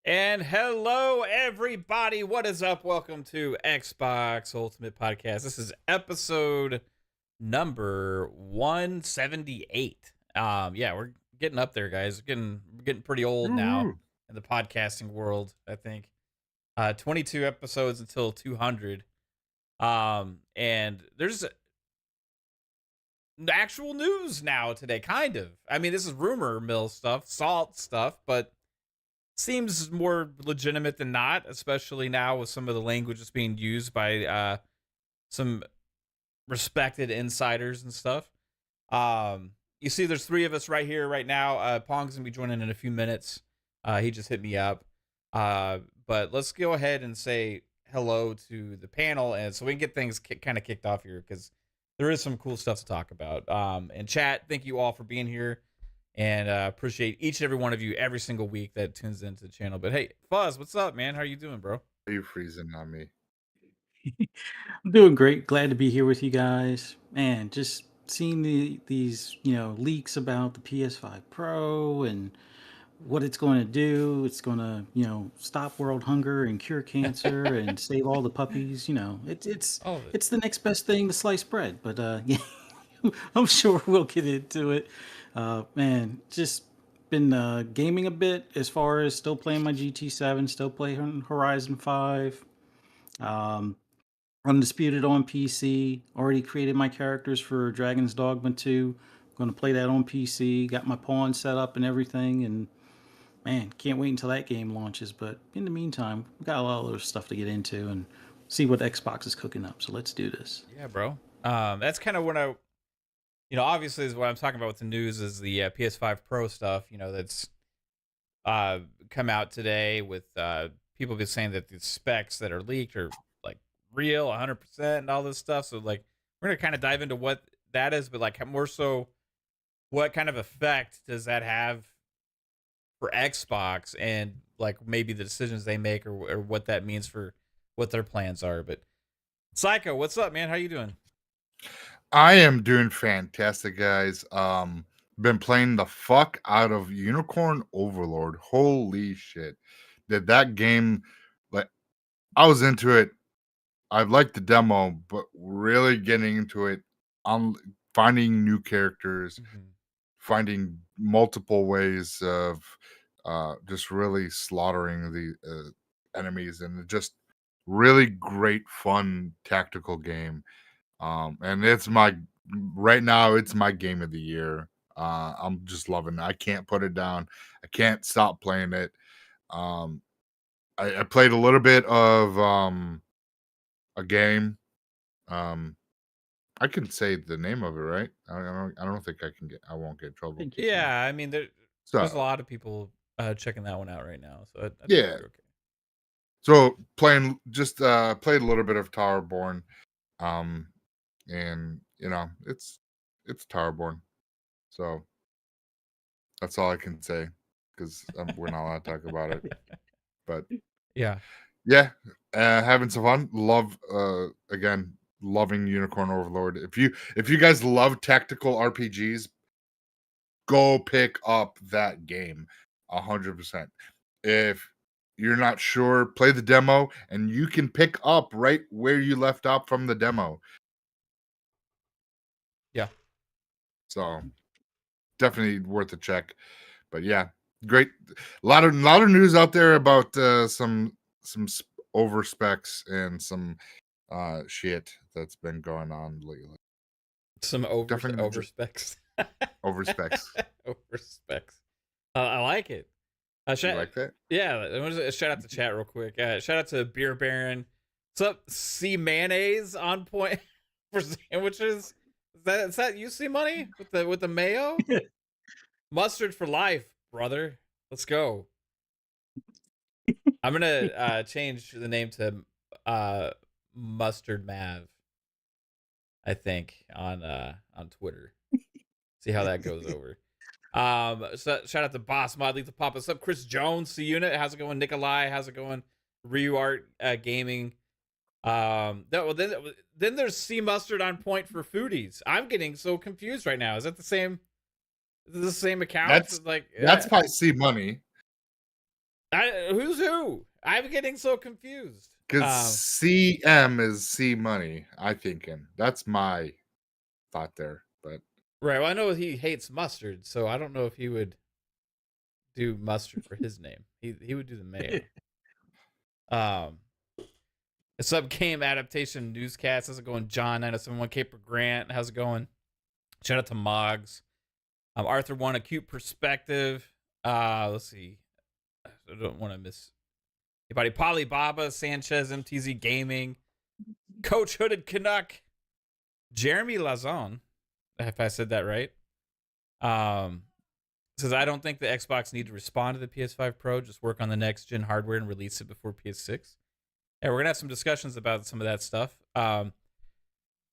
And hello, everybody. What is up? Welcome to Xbox Ultimate Podcast. This is episode number 178. Yeah, we're getting up there, guys. We're getting pretty old now Woo-hoo. in the podcasting world, I think. 22 episodes until 200. And there's actual news now today, kind of. I mean, this is rumor mill stuff, salt stuff, but seems more legitimate than not, especially now with some of the language that's being used by some respected insiders and stuff. You see, there's three of us right here, right now. Pong's gonna be joining in a few minutes. He just hit me up. But let's go ahead and say hello to the panel, and so we can get things kind of kicked off here because there is some cool stuff to talk about. And chat, thank you all for being here. And appreciate each and every one of you every single week that tunes into the channel. But hey, Fuzz, what's up, man? How you doing, bro? Are you freezing on me? I'm doing great. Glad to be here with you guys. Man, just seeing these leaks about the PS5 Pro and what it's going to do. It's going to stop world hunger and cure cancer and save all the puppies. It's Oh, it's the next best thing to sliced bread. But yeah, I'm sure we'll get into it. Man, just been gaming a bit as far as still playing my GT7, still playing Horizon 5. Um, Undisputed on PC. Already created my characters for Dragon's Dogma 2. Going to play that on PC. Got my pawn set up and everything. And man, can't wait until that game launches. But in the meantime, we got a lot of other stuff to get into and see what Xbox is cooking up. So let's do this. yeah, bro. That's kind of what obviously is what I'm talking about with the news is the PS5 Pro stuff. That's come out today with people been saying that the specs that are leaked are like real 100% and all this stuff. So like we're gonna kind of dive into what that is, but like more so, what kind of effect does that have for Xbox and like maybe the decisions they make or what that means for what their plans are. But Psycho, what's up, man? How you doing? I am doing fantastic, guys. Been playing the fuck out of Unicorn Overlord. Holy shit. Did that game, like, I was into it. I liked the demo, but really getting into it on finding new characters, finding multiple ways of just really slaughtering the enemies, and just really great fun tactical game. And it's right now it's my game of the year. I'm just loving it. I can't put it down. I can't stop playing it. um I played a little bit of a game. um I can say the name of it, right? I don't think I won't get in trouble. Thank you. Yeah, I mean there's a So lot of people checking that one out right now, so I think yeah, you're okay. so playing just played a little bit of Towerborn. um and it's Towerborn. So that's all I can say because we're not allowed to talk about it. But Yeah. yeah, having some fun. Again, loving Unicorn Overlord. If you guys love tactical RPGs, go pick up that game 100%. If you're not sure, play the demo, and you can pick up right where you left off from the demo. Yeah. So definitely worth a check. But yeah, great. A lot of news out there about some over specs and some shit that's been going on lately. Some over Definitely specs. over specs. Over specs. I like it. You Shout, like that? yeah, I want to shout out to chat real quick. Shout out to Beer Baron. What's up, C mayonnaise on point for sandwiches? Is that you see money with the mayo? Mustard for life, brother. Let's go. I'm gonna change the name to Mustard Mav, I think, on Twitter. See how that goes over. So shout out to Boss Mod, Lethal Pop. What's up, Chris Jones, C Unit? How's it going? Nikolai, how's it going? Ryu Art Gaming. Then there's C Mustard on point for foodies. I'm getting so confused right now. Is that the same? Is it the same account? That's Like that's probably C Money. Who's who? I'm getting so confused. Because CM is C money, I thinking. That's my thought there. But Right. Well, I know he hates mustard, so I don't know if he would do mustard for his name. He would do the mayo. Sub game adaptation newscast. How's it going, John? 9071 Caper Grant. How's it going? Shout out to Moggs. Arthur One Acute Perspective. Let's see. I don't want to miss anybody. Polly Baba, Sanchez, MTZ Gaming, Coach Hooded Canuck, Jeremy Lazon, if I said that right. Says I don't think the Xbox need to respond to the PS5 Pro. Just work on the next gen hardware and release it before PS6. Yeah, we're gonna have some discussions about some of that stuff.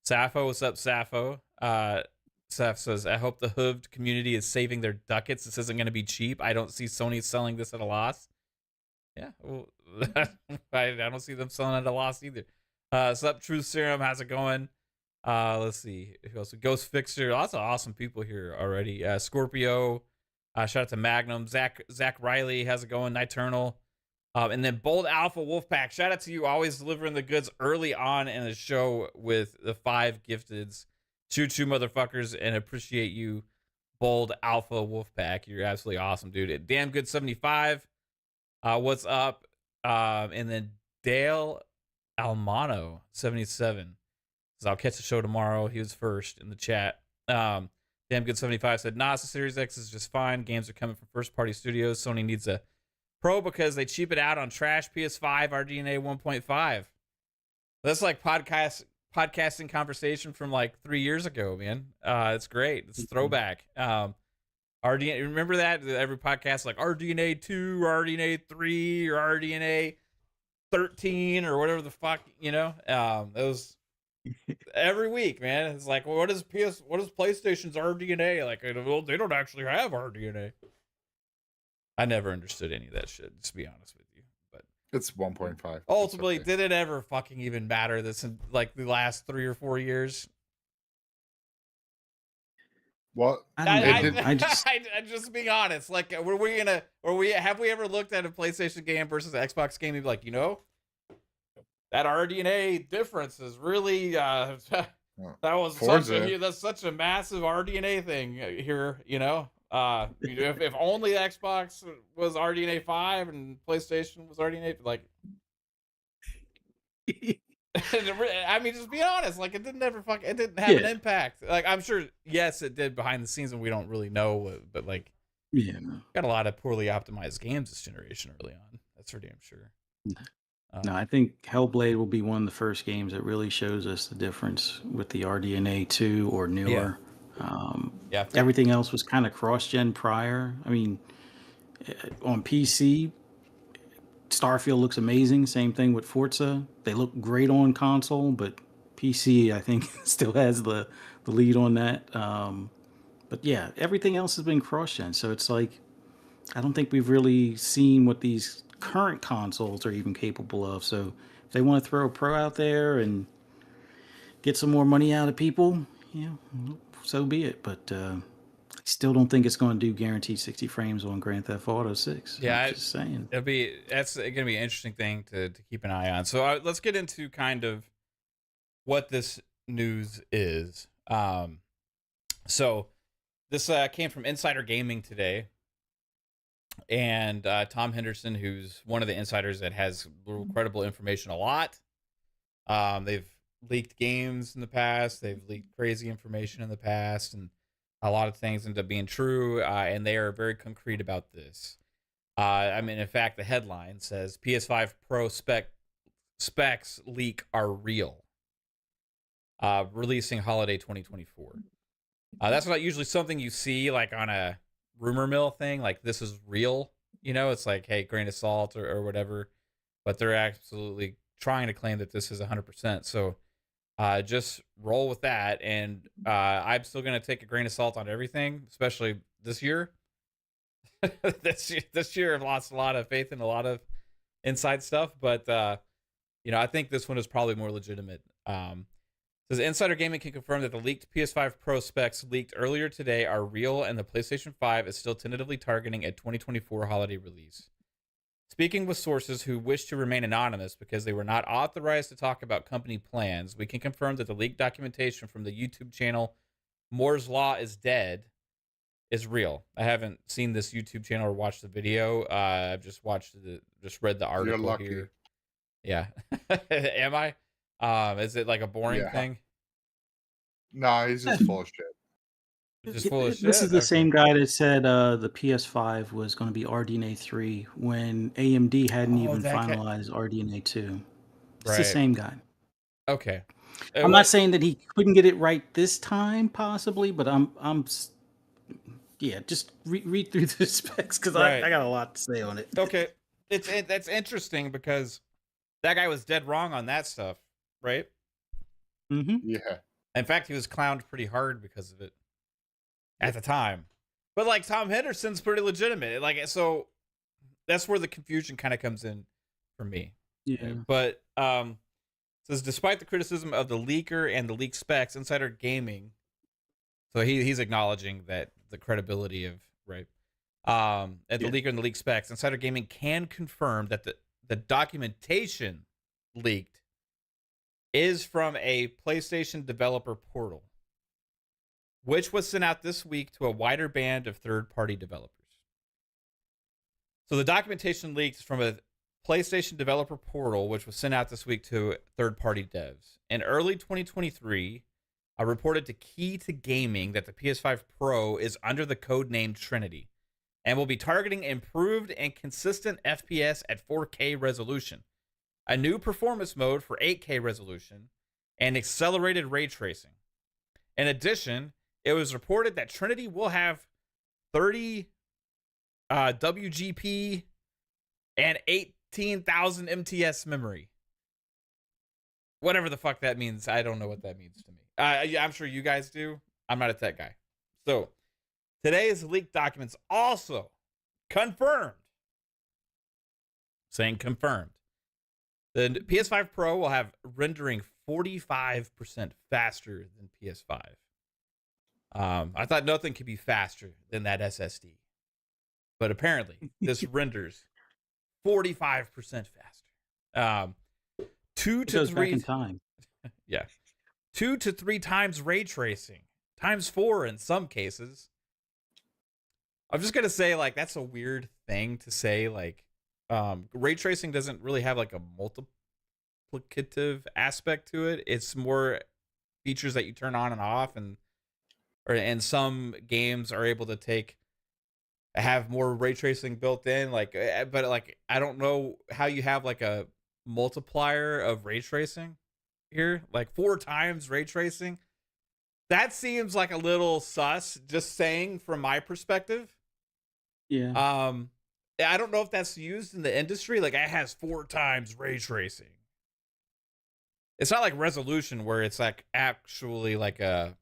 Sappho, what's up, Sappho? Saf says, I hope the hooved community is saving their ducats. This isn't going to be cheap. I don't see Sony selling this at a loss. Yeah, well, I don't see them selling at a loss either. Sup, Truth Serum, how's it going? Let's see. Who else? Ghost Fixer. Lots of awesome people here already. Scorpio. Shout out to Magnum. Zach Riley, how's it going? Niturnal. And then Bold Alpha Wolfpack. Shout out to you, always delivering the goods early on in the show with the 5 gifteds. Choo motherfuckers, and appreciate you, Bold Alpha Wolfpack. You're absolutely awesome, dude. Damn good 75. What's up? And then Dale Almano 77 says I'll catch the show tomorrow. He was first in the chat. Damn good 75 said the Series X is just fine. Games are coming from first party studios. Sony needs a Pro because they cheap it out on trash PS5 RDNA 1.5. That's like podcasting conversation from like 3 years ago, man. It's great. It's a throwback. RDNA, remember that? Every podcast like RDNA 2, RDNA 3, or RDNA 13, or whatever the fuck, you know? Those every week, man. It's like, well, what is PlayStation's RDNA? Like, well, they don't actually have RDNA. I never understood any of that shit, just to be honest with you. But it's 1.5. ultimately, did it ever fucking even matter this in like the last 3 or 4 years? Well, I just being honest. Like, have we ever looked at a PlayStation game versus an Xbox game and be like, you know, that RDNA difference is really that was that's such a massive RDNA thing here, you know. If only Xbox was RDNA 5 and PlayStation was RDNA, like, I mean, just be honest, like, it didn't have an impact. Like, I'm sure, yes, it did behind the scenes, and we don't really know, but like, got a lot of poorly optimized games this generation early on. That's for damn sure. No, I think Hellblade will be one of the first games that really shows us the difference with the RDNA 2 or newer. Everything else was kind of cross-gen prior. I mean, on PC, Starfield looks amazing. Same thing with Forza. They look great on console, but PC, I think, still has the lead on that. But yeah, everything else has been cross-gen. So it's like, I don't think we've really seen what these current consoles are even capable of. So if they want to throw a Pro out there and get some more money out of people, so be it. But I still don't think it's going to do guaranteed 60 frames on Grand Theft Auto 6. Yeah, I'm just saying. That's going to be an interesting thing to keep an eye on. So let's get into kind of what this news is. So this came from Insider Gaming today. And Tom Henderson, who's one of the insiders that has credible information a lot. They've leaked games in the past. They've leaked crazy information in the past. And a lot of things end up being true. And they are very concrete about this. I mean, in fact, the headline says PS5 Pro specs leak are real. Releasing holiday 2024. That's not usually something you see like on a rumor mill thing, like this is real, it's like, hey, grain of salt or whatever, but they're absolutely trying to claim that this is 100%. So just roll with that. And I'm still going to take a grain of salt on everything, especially this year. this year I've lost a lot of faith in a lot of inside stuff, but I think this one is probably more legitimate. Says Insider Gaming can confirm that the leaked PS5 Pro specs leaked earlier today are real, and the PlayStation 5 is still tentatively targeting a 2024 holiday release. Speaking with sources who wish to remain anonymous because they were not authorized to talk about company plans, we can confirm that the leaked documentation from the YouTube channel Moore's Law is Dead is real. I haven't seen this YouTube channel or watched the video. I've just read the You're article lucky. here. Yeah. Am I? Is it like a boring Yeah. thing? No, he's just full of shit. Just full of shit. This is the Okay. same guy that said the PS5 was going to be RDNA 3 when AMD hadn't even that guy. finalized RDNA 2. It's Right. the same guy. Okay. I'm not saying that he couldn't get it right this time, possibly, but yeah, just read through the specs because Right. I got a lot to say on it. Okay. That's interesting because that guy was dead wrong on that stuff, right? Mm-hmm. Yeah. In fact, he was clowned pretty hard because of it at the time. But like Tom Henderson's pretty legitimate. Like, so that's where the confusion kind of comes in for me. Yeah. But says despite the criticism of the leaker and the leaked specs, Insider Gaming. So he's acknowledging that the credibility of the leaker and the leaked specs, Insider Gaming can confirm that the documentation leaked is from a PlayStation developer portal, which was sent out this week to a wider band of third-party developers. So the documentation leaked from a PlayStation developer portal, which was sent out this week to third-party devs. In early 2023, I reported to Key to Gaming that the PS5 Pro is under the code name Trinity and will be targeting improved and consistent FPS at 4K resolution, a new performance mode for 8K resolution, and accelerated ray tracing. In addition, it was reported that Trinity will have 30 WGP and 18,000 MTS memory. Whatever the fuck that means, I don't know what that means to me. I'm sure you guys do. I'm not a tech guy. So, today's leaked documents also confirmed. Saying confirmed. The PS5 Pro will have rendering 45% faster than PS5. I thought nothing could be faster than that SSD. But apparently, this renders 45% faster. 2 to 3 back in time. Yeah. 2 to 3 times ray tracing. Times 4 in some cases. I'm just going to say, like, that's a weird thing to say. Like, ray tracing doesn't really have, like, a multiplicative aspect to it. It's more features that you turn on and off. And some games are able to have more ray tracing built in. Like, but, like, I don't know how you have, like, a multiplier of ray tracing here, like 4 times ray tracing. That seems like a little sus, just saying from my perspective. Yeah. I don't know if that's used in the industry. Like, it has 4 times ray tracing. It's not like resolution where it's like actually like there's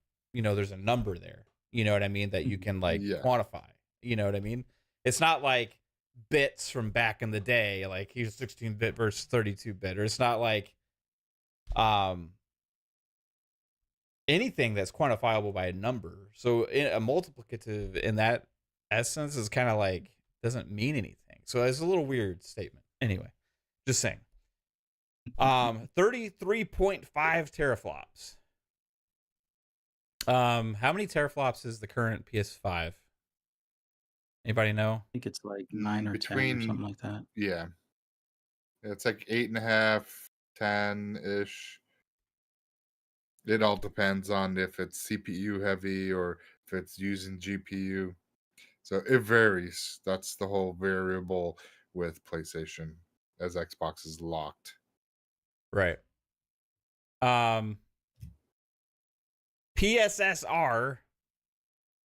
a number there. You know what I mean? That you can like quantify. You know what I mean? It's not like bits from back in the day, like here's 16-bit versus 32-bit, or it's not like anything that's quantifiable by a number. So a multiplicative in that essence is kind of like doesn't mean anything. So it's a little weird statement. Anyway, just saying. 33.5 teraflops. How many teraflops is the current PS5? Anybody know? I think it's like 9 or 10 or something like that. Yeah. It's like 8.5, 10-ish. It all depends on if it's CPU heavy or if it's using GPU. So it varies. That's the whole variable with PlayStation, as Xbox is locked. Right. PSSR,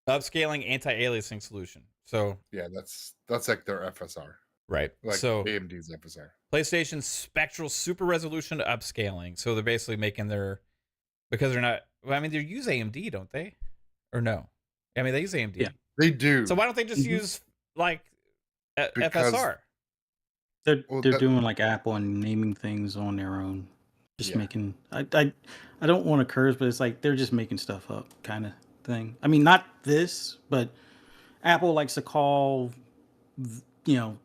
upscaling anti-aliasing solution. So yeah, that's like their FSR. Right. Like so AMD's FSR. PlayStation Spectral Super Resolution upscaling. So they're basically making because they're not. Well, I mean, they use AMD, don't they? Or no? I mean, they use AMD. Yeah, they do. So why don't they just use like FSR? They're doing like Apple and naming things on their own. Just making. I don't want to curse, but it's like they're just making stuff up, kind of thing. I mean, not this, but Apple likes to call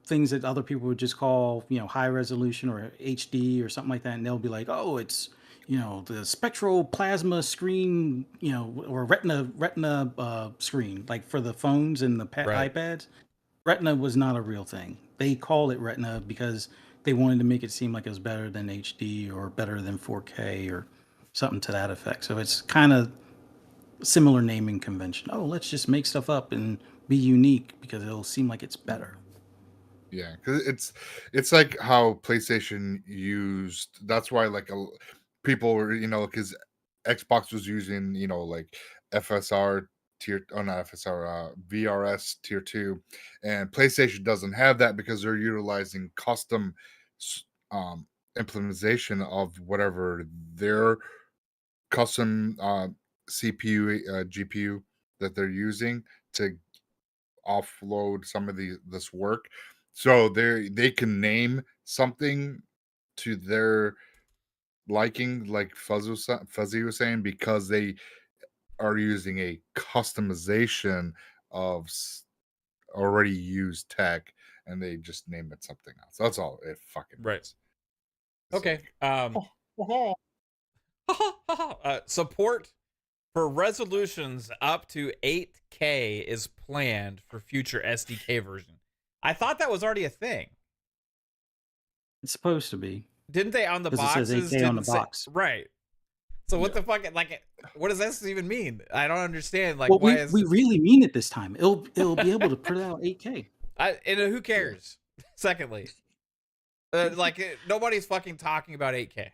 things that other people would just call, high resolution or HD or something like that, and they'll be like, oh, it's the spectral plasma screen, or retina screen, like for the phones and the Right. iPads. Retina was not a real thing. They called it Retina because they wanted to make it seem like it was better than HD or better than 4K or something to that effect. So it's kind of similar naming convention. Oh, let's just make stuff up and be unique because it'll seem like it's better. Yeah, because it's like how PlayStation used. That's why like people were because Xbox was using like FSR tier, oh not FSR, VRS tier 2, and PlayStation doesn't have that because they're utilizing custom implementation of whatever their custom CPU GPU that they're using to offload some of this work, so they can name something to their liking, like Fuzzy was saying, because they are using a customization of already used tech, and they just name it something else. That's all it fucking Right. is. It's Okay. like, Support for resolutions up to 8K is planned for future SDK version. I thought that was already a thing. It's supposed to be Didn't they on the because it says boxes? 8K on the Didn't say box. right. So what Yeah. the fuck? Like, what does this even mean? I don't understand. Like, Well, why we really mean it this time. It'll be able to put out 8K. and who cares? Secondly, nobody's fucking talking about 8K.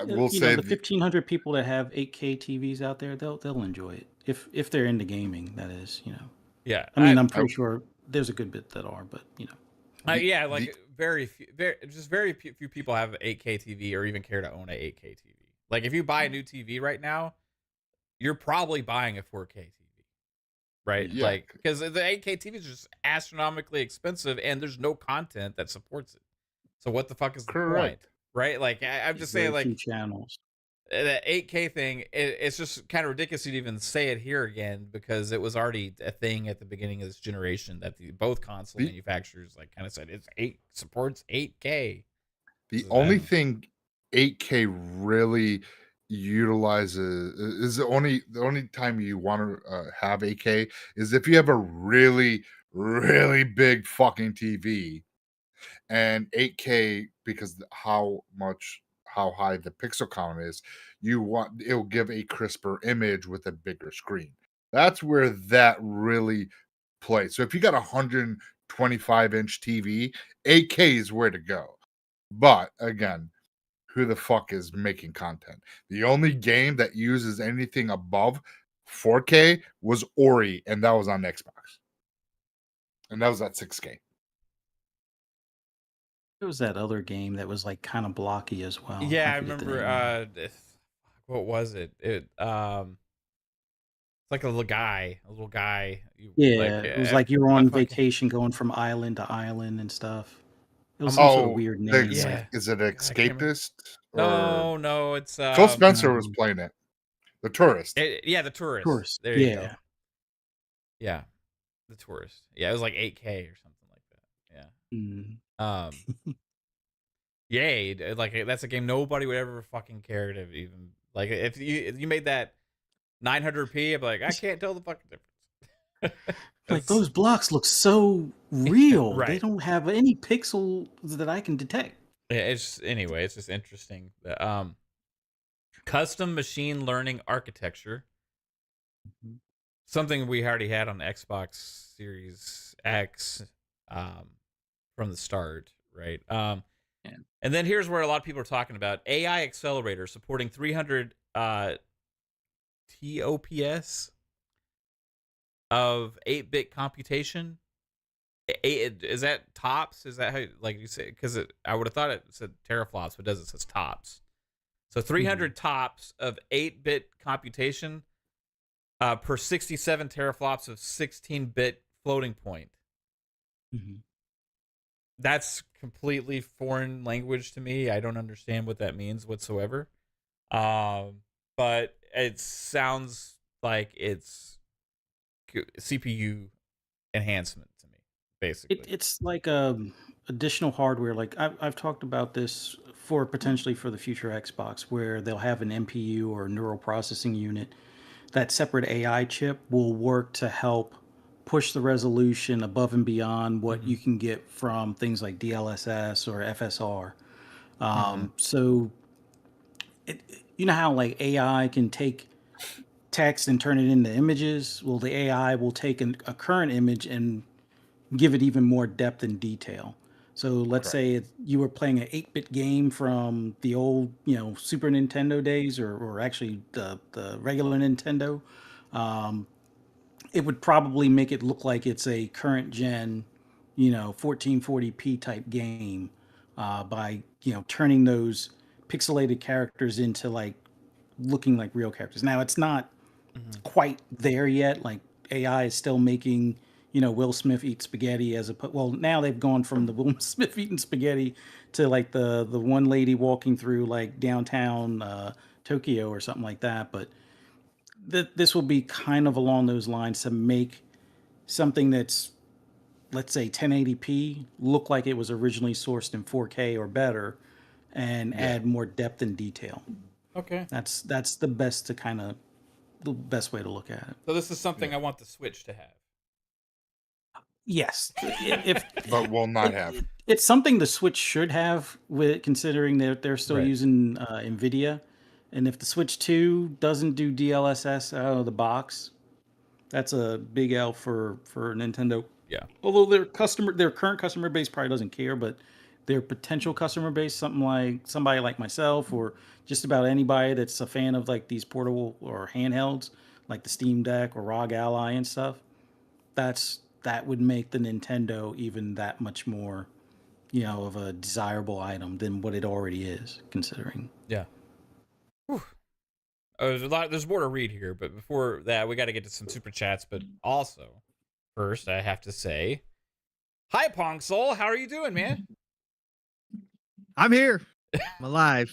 We'll say The 1,500 people that have 8K TVs out there, they'll enjoy it if they're into gaming. That is, Yeah, I mean, I'm pretty sure there's a good bit that are, but yeah, like very few, very few people have an 8K TV or even care to own an 8K TV. Like, if you buy a new TV right now, you're probably buying a 4K TV, right? Yeah. Like, because the 8K TV is just astronomically expensive, and there's no content that supports it. So what the fuck is the point, correct. right? Like, I'm just saying, like, few channels. the 8K thing, it's just kind of ridiculous to even say it here again, because it was already a thing at the beginning of this generation that both console manufacturers like kind of said supports 8K. The only thing 8K really utilizes is the only time you want to have 8K is if you have a really big fucking TV, and 8K, because how high the pixel count is, it'll give a crisper image with a bigger screen. That's where that really plays. So if you got a 125-inch TV, 8K is where to go. But again, who the fuck is making content? The only game that uses anything above 4K was Ori, and that was on Xbox. And that was at 6K. There was that other game that was like kind of blocky as well. Yeah, I forget the remember. name. What was it? It's like a little guy. Yeah, it was like you were on vacation going from island to island and stuff. It was some sort of weird name. Yeah. Is it Escapist? No, it's Phil Spencer was playing it. The Tourist. The Tourist. There you go. Yeah, The Tourist. Yeah, it was like 8K or something like that. Yeah. Yay! Like, that's a game nobody would ever fucking care to even like. If you made that 900p, I'd be like, I can't tell the fucking difference. Like, those blocks look so real. Right. They don't have any pixels that I can detect. Yeah, it's just interesting. Custom machine learning architecture. Something we already had on the Xbox Series X from the start, right? And then here's where a lot of people are talking about AI accelerator supporting 300 TOPS of 8-bit computation. Is that tops? Is that how, like you say? Because I would have thought it said teraflops, but it says tops. So 300 tops of 8-bit computation per 67 teraflops of 16-bit floating point. That's completely foreign language to me. I don't understand what that means whatsoever. But it sounds like it's CPU enhancement to me, basically. It's like additional hardware. Like I've talked about this for potentially for the future Xbox, where they'll have an NPU or neural processing unit. That separate AI chip will work to help push the resolution above and beyond what Mhm. you can get from things like DLSS or FSR. Mhm. So you know how like AI can take text and turn it into images? Well, the AI will take a current image and give it even more depth and detail. So let's Correct. say you were playing an 8-bit game from the old, Super Nintendo days, or actually the regular Nintendo. Um, it would probably make it look like it's a current gen, 1440p type game, by turning those pixelated characters into like looking like real characters. Now it's not Mhm. quite there yet. Like AI is still making, Will Smith eat spaghetti as a well. Now they've gone from the Will Smith eating spaghetti to like the one lady walking through like downtown Tokyo or something like that. But this will be kind of along those lines to make something that's, let's say, 1080p look like it was originally sourced in 4K or better, and Yeah. add more depth and detail. Okay. That's the best to kind of the best way to look at it. So this is something Yeah. I want the Switch to have. Yes, if But will not have. it's something the Switch should have, with considering that they're still Right. using Nvidia, and if the Switch 2 doesn't do DLSS out of the box, that's a big L for Nintendo. Yeah. Although their current customer base probably doesn't care, but their potential customer base, somebody like myself, or just about anybody that's a fan of like these portable or handhelds, like the Steam Deck or ROG Ally and stuff, that would make the Nintendo even that much more, of a desirable item than what it already is, considering. Yeah. Whew. There's a lot. There's more to read here, but before that, we got to get to some super chats. But also, first, I have to say, hi, Pong Soul. How are you doing, man? I'm here. I'm alive.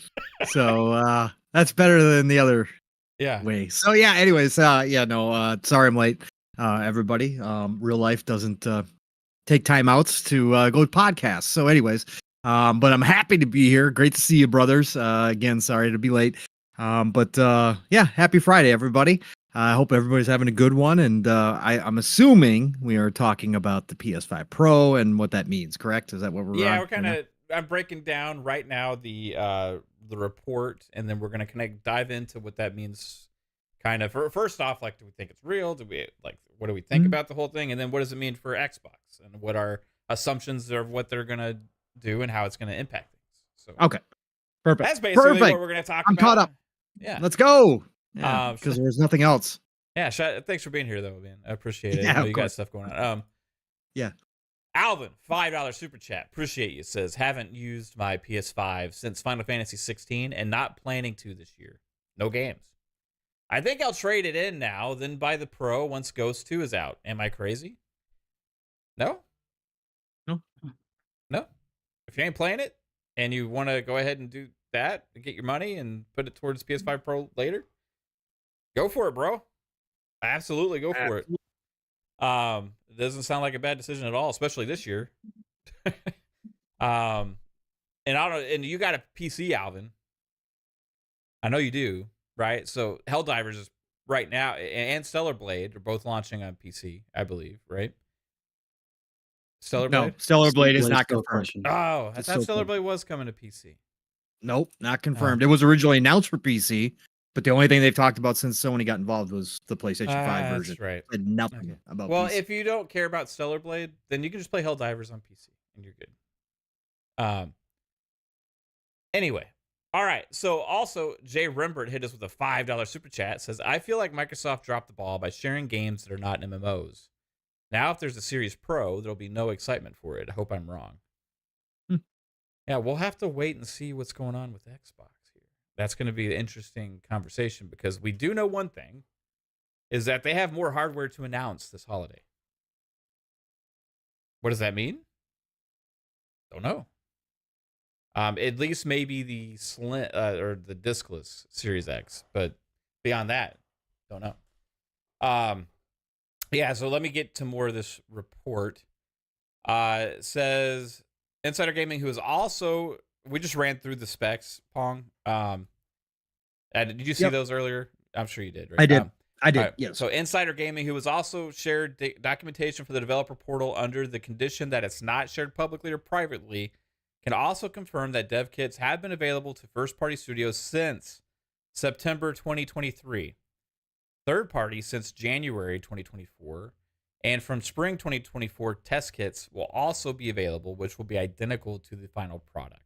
So that's better than the other Yeah. way. So yeah, anyways, sorry I'm late. Everybody. Real life doesn't take timeouts to go podcast. So anyways, but I'm happy to be here. Great to see you, brothers. Again, sorry to be late. But yeah, happy Friday, everybody. I hope everybody's having a good one. And I'm assuming we are talking about the PS5 Pro and what that means, correct? Is that what we're Yeah, on we're kind of. I'm breaking down right now the report, and then we're gonna dive into what that means. Kind of. First off, like, do we think it's real? Do we like? What do we think Mhm. about the whole thing? And then what does it mean for Xbox? And what are assumptions of what they're gonna do and how it's gonna impact things? So Okay. Perfect. that's basically Perfect. what we're gonna talk I'm about. caught up. Yeah. Let's go. Yeah, Um, because there's nothing else. Yeah, thanks for being here, though, man. I appreciate it. Yeah, I know of you got course. stuff going on. Yeah. Alvin, $5 super chat. Appreciate you. Says, haven't used my PS5 since Final Fantasy 16 and not planning to this year. No games. I think I'll trade it in now, then buy the Pro once Ghost 2 is out. Am I crazy? No? No. No? If you ain't playing it and you want to go ahead and do that, get your money and put it towards PS5 Pro later, go for it, bro. Absolutely go for it. It doesn't sound like a bad decision at all, especially this year. And I don't. And you got a PC, Alvin. I know you do, right? So Helldivers is right now, and Stellar Blade are both launching on PC, I believe, right? Stellar No, Blade. Stellar Blade is Blade's not still confirmed. question. Oh, I It's thought still Stellar confirmed. Blade was coming to PC. Nope, not confirmed. It was originally announced for PC, but the only thing they've talked about since Sony got involved was the PlayStation 5 version. That's right. Said nothing Okay. about Well, PC. if you don't care about Stellar Blade, then you can just play Helldivers on PC, and you're good. Anyway, all right. So also, Jay Rembert hit us with a $5 super chat. Says, I feel like Microsoft dropped the ball by sharing games that are not MMOs. Now, if there's a Series Pro, there'll be no excitement for it. I hope I'm wrong. Yeah, we'll have to wait and see what's going on with Xbox here. That's going to be an interesting conversation because we do know one thing is that they have more hardware to announce this holiday. What does that mean? Don't know. At least maybe the slim or the discless Series X, but beyond that, don't know. Yeah, so let me get to more of this report. Says Insider Gaming, who is also, we just ran through the specs, Pong. And did you see Yep. those earlier? I'm sure you did, right? I did. I did. All right. Yes. So Insider Gaming, who has also shared documentation for the developer portal under the condition that it's not shared publicly or privately, can also confirm that dev kits have been available to first-party studios since September 2023, third-party since January 2024, and from spring 2024, test kits will also be available, which will be identical to the final product.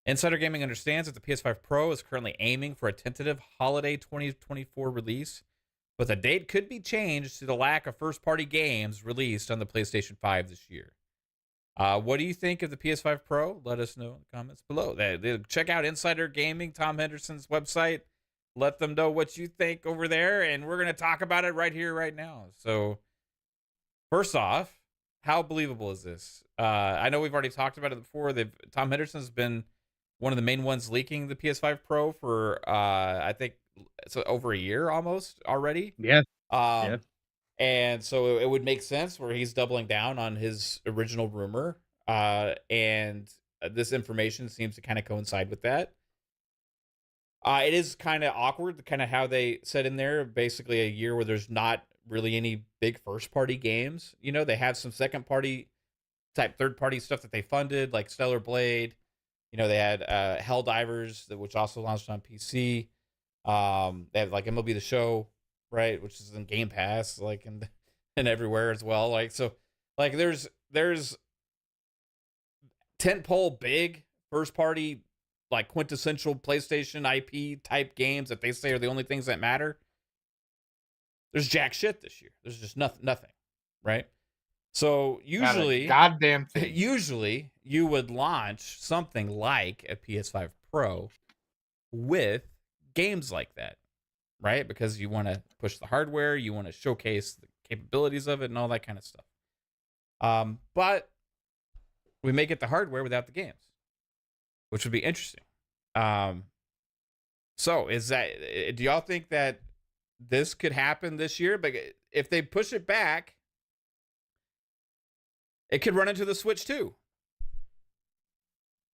Insider Gaming understands that the PS5 Pro is currently aiming for a tentative holiday 2024 release, but the date could be changed to the lack of first-party games released on the PlayStation 5 this year. What do you think of the PS5 Pro? Let us know in the comments below. Check out Insider Gaming, Tom Henderson's website. Let them know what you think over there, and we're going to talk about it right here, right now. So, first off, how believable is this? I know we've already talked about it before. Tom Henderson's been one of the main ones leaking the PS5 Pro for, I think, so over a year almost already. Yeah. Yeah. And so it would make sense where he's doubling down on his original rumor. And this information seems to kind of coincide with that. It is kind of awkward, kind of how they said in there, basically a year where there's not really any big first-party games. You know, they have some second-party type third-party stuff that they funded, like Stellar Blade. You know, they had Helldivers, which also launched on PC. They have like MLB The Show, right, which is in Game Pass, like and everywhere as well. Like, so, like there's tentpole big first-party, like quintessential PlayStation IP type games that they say are the only things that matter. There's jack shit this year. There's just nothing, right? So usually, goddamn thing. Usually you would launch something like a PS5 Pro with games like that, right? Because you want to push the hardware, you want to showcase the capabilities of it and all that kind of stuff. But we may get the hardware without the games, which would be interesting. So do y'all think that this could happen this year? But if they push it back, it could run into the Switch too,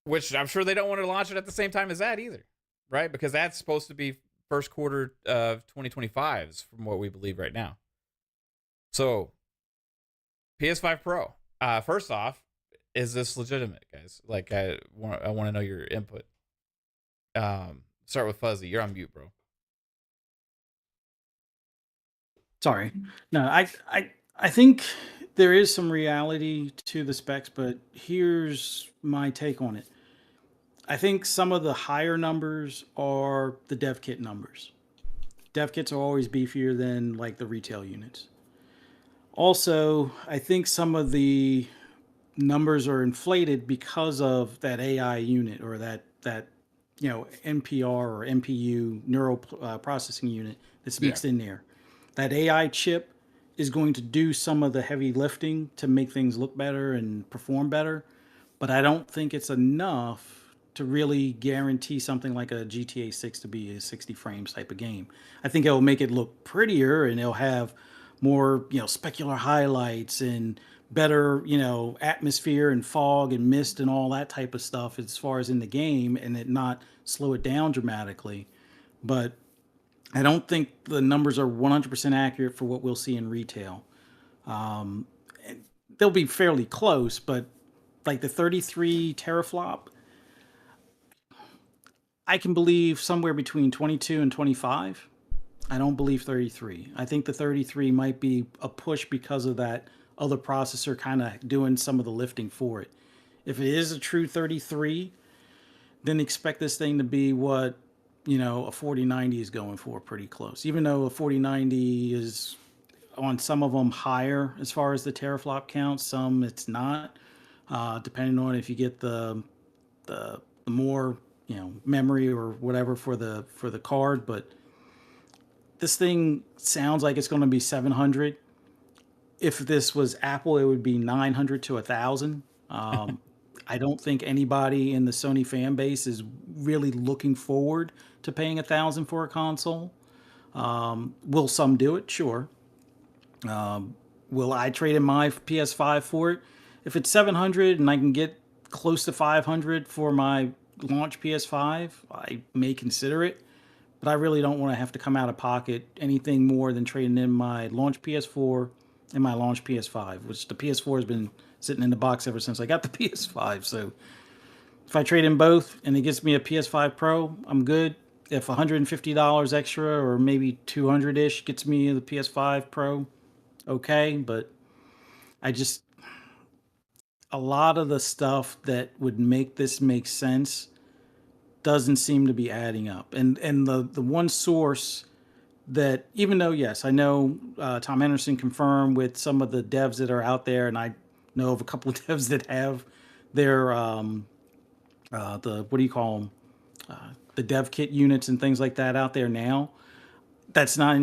which I'm sure they don't want to launch it at the same time as that either, right? Because that's supposed to be first quarter of 2025 from what we believe right now. So PS5 Pro, first off, is this legitimate, guys? Like, I want to know your input. Start with Fuzzy. You're on mute, bro. Sorry. No, I think there is some reality to the specs, but here's my take on it. I think some of the higher numbers are the dev kit numbers. Dev kits are always beefier than like the retail units. Also, I think some of the numbers are inflated because of that AI unit or that NPR or NPU neural processing unit that's mixed in there. That AI chip is going to do some of the heavy lifting to make things look better and perform better, but I don't think it's enough to really guarantee something like a GTA 6 to be a 60 frames type of game. I think it'll make it look prettier and it'll have more, specular highlights and better, atmosphere and fog and mist and all that type of stuff as far as in the game, and it not slow it down dramatically. But I don't think the numbers are 100% accurate for what we'll see in retail. They'll be fairly close, but like the 33 teraflop, I can believe somewhere between 22 and 25. I don't believe 33. I think the 33 might be a push because of that other processor kind of doing some of the lifting for it. If it is a true 33, then expect this thing to be what, a 4090 is going for, pretty close. Even though a 4090 is on some of them higher as far as the teraflop count, some it's not, depending on if you get the more, memory or whatever for the card. But this thing sounds like it's going to be 700. If this was Apple, it would be 900 to 1,000. I don't think anybody in the Sony fan base is really looking forward to paying 1,000 for a console. Will some do it? Sure. Will I trade in my PS5 for it? if it's 700 and I can get close to 500 for my launch PS5, I may consider it. But I really don't want to have to come out of pocket anything more than trading in my launch PS4 and my launch PS5, which the PS4 has been sitting in the box ever since I got the PS5. So if I trade in both and it gets me a PS5 Pro, I'm good. If $150 extra or maybe 200 ish gets me the PS5 Pro, okay. But I just, a lot of the stuff that would make this make sense doesn't seem to be adding up. And the one source that, even though, yes, I know Tom Henderson confirmed with some of the devs that are out there, and I know of a couple of devs that have their the, what do you call them, the dev kit units and things like that out there now. That's not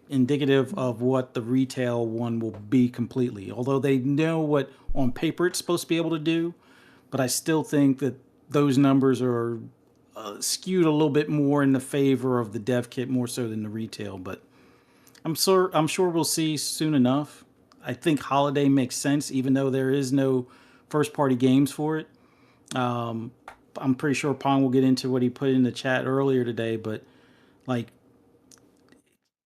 indicative of what the retail one will be completely. Although they know what on paper it's supposed to be able to do, but I still think that those numbers are skewed a little bit more in the favor of the dev kit more so than the retail. But I'm sure we'll see soon enough. I think holiday makes sense, even though there is no first party games for it. I'm pretty sure Pong will get into what he put in the chat earlier today, but like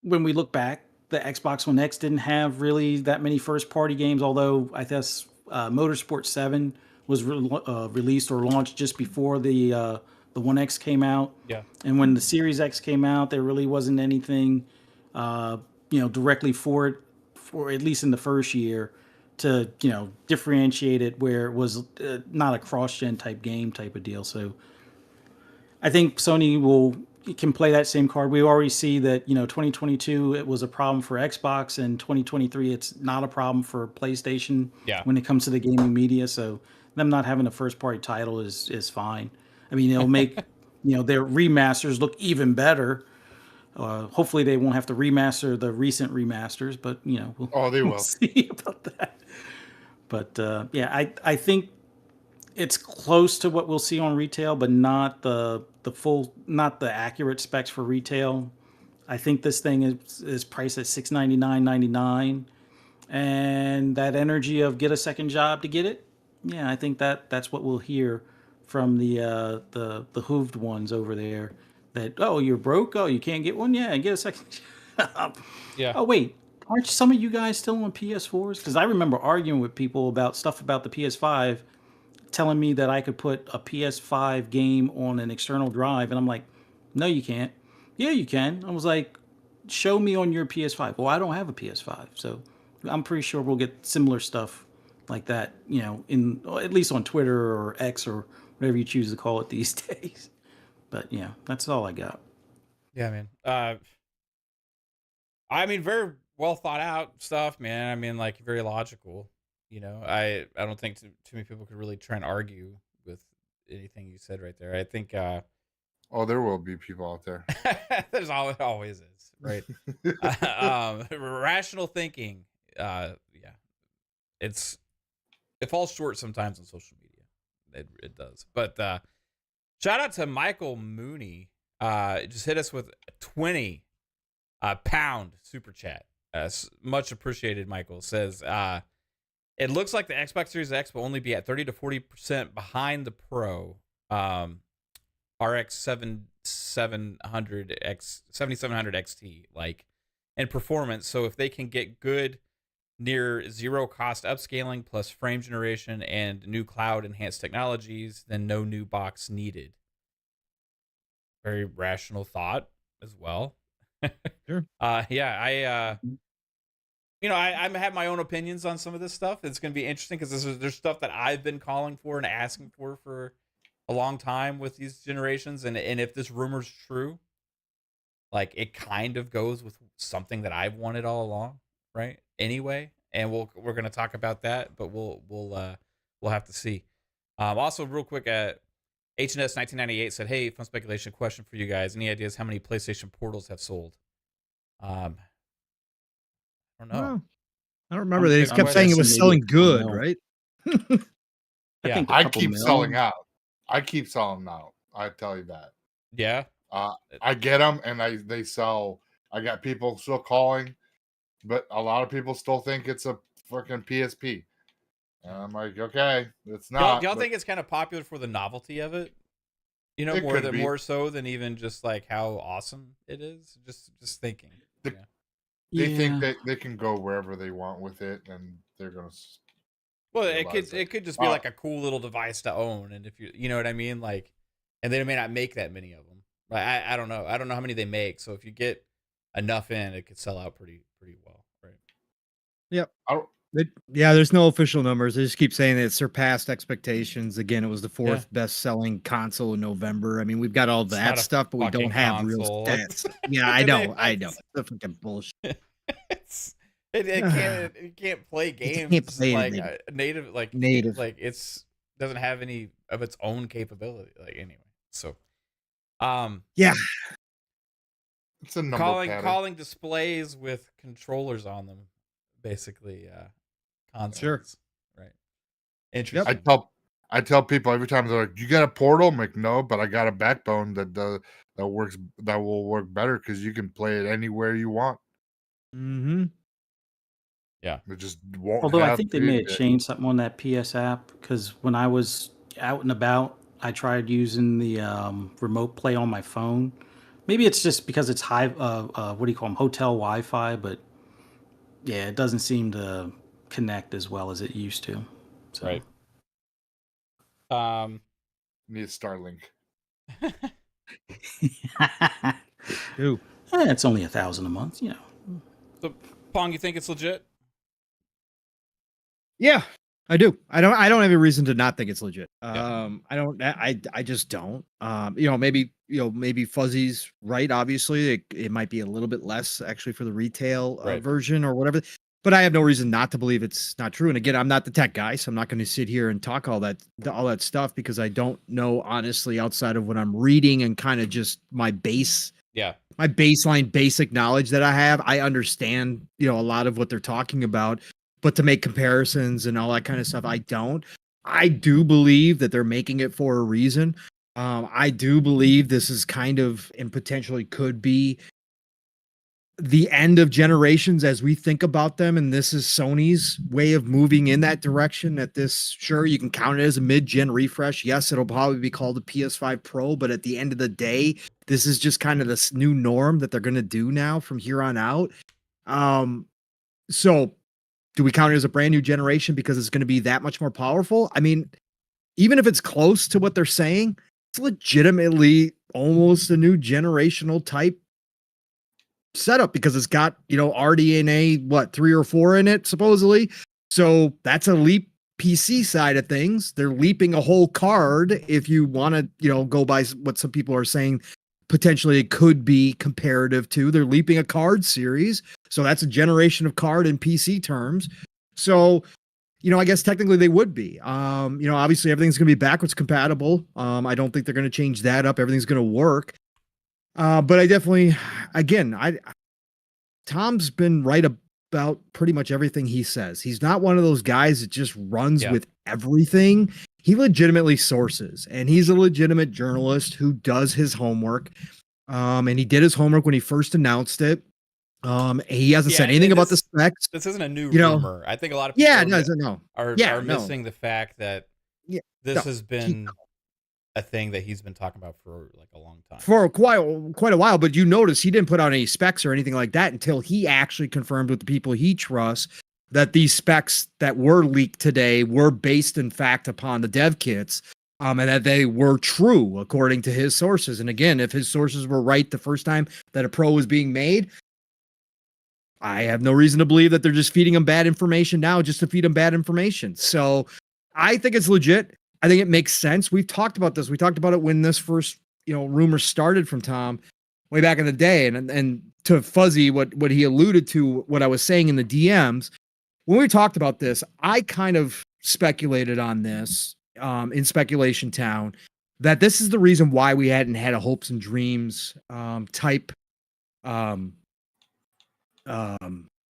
when we look back, the Xbox One X didn't have really that many first party games, although I guess Motorsport 7 was released or launched just before the One X came out. Yeah. And when the Series X came out, there really wasn't anything, directly for it, for at least in the first year, to differentiate it where it was not a cross-gen type game type of deal. So I think Sony can play that same card. We already see that 2022 it was a problem for Xbox, and 2023 it's not a problem for PlayStation. Yeah. When it comes to the gaming media, so them not having a first party title is fine. I mean, it'll make their remasters look even better. Hopefully they won't have to remaster the recent remasters, but they will see about that. But I think it's close to what we'll see on retail, but not the full, not the accurate specs for retail. I think this thing is priced at $699.99, and that energy of get a second job to get it. Yeah, I think that's what we'll hear from the hooved ones over there. That, oh, you're broke. Oh, you can't get one. Yeah, get a second job. Yeah. Oh wait, aren't some of you guys still on PS4s? Because I remember arguing with people about stuff about the PS5, telling me that I could put a PS5 game on an external drive, and I'm like, no, you can't. Yeah, you can. I was like, show me on your PS5. Well, I don't have a PS5, so I'm pretty sure we'll get similar stuff like that, in at least on Twitter or X or whatever you choose to call it these days. But yeah, that's all I got. Yeah, man. I mean, very well thought out stuff, man. I mean, like, very logical. I don't think too many people could really try and argue with anything you said right there. I think there will be people out there. There's always is, right? Rational thinking. Yeah. It falls short sometimes on social media. It does. But shout out to Michael Mooney. Just hit us with a 20 pound super chat. Much appreciated, Michael. Says it looks like the Xbox Series X will only be at 30 to 40% behind the Pro RX 7700 XT, like, in performance. So if they can get good near zero cost upscaling plus frame generation and new cloud enhanced technologies, then no new box needed. Very rational thought as well. Sure. I have my own opinions on some of this stuff. It's going to be interesting because there's stuff that I've been calling for and asking for a long time with these generations. And if this rumor's true, like, it kind of goes with something that I've wanted all along, right? Anyway, and we're going to talk about that, but we'll have to see. Also, real quick, HNS 1998 said, "Hey, fun speculation question for you guys. Any ideas how many PlayStation Portals have sold?" I don't know. Well, I don't remember. They just kept saying it was selling good, right? Yeah, I keep selling out. I keep selling out. I tell you that. Yeah. I get them, and they sell. I got people still calling, but a lot of people still think it's a freaking PSP. And I'm like, okay, it's Y'all, not. y'all but think it's kind of popular for the novelty of it? You know, It more could than be. more so than even just like how awesome it is. Just thinking. The- Yeah. they think Yeah. that they can go wherever they want with it, and they're gonna. Well, realize it could just be Uh, like a cool little device to own, and if you know what I mean, like, and they may not make that many of them. Like, I don't know. I don't know how many they make. So if you get enough in, it could sell out pretty well, right? Yep. I don't- Yeah, there's no official numbers. They just keep saying that it surpassed expectations. Again, it was the Yeah. fourth best-selling console in November. I mean, we've got all It's that not a stuff, but we fucking don't have real console. stats. Yeah, I know. It's the fucking bullshit. It can't play games can't play it like native. native Native. it's doesn't have any of its own capability like anyway. So Yeah. It's a number pattern. calling displays with controllers on them, basically consoles. Sure. Right. Interesting. I tell people every time they're like, "You got a Portal?" I'm like, "No, but I got a Backbone that will work better because you can play it anywhere you want. Mm-hmm. It just won't." Although I have think they may have feedback. changed something on that PS app, because when I was out and about, I tried using the remote play on my phone. Maybe it's just because it's high, what do you call them, hotel Wi-Fi, but yeah, it doesn't seem to connect as well as it used to. So. Right. Need Starlink. Ooh. It's only $1,000 a month, you know. So Pong, you think it's legit? Yeah, I do. I don't have a reason to not think it's legit. Yeah. I just don't. Maybe Fuzzy's right. Obviously, it might be a little bit less actually for the retail Right. version or whatever. But I have no reason not to believe it's not true. And again, I'm not the tech guy, so I'm not going to sit here and talk all that stuff because I don't know honestly outside of what I'm reading and kind of just my baseline basic knowledge that I have. I understand, a lot of what they're talking about, but to make comparisons and all that kind of stuff, I don't. I do believe that they're making it for a reason. I do believe this is kind of and potentially could be the end of generations as we think about them. And this is Sony's way of moving in that direction. Sure, you can count it as a mid-gen refresh. Yes, it'll probably be called a PS5 Pro, but at the end of the day, this is just kind of this new norm that they're going to do now from here on out. So do we count it as a brand new generation because it's going to be that much more powerful? I mean, even if it's close to what they're saying, it's legitimately almost a new generational type setup because it's got, RDNA, 3 or 4 in it, supposedly. So that's a leap PC side of things. They're leaping a whole card. If you want to, go by what some people are saying, potentially it could be comparative to, they're leaping a card series. So that's a generation of card in PC terms. So, I guess technically they would be, obviously everything's going to be backwards compatible. I don't think they're going to change that up. Everything's going to work. But I definitely, again, Tom's been right about pretty much everything he says. He's not one of those guys that just runs with everything. He legitimately sources, and he's a legitimate journalist who does his homework. And he did his homework when he first announced it. He hasn't said anything about the specs. This isn't a new rumor. I think a lot of people are missing the fact that this has been a thing that he's been talking about for like a long time. For quite a while, but you notice he didn't put out any specs or anything like that until he actually confirmed with the people he trusts that these specs that were leaked today were based in fact upon the dev kits, and that they were true according to his sources. And again, if his sources were right the first time that a Pro was being made, I have no reason to believe that they're just feeding him bad information now just to feed him bad information. So I think it's legit. I think it makes sense. We've talked about this. We talked about it when this first, rumor started from Tom way back in the day. And to Fuzzy, what he alluded to, what I was saying in the DMs, when we talked about this, I kind of speculated on this in Speculation Town, that this is the reason why we hadn't had a hopes and dreams type what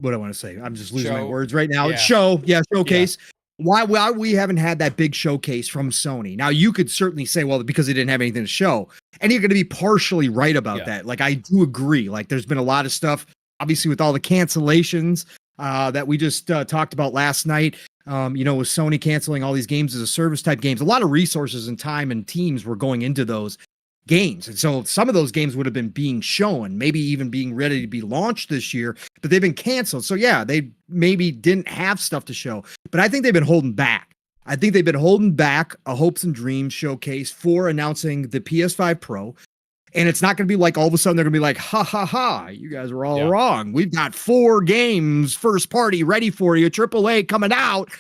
do I want to say? I'm just losing my words right now. Showcase. Yeah. Why we haven't had that big showcase from Sony. Now you could certainly say, well, because they didn't have anything to show. And you're going to be partially right about that. Like I do agree. Like there's been a lot of stuff, obviously with all the cancellations that we just talked about last night. With Sony canceling all these games as a service type games, a lot of resources and time and teams were going into those games. And so some of those games would have been being shown, maybe even being ready to be launched this year, but they've been canceled. So yeah, they maybe didn't have stuff to show, but I think they've been holding back. I think they've been holding back a Hopes and Dreams showcase for announcing the PS5 Pro. And it's not going to be like all of a sudden they're going to be like, ha, ha, ha, you guys are all wrong. We've got 4 games, first party, ready for you, AAA coming out.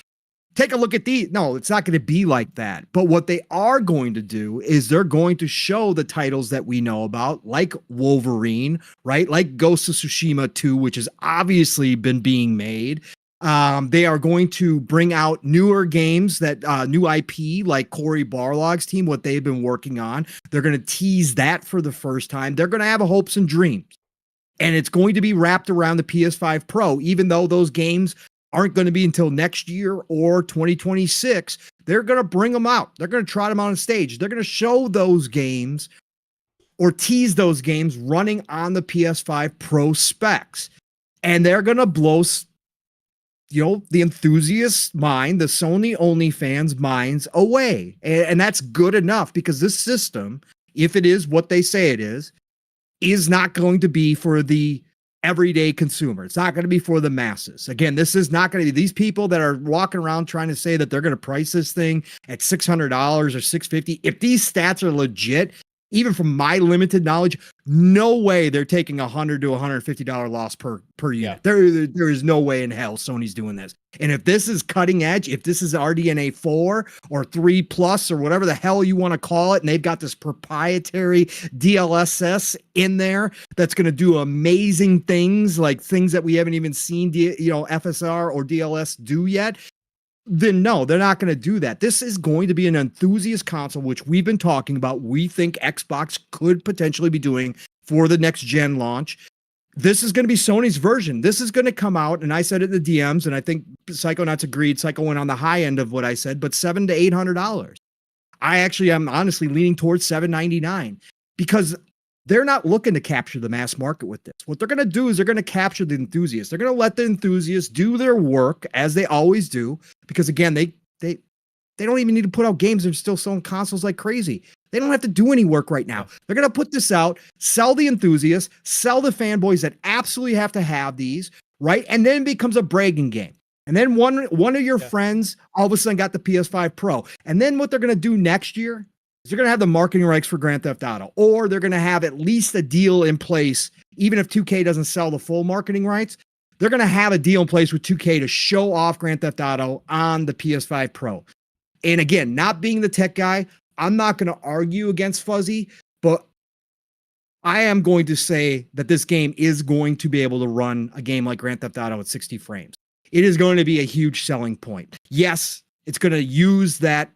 Take a look at these. No, it's not going to be like that. But what they are going to do is they're going to show the titles that we know about, like Wolverine, right? Like Ghost of Tsushima 2, which has obviously been being made. They are going to bring out newer games that new IP like Cory Barlog's team, what they've been working on. They're going to tease that for the first time. They're going to have a Hopes and Dreams, and it's going to be wrapped around the PS5 Pro, even though those games aren't going to be until next year or 2026. They're going to bring them out. They're going to trot them on stage. They're going to show those games or tease those games running on the PS5 Pro specs, and they're going to blow the enthusiast mind, the Sony only fans' minds away. And that's good enough, because this system, if it is what they say it is not going to be for the everyday consumer. It's not going to be for the masses. Again, this is not going to be these people that are walking around trying to say that they're going to price this thing at $600 or $650. If these stats are legit, even from my limited knowledge, no way they're taking $100 to $150 loss per unit. Yeah. There is no way in hell Sony's doing this. And if this is cutting edge, if this is RDNA 4 or 3 plus or whatever the hell you want to call it, and they've got this proprietary DLSS in there that's going to do amazing things, like things that we haven't even seen, FSR or DLS do yet, then no, they're not going to do that. This is going to be an enthusiast console, which we've been talking about. We think Xbox could potentially be doing for the next gen launch. This is going to be Sony's version. This is going to come out, and I said it in the DMs, and I think Psychonauts agreed. Psycho went on the high end of what I said, but $700 to $800. I actually am honestly leaning towards $799, because they're not looking to capture the mass market with this. What they're going to do is they're going to capture the enthusiasts. They're going to let the enthusiasts do their work as they always do, because again, they don't even need to put out games. They're still selling consoles like crazy. They don't have to do any work right now. They're going to put this out, sell the enthusiasts, sell the fanboys that absolutely have to have these, right? And then it becomes a bragging game. And then one of your friends all of a sudden got the PS5 Pro. And then what they're going to do next year, they're going to have the marketing rights for Grand Theft Auto, or they're going to have at least a deal in place. Even if 2K doesn't sell the full marketing rights, they're going to have a deal in place with 2K to show off Grand Theft Auto on the PS5 Pro. And again, not being the tech guy, I'm not going to argue against Fuzzy, but I am going to say that this game is going to be able to run a game like Grand Theft Auto at 60 frames. It is going to be a huge selling point. Yes, it's going to use that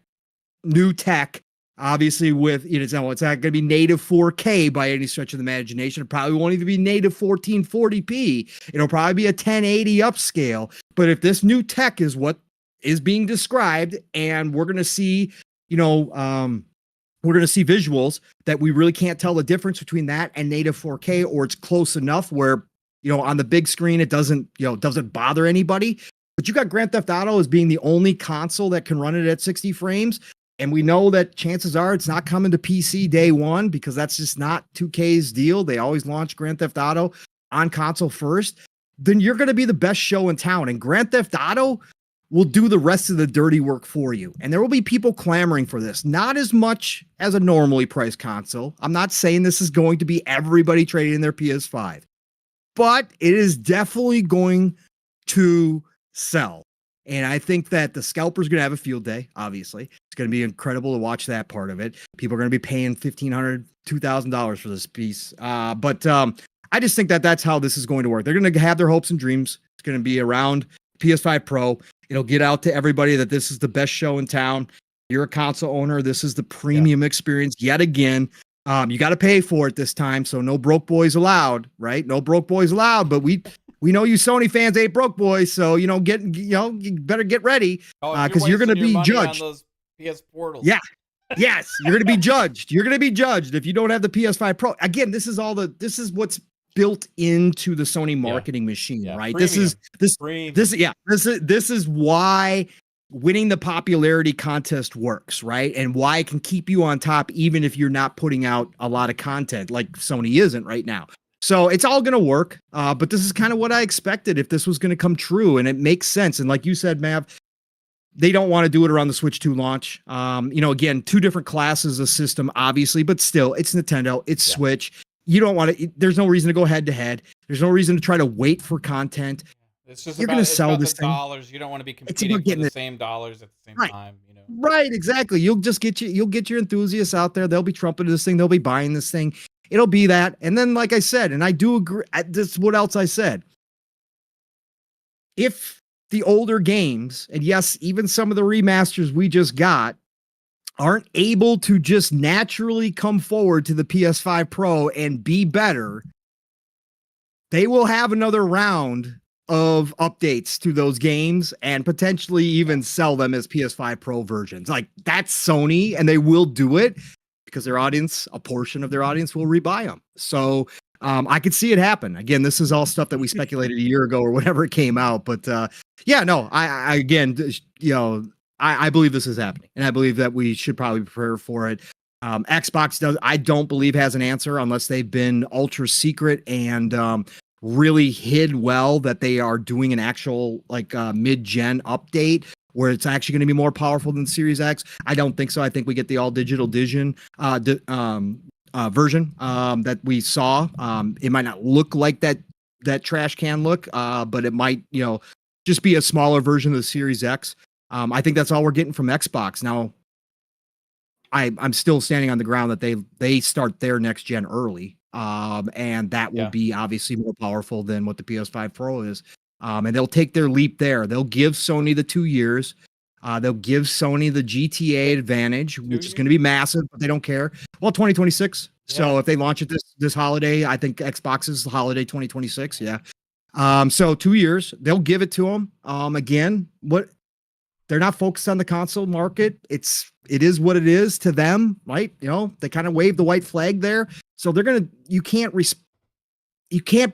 new tech. Obviously, it's not going to be native 4K by any stretch of the imagination. It probably won't even be native 1440p. It'll probably be a 1080 upscale. But if this new tech is what is being described, and we're going to see, visuals that we really can't tell the difference between that and native 4K, or it's close enough where, on the big screen it doesn't bother anybody. But you got Grand Theft Auto as being the only console that can run it at 60 frames. And we know that chances are it's not coming to PC day one, because that's just not 2K's deal. They always launch Grand Theft Auto on console first. Then you're going to be the best show in town. And Grand Theft Auto will do the rest of the dirty work for you. And there will be people clamoring for this. Not as much as a normally priced console. I'm not saying this is going to be everybody trading their PS5. But it is definitely going to sell. And I think that the scalper's going to have a field day, obviously. It's going to be incredible to watch that part of it. People are going to be paying $1,500, $2,000 for this piece. But I just think that that's how this is going to work. They're going to have their hopes and dreams. It's going to be around PS5 Pro. It'll get out to everybody that this is the best show in town. You're a console owner. This is the premium experience yet again. You got to pay for it this time. So no broke boys allowed, right? No broke boys allowed. But we know you Sony fans ain't broke boys, so you better get ready because you're going to be judged. On those PS portals. Yeah, yes, you're going to be judged. You're going to be judged if you don't have the PS5 Pro. Again, this is what's built into the Sony marketing machine, Yeah. right? Premium. This Premium. this is why winning the popularity contest works, right? And why it can keep you on top even if you're not putting out a lot of content like Sony isn't right now. So it's all going to work. But this is kind of what I expected if this was going to come true, and it makes sense. And like you said, Mav, they don't want to do it around the Switch 2 launch. Again, two different classes of system, obviously, but still, it's Nintendo, it's Switch. You don't want to, there's no reason to go head to head. There's no reason to try to wait for content. It's just You're going to sell this thing. dollars. You don't want to be competing for the same dollars at the same time, you know. Right, exactly. You'll get your enthusiasts out there. They'll be trumpeting this thing. They'll be buying this thing. It'll be that. And then, like I said, and I do agree, this is what else I said. If the older games, and yes, even some of the remasters we just got, aren't able to just naturally come forward to the PS5 Pro and be better, they will have another round of updates to those games and potentially even sell them as PS5 Pro versions. Like, that's Sony, and they will do it because their audience, a portion of their audience, will rebuy them. So I could see it happen. Again, this is all stuff that we speculated a year ago or whenever it came out. But I believe this is happening, and I believe that we should probably prepare for it. Xbox I don't believe has an answer unless they've been ultra secret and really hid well that they are doing an actual mid-gen update where it's actually going to be more powerful than Series X. I don't think so. I think we get the all digital version that we saw. It might not look like that trash can look, but it might, just be a smaller version of the Series X. I think that's all we're getting from Xbox. Now, I'm still standing on the ground that they start their next gen early. And that will be obviously more powerful than what the PS5 Pro is. And they'll take their leap there. They'll give Sony the 2 years. They'll give Sony the GTA advantage, which is going to be massive, but they don't care. Well, 2026. Yeah. So if they launch it this holiday, I think Xbox's holiday 2026. Yeah. So 2 years, they'll give it to them. Again, they're not focused on the console market. It is what it is to them, right? They kind of wave the white flag there. So you can't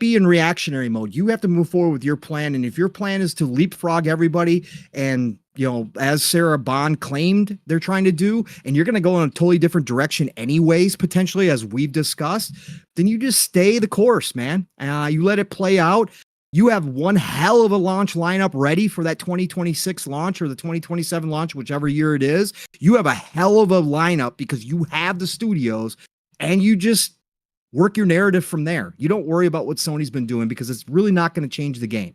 be in reactionary mode. You have to move forward with your plan. And if your plan is to leapfrog everybody and, as Sarah Bond claimed they're trying to do, and you're going to go in a totally different direction anyways, potentially, as we've discussed, then you just stay the course, man. You let it play out. You have one hell of a launch lineup ready for that 2026 launch or the 2027 launch, whichever year it is. You have a hell of a lineup because you have the studios, and you just work your narrative from there. You don't worry about what Sony's been doing because it's really not going to change the game.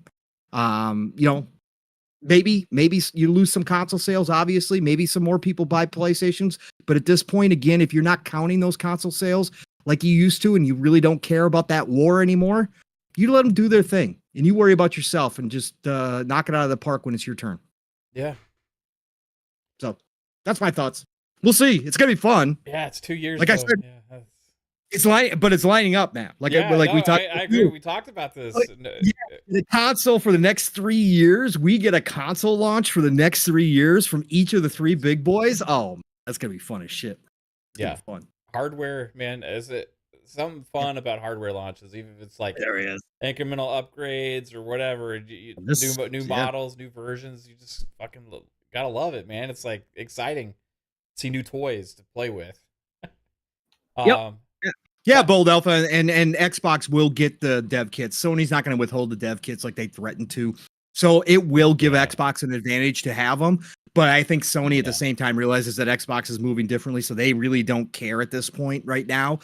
Maybe you lose some console sales, obviously. Maybe some more people buy PlayStations. But at this point, again, if you're not counting those console sales like you used to and you really don't care about that war anymore, you let them do their thing. And you worry about yourself and just knock it out of the park when it's your turn. Yeah. So that's my thoughts. We'll see. It's going to be fun. Yeah, it's 2 years. Like I said, it's lining up, man. We talked. I agree. We talked about this. The console for the next 3 years, we get a console launch for the next 3 years from each of the three big boys. Oh, that's gonna be fun as shit. It's fun. Hardware, man. Is it something fun about hardware launches? Even if it's like there is incremental upgrades or whatever, new models, new versions. You just fucking gotta love it, man. It's like exciting. See new toys to play with. Yeah, Bold Alpha and Xbox will get the dev kits. Sony's not going to withhold the dev kits like they threatened to. So it will give Xbox an advantage to have them. But I think Sony at the same time realizes that Xbox is moving differently. So they really don't care at this point right now.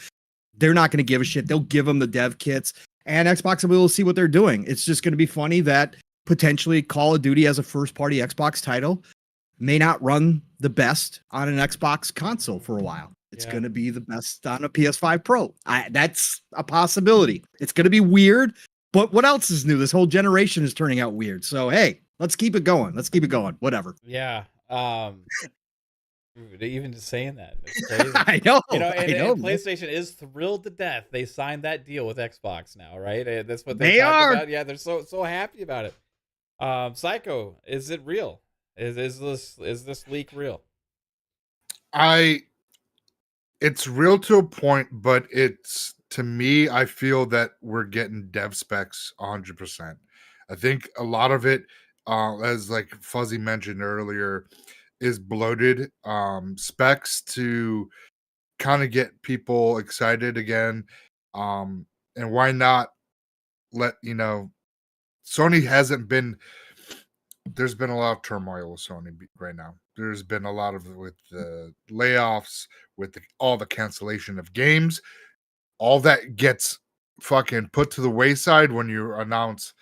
They're not going to give a shit. They'll give them the dev kits and Xbox will see what they're doing. It's just going to be funny that potentially Call of Duty as a first party Xbox title may not run the best on an Xbox console for a while. It's going to be the best on a PS5 Pro. That's a possibility. It's going to be weird, but what else is new? This whole generation is turning out weird. So, hey, let's keep it going. Whatever. Yeah. Even just saying that. It's crazy. I know. And PlayStation is thrilled to death. They signed that deal with Xbox now, right? That's what they are. About. Yeah, they're so happy about it. Psycho, is it real? Is this leak real? It's real to a point, but it's to me, I feel that we're getting dev specs 100%. I think a lot of it, as like Fuzzy mentioned earlier, is bloated specs to kind of get people excited again. And why not let Sony hasn't been. There's been a lot of turmoil with Sony right now. There's been a lot of with the layoffs, with all the cancellation of games. All that gets fucking put to the wayside when you announce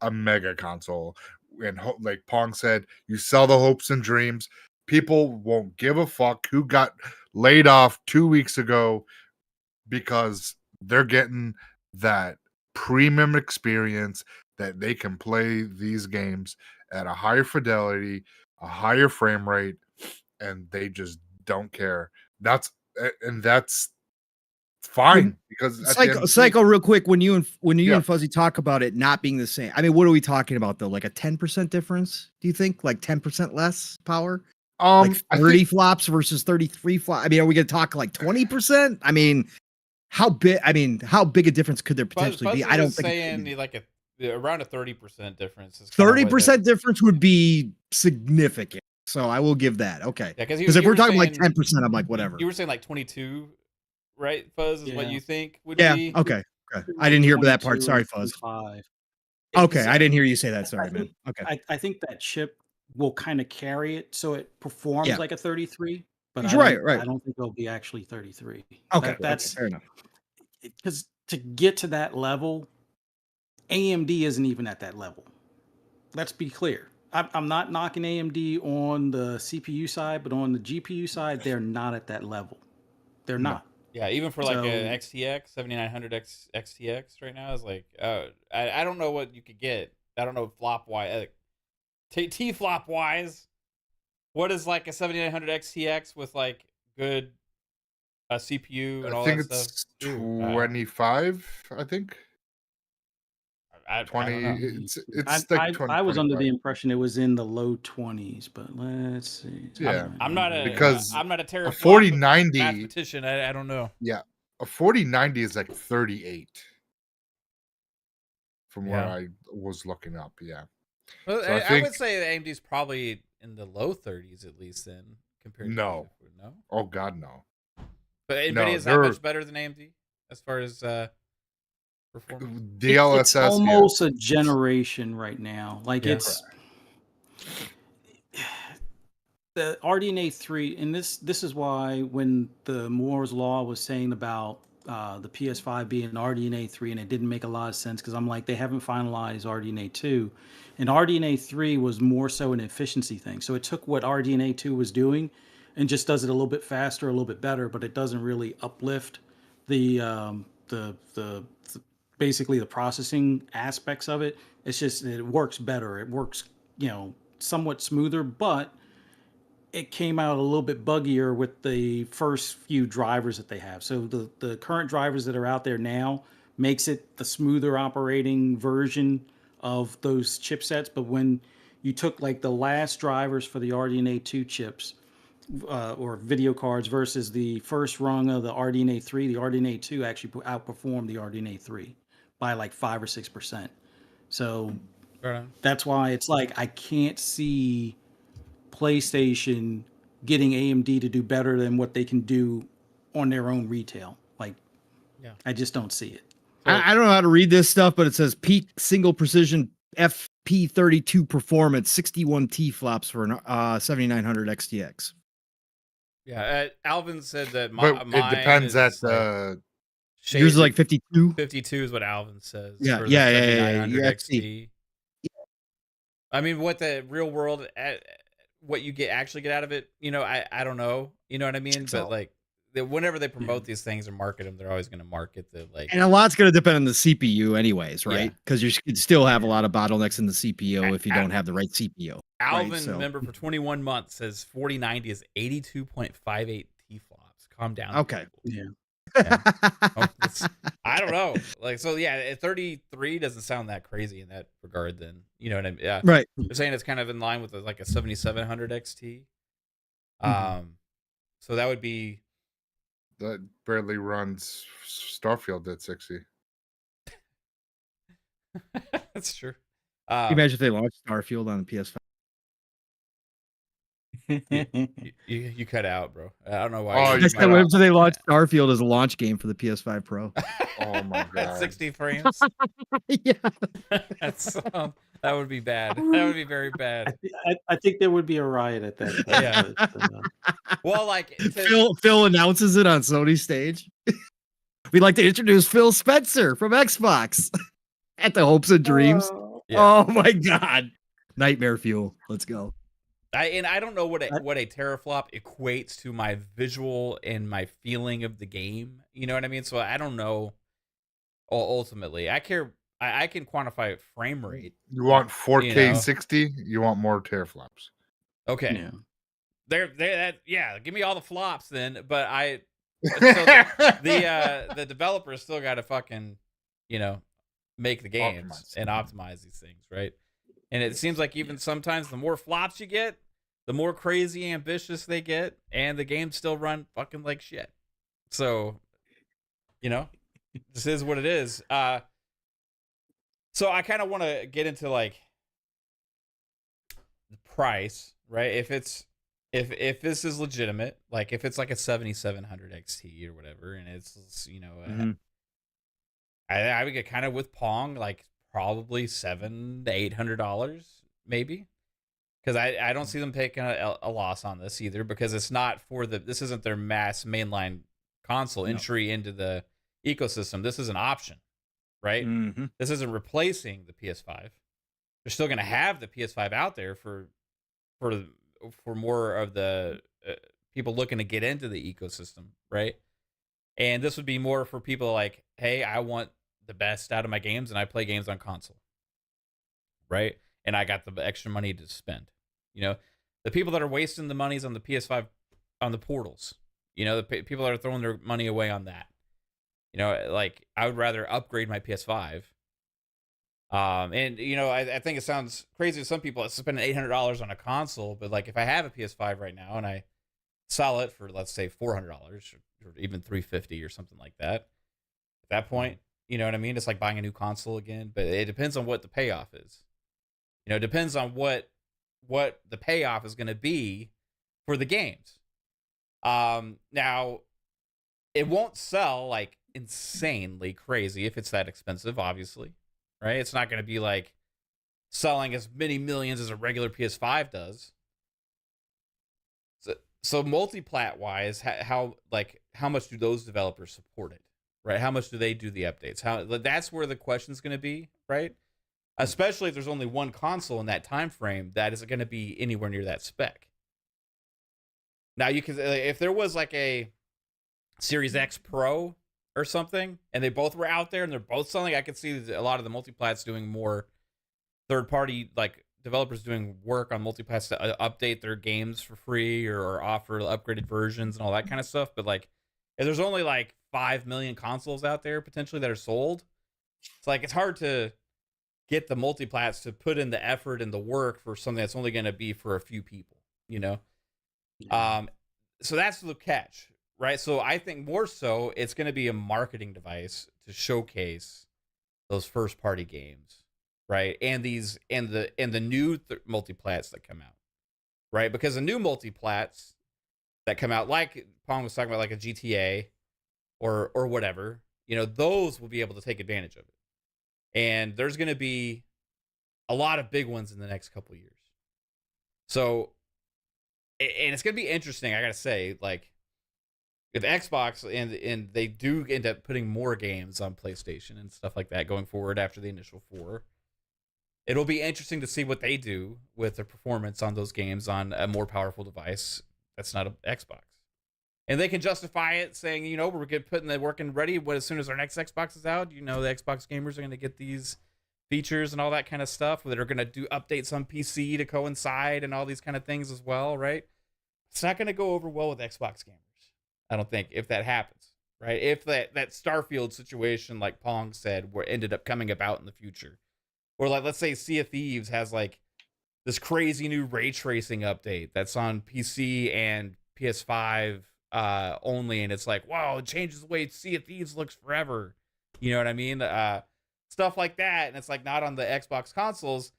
a mega console. And like Pong said, you sell the hopes and dreams. People won't give a fuck who got laid off 2 weeks ago because they're getting that premium experience that they can play these games at a higher fidelity, a higher frame rate, and they just don't care. That's fine because at the end of the day- Psycho, real quick, when you Yeah. and Fuzzy talk about it not being the same, I mean, what are we talking about though? Like a 10% difference? Do you think like 10% less power? Like I 30 think- flops versus 33 flops? I mean, are we going to talk like 20%? I mean, how big a difference could there potentially be? I don't think saying like around a 30% difference. 30% difference would be significant. So I will give that. Okay. Yeah, because if we're talking like 10%, I'm like, whatever. You were saying like 22, right, Fuzz, is what Yeah. you think would Yeah. be? Okay. I didn't hear that part. 22 Sorry, and Fuzz. 25. Okay. It's- I didn't hear you say that. I Sorry, man. think- Okay. I think that chip will kind of carry it so it performs Yeah. like a 33, but Right. I don't think it'll be actually 33. Okay. That's fair enough. because to get to that level, AMD isn't even at that level. Let's be clear. I'm not knocking AMD on the CPU side, but on the GPU side, they're not at that level. They're No. not. Yeah, even for like So- a XTX 7900 XTX right now is like, I don't know what you could get. I don't know flop wise, T flop wise. What is like a 7900 XTX with like good CPU and all I think that it's stuff? Dude, 25. I think I 20. don't know. It's like 20. I was under the 25. impression it was in the low 20s, but let's see. Yeah. I'm not a Because I'm not a a teraflop 4090. mathematician. I don't know. Yeah, a 4090 is like 38. From where Yeah. I was looking up, yeah. Well, So I I think- would say the AMD's probably in the low 30s at least then compared No. to no. Oh God, no. But No, Nvidia is that they're- much better than AMD as far as performance. It's DLSS. yeah. almost a generation right now. Like Yeah. it's the RDNA 3, and this is why when the Moore's Law was saying about the PS5 being RDNA 3, and it didn't make a lot of sense because I'm like, they haven't finalized RDNA 2, and RDNA 3 was more so an efficiency thing. So it took what RDNA 2 was doing and just does it a little bit faster, a little bit better, but it doesn't really uplift the basically the processing aspects of it. It's just it works better. It works, somewhat smoother, but it came out a little bit buggier with the first few drivers that they have. So the current drivers that are out there now makes it the smoother operating version of those chipsets. But when you took like the last drivers for the RDNA 2 chips or video cards versus the first rung of the RDNA 3, the RDNA 2 actually outperformed the RDNA 3 by like 5 or 6%. So Right on. that's why it's like I can't see PlayStation getting AMD to do better than what they can do on their own retail. Like, Yeah. I just don't see it. I don't know how to read this stuff, but it says peak single precision FP32 performance, 61 T flops for an 7900 XTX. Yeah, Alvin said that But mine it depends is at the. Yours is like 52. 52 is what Alvin says. Yeah, for the yeah, yeah, 7900 yeah, XT. I mean, what the real world, what you actually get out of it, I don't know. You know what I mean? So- But like, whenever they promote these things or market them, they're always going to market the like. And a lot's going to depend on the CPU, anyways, Yeah. right? Because you could still have a lot of bottlenecks in the CPU if you don't have the right CPU. Alvin, so- member for 21 months, says 4090 is 82.58 T flops. Calm down. Okay. Yeah. Oh, I don't know. Like, so yeah, 33 doesn't sound that crazy in that regard. Then you know what I mean? Yeah. Right. They're saying it's kind of in line with like a 7700 XT. Mhm. So that would be that barely runs Starfield at 60. That's true. Can you imagine if they launched Starfield on the PS5? You cut out, bro. I don't know why. Oh, you you Next cut time, out. what if they launched Starfield as a launch game for the PS5 Pro? Oh my God. 60 frames. Yeah. That's that would be bad. That would be very bad. I think there would be a riot at that point. Yeah. Well, like Phil announces it on Sony's stage. We'd like to introduce Phil Spencer from Xbox at the Hopes and Dreams. Yeah. Oh my God. Nightmare fuel. Let's go. I don't know what a teraflop equates to my visual and my feeling of the game. You know what I mean? So I don't know. Ultimately, I can quantify frame rate. You want 4K You know? 60? You want more teraflops? Okay. Yeah. Yeah. Give me all the flops then. But the developers still got to fucking, make the games and optimize these things, right? And it seems like even sometimes the more flops you get, the more crazy ambitious they get, and the games still run fucking like shit. So, this is what it is. So I kind of want to get into like the price, right? If this is legitimate, like if it's like a 7700 XT or whatever, and it's I would get kind of with Pong like probably $700 to $800 maybe, because I don't see them taking a loss on this either, because it's not this isn't their mass mainline console entry into the ecosystem. This is an option, right? Mm-hmm. This isn't replacing the PS5. They're still going to have the PS5 out there for more of the people looking to get into the ecosystem, right? And this would be more for people like, hey, I want the best out of my games, and I play games on console, right? And I got the extra money to spend. The people that are wasting the monies on the PS5 on the portals, the people that are throwing their money away on that. Like I would rather upgrade my PS5. And I think it sounds crazy to some people spending $800 on a console, but like if I have a PS5 right now and I sell it for, let's say, $400 or even $350 or something like that, at that point, you know what I mean? It's like buying a new console again, but it depends on what the payoff is. It depends on what the payoff is going to be for the games. Now it won't sell like insanely crazy if it's that expensive, obviously, right? It's not going to be like selling as many millions as a regular PS5 does. So multi-plat wise, how much do those developers support it, right? How much do they do the updates? That's where the question's going to be, right? Especially if there's only one console in that time frame that isn't going to be anywhere near that spec. Now you can, if there was like a Series X Pro or something, and they both were out there and they're both selling, I could see a lot of the multiplats doing more third-party like developers doing work on multiplats to update their games for free or offer upgraded versions and all that kind of stuff. But like, if there's only like 5 million consoles out there potentially that are sold, it's like it's hard to get the multiplats to put in the effort and the work for something that's only going to be for a few people, So that's the catch, right? So I think more so it's going to be a marketing device to showcase those first party games, right? And the new multiplats that come out, right? Because the new multiplats that come out, like Pong was talking about, like a GTA or whatever, those will be able to take advantage of it. And there's going to be a lot of big ones in the next couple of years. So, and it's going to be interesting, I got to say, like, if Xbox and they do end up putting more games on PlayStation and stuff like that going forward after the initial 4, it'll be interesting to see what they do with the performance on those games on a more powerful device that's not an Xbox. And they can justify it saying, we're putting the work in ready as soon as our next Xbox is out. The Xbox gamers are going to get these features and all that kind of stuff. That are going to do updates on PC to coincide and all these kind of things as well, right? It's not going to go over well with Xbox gamers, I don't think, if that happens, right? If that Starfield situation, like Pong said, ended up coming about in the future. Or like, let's say Sea of Thieves has like this crazy new ray tracing update that's on PC and PS5 only, and it's like, wow, it changes the way Sea of Thieves looks forever. You know what I mean? Stuff like that, and it's like not on the Xbox consoles.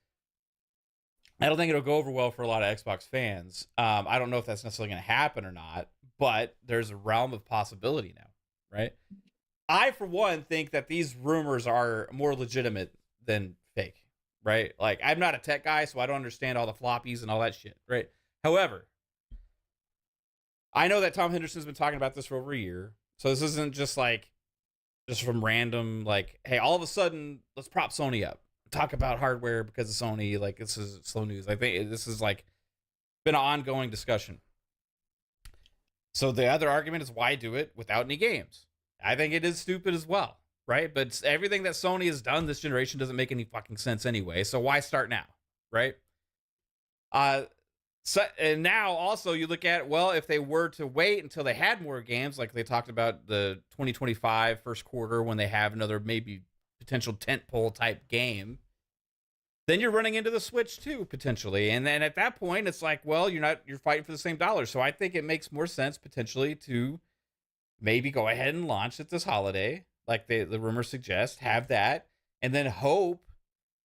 I don't think it'll go over well for a lot of Xbox fans. I don't know if that's necessarily going to happen or not, but there's a realm of possibility now, right? I, for one, think that these rumors are more legitimate than fake, right? Like, I'm not a tech guy, so I don't understand all the floppies and all that shit, right? However, I know that Tom Henderson's been talking about this for over a year, so this isn't just from random, like, hey, all of a sudden, let's prop Sony up. Talk about hardware because of Sony. Like, this is slow news. I think this is like been an ongoing discussion. So the other argument is, why do it without any games? I think it is stupid as well, right? But everything that Sony has done this generation doesn't make any fucking sense anyway. So why start now, right? So, and now also you look at, well, if they were to wait until they had more games, like they talked about the 2025 first quarter when they have another maybe potential tentpole type game, then you're running into the Switch too, potentially. And then at that point, it's like, well, you're fighting for the same dollar. So I think it makes more sense potentially to maybe go ahead and launch it this holiday, like the rumors suggest, have that, and then hope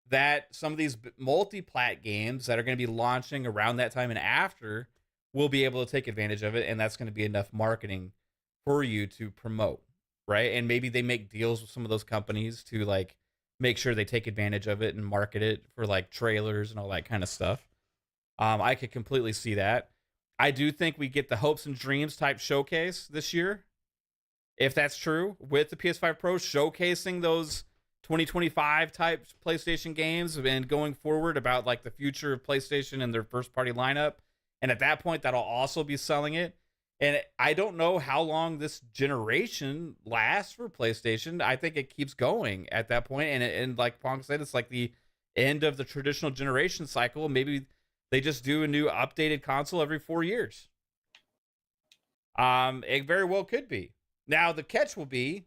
that some of these multi-plat games that are going to be launching around that time and after will be able to take advantage of it. And that's going to be enough marketing for you to promote. Right. And maybe they make deals with some of those companies to like make sure they take advantage of it and market it for like trailers and all that kind of stuff. I could completely see that. I do think we get the hopes and dreams type showcase this year. If that's true, with the PS5 Pro showcasing those 2025 type PlayStation games and going forward about like the future of PlayStation and their first party lineup. And at that point, that'll also be selling it. And I don't know how long this generation lasts for PlayStation. I think it keeps going at that point. And like Pong said, it's like the end of the traditional generation cycle. Maybe they just do a new updated console every 4 years. It very well could be. Now, the catch will be,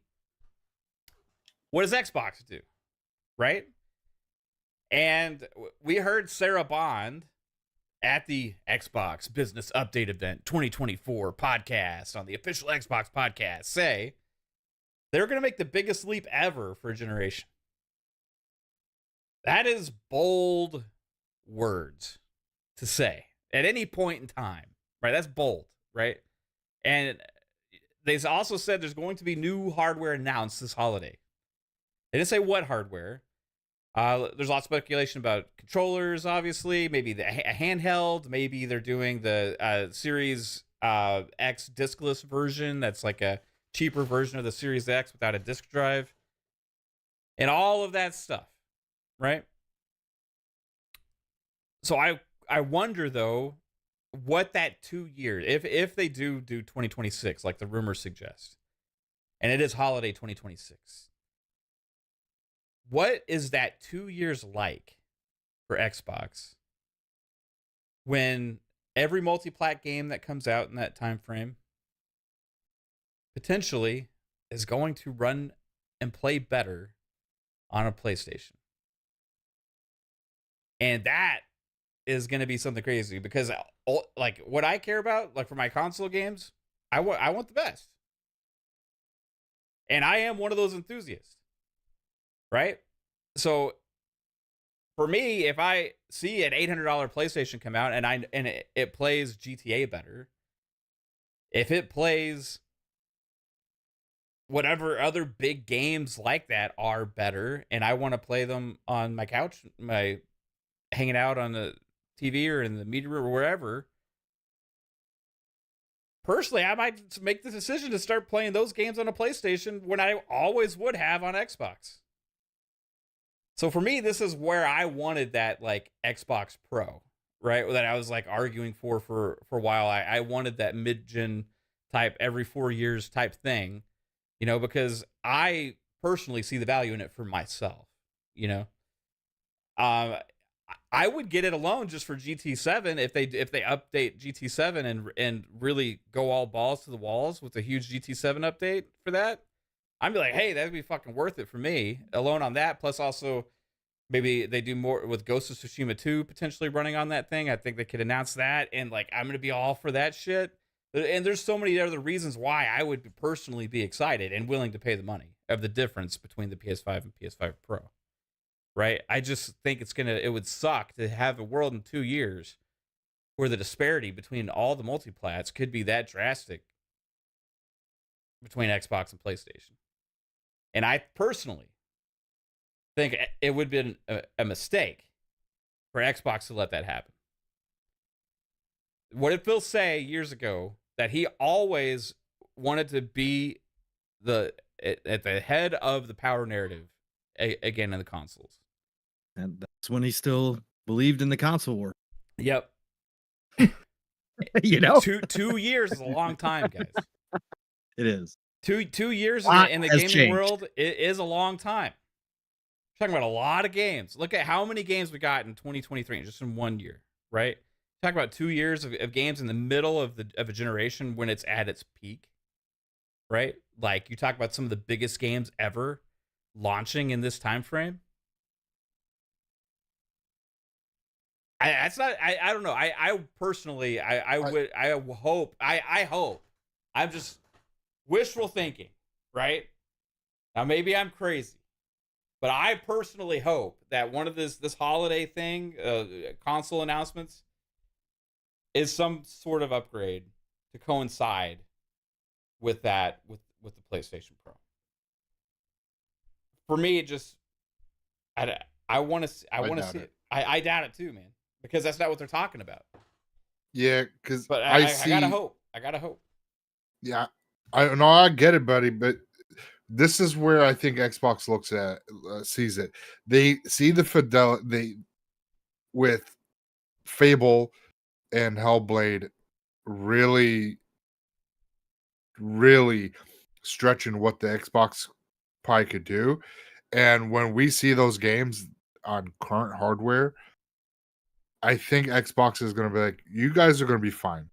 what does Xbox do? Right? And we heard Sarah Bond at the Xbox Business Update Event 2024 podcast on the official Xbox podcast say they're going to make the biggest leap ever for a generation. That is bold words to say at any point in time, right? That's bold, right? And they also said there's going to be new hardware announced this holiday. They didn't say what hardware. There's a lot of speculation about controllers, obviously. Maybe a handheld. Maybe they're doing the Series X diskless version. That's like a cheaper version of the Series X without a disk drive. And all of that stuff, right? So I wonder, though, what that 2 years, if they do 2026, like the rumors suggest, and it is holiday 2026, what is that 2 years like for Xbox when every multi-plat game that comes out in that time frame potentially is going to run and play better on a PlayStation? And that is going to be something crazy, because like what I care about, like for my console games, I want the best. And I am one of those enthusiasts. Right? So for me, if I see an $800 PlayStation come out and it plays GTA better, if it plays whatever other big games like that are better, and I want to play them on my couch, hanging out on the TV or in the media room or wherever, personally, I might make the decision to start playing those games on a PlayStation when I always would have on Xbox. So for me, this is where I wanted that like Xbox Pro, right? That I was like arguing for a while. I wanted that mid-gen type every 4 years type thing, you know, because I personally see the value in it for myself, you know. I would get it alone just for GT7 if they update GT7 and really go all balls to the walls with a huge GT7 update for that. I'd be like, hey, that'd be fucking worth it for me alone on that. Plus also maybe they do more with Ghost of Tsushima 2 potentially running on that thing. I think they could announce that, and like I'm going to be all for that shit. And there's so many other reasons why I would personally be excited and willing to pay the money of the difference between the PS5 and PS5 Pro. Right? I just think it would suck to have a world in 2 years where the disparity between all the multiplats could be that drastic between Xbox and PlayStation. And I personally think it would have been a mistake for Xbox to let that happen. What did Phil say years ago? That he always wanted to be at the head of the power narrative again in the consoles. And that's when he still believed in the console war. Yep. You know, 2 years is a long time, guys. it is. 2 years Lot in the has gaming changed. world is a long time. We're talking about a lot of games. Look at how many games we got in 2023 just in 1 year, right? Talk about 2 years of games in the middle of a generation when it's at its peak, right? Like you talk about some of the biggest games ever launching in this time frame. I don't know. I personally I hope I'm just wishful thinking, right? Now maybe I'm crazy, but I personally hope that one of this holiday thing, console announcements, is some sort of upgrade to coincide with that with the PlayStation Pro. For me, it just I want to see it. I doubt it too, man, because that's not what they're talking about. Yeah, because But I I see. gotta hope. I gotta hope. Yeah, I know, I get it, buddy, but this is where I think Xbox sees it. They see the fidelity with Fable and Hellblade really, really stretching what the Xbox probably could do. And when we see those games on current hardware, I think Xbox is going to be like, you guys are going to be fine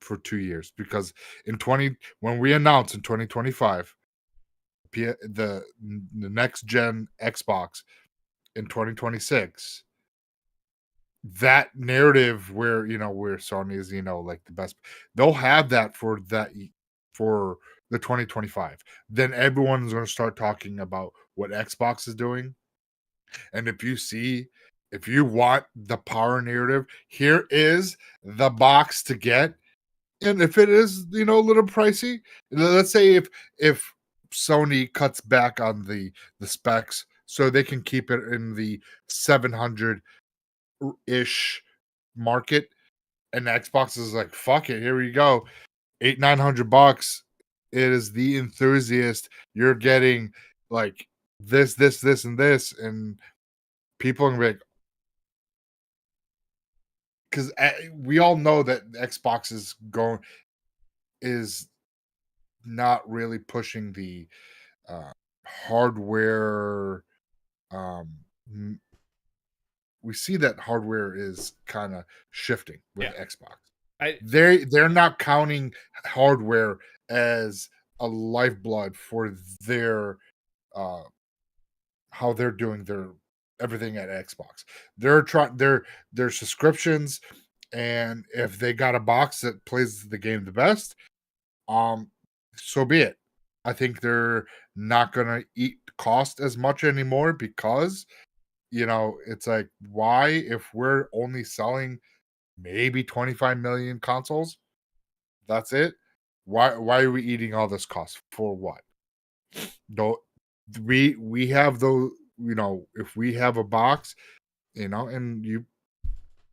for 2 years, because when we announce in 2025 the next gen Xbox in 2026, that narrative where where Sony is like the best, they'll have that for the 2025. Then everyone's going to start talking about what Xbox is doing. And if you want the power narrative, here is the box to get. And if it is a little pricey, let's say if Sony cuts back on the specs so they can keep it in the 700 ish market, and Xbox is like, fuck it, here we go, $900. It is the enthusiast. You're getting like this, and this, and people are gonna be like, because we all know that Xbox is not really pushing the hardware. We see that hardware is kind of shifting with Xbox. They're not counting hardware as a lifeblood for their how they're doing their everything at Xbox. They're trying their subscriptions, and if they got a box that plays the game the best, so be it. I think they're not gonna eat cost as much anymore, because it's like, why, if we're only selling maybe 25 million consoles, that's it, why are we eating all this cost for? What? Don't we have those, if we have a box, and you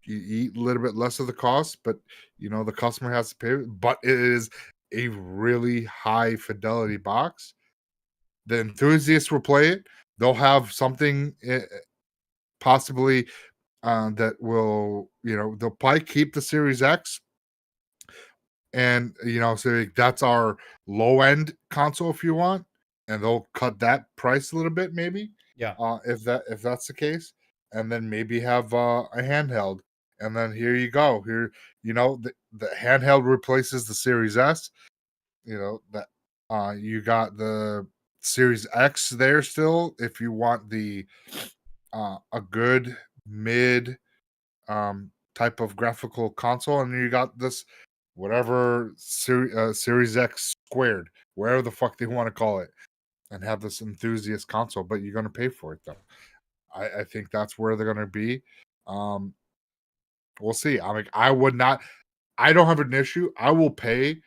eat a little bit less of the cost, but the customer has to pay, but it is a really high fidelity box. The enthusiasts will play it. They'll have something possibly that will, they'll probably keep the Series X, and so that's our low end console if you want, and they'll cut that price a little bit, maybe. Yeah. If that's the case, and then maybe have a handheld, and then here you go. Here, the handheld replaces the Series S. That you got the Series X there still if you want the a good mid type of graphical console, and you got this whatever Series X squared, wherever the fuck they want to call it, and have this enthusiast console. But you're going to pay for it though. I think that's where they're going to be. We'll see. I would not. I don't have an issue. I will pay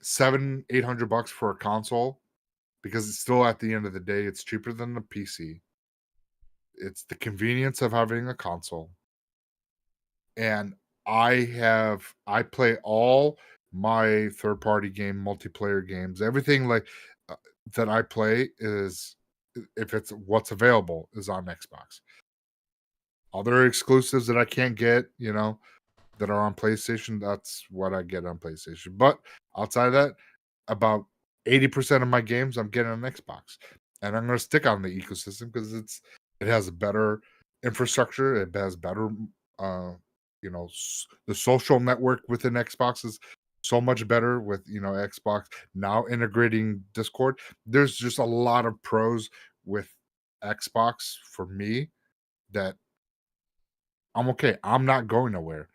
$700-800 for a console because it's still, at the end of the day, it's cheaper than the PC. It's the convenience of having a console. And I play all my third-party game multiplayer games. Everything that I play is, if it's what's available, is on Xbox. Other exclusives that I can't get, that are on PlayStation, that's what I get on PlayStation. But outside of that, about 80% of my games I'm getting on Xbox. And I'm going to stick on the ecosystem because it has a better infrastructure. It has better, the social network within Xbox is so much better with, Xbox now integrating Discord. There's just a lot of pros with Xbox for me that I'm okay. I'm not going nowhere,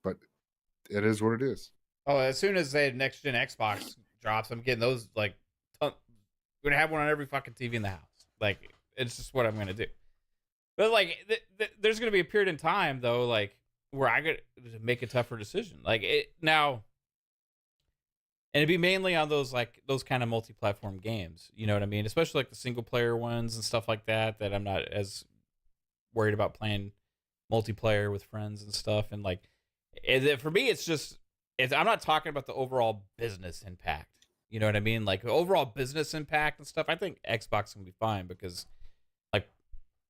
but it is what it is. Oh, as soon as the next gen Xbox drops, I'm getting those. Like, I'm gonna have one on every fucking TV in the house. Like, it's just what I'm gonna do. But like, there's gonna be a period in time though, like where I could make a tougher decision. Like it now, and it'd be mainly on those kind of multi-platform games. You know what I mean? Especially like the single player ones and stuff like that. That I'm not as worried about playing multiplayer with friends and stuff. And like, for me, I'm not talking about the overall business impact. You know what I mean? Like overall business impact and stuff. I think Xbox can be fine because,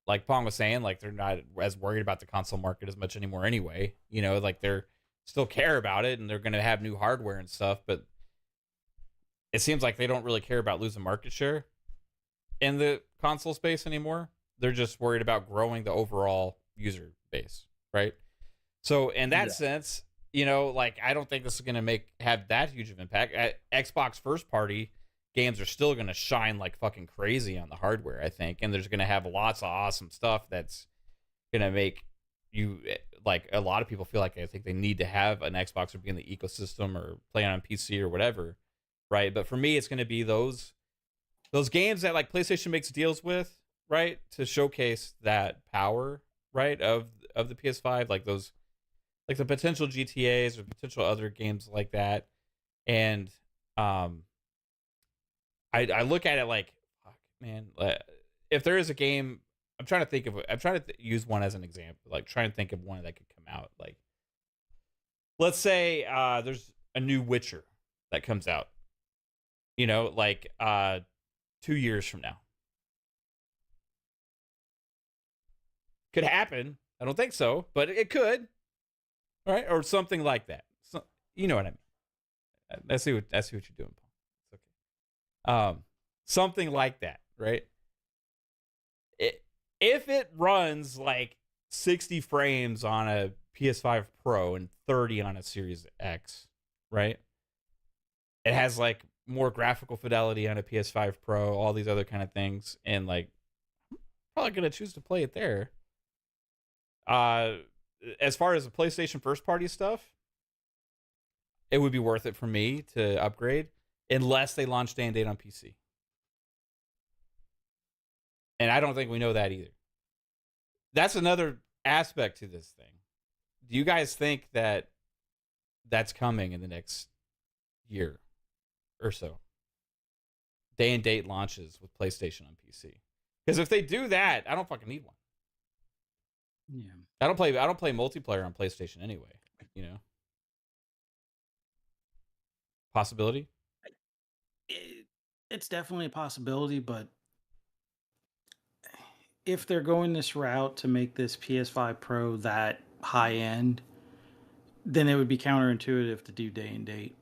like Pong was saying, like they're not as worried about the console market as much anymore. Anyway, like they're still care about it and they're going to have new hardware and stuff. But it seems like they don't really care about losing market share in the console space anymore. They're just worried about growing the overall user base, right? So in that sense, like I don't think this is going to have that huge of impact. Xbox first party games are still going to shine like fucking crazy on the hardware, I think, and there's going to have lots of awesome stuff that's going to make you, like, a lot of people feel like I think they need to have an Xbox or be in the ecosystem or play on PC or whatever, right? But for me, it's going to be those games that like PlayStation makes deals with, right, to showcase that power, right, of the PS5, like those, like the potential GTAs or potential other games like that. And I look at it like, fuck, man, if there is a game, I'm trying to use one as an example, like trying to think of one that could come out. Like, let's say there's a new Witcher that comes out, like 2 years from now. Could happen. I don't think so, but it could. All right, or something like that. So, you know what I mean. I see what you're doing, Paul. It's okay. Something like that, right? If it runs like 60 frames on a PS5 Pro and 30 on a Series X, right? It has like more graphical fidelity on a PS5 Pro, all these other kind of things, and like probably gonna choose to play it there. As far as the PlayStation first party stuff, it would be worth it for me to upgrade unless they launch day and date on PC. And I don't think we know that either. That's another aspect to this thing. Do you guys think that that's coming in the next year or so? Day and date launches with PlayStation on PC. Because if they do that, I don't fucking need one. Yeah. I don't play multiplayer on PlayStation anyway, Possibility? It's definitely a possibility, but if they're going this route to make this PS5 Pro that high end, then it would be counterintuitive to do day and date.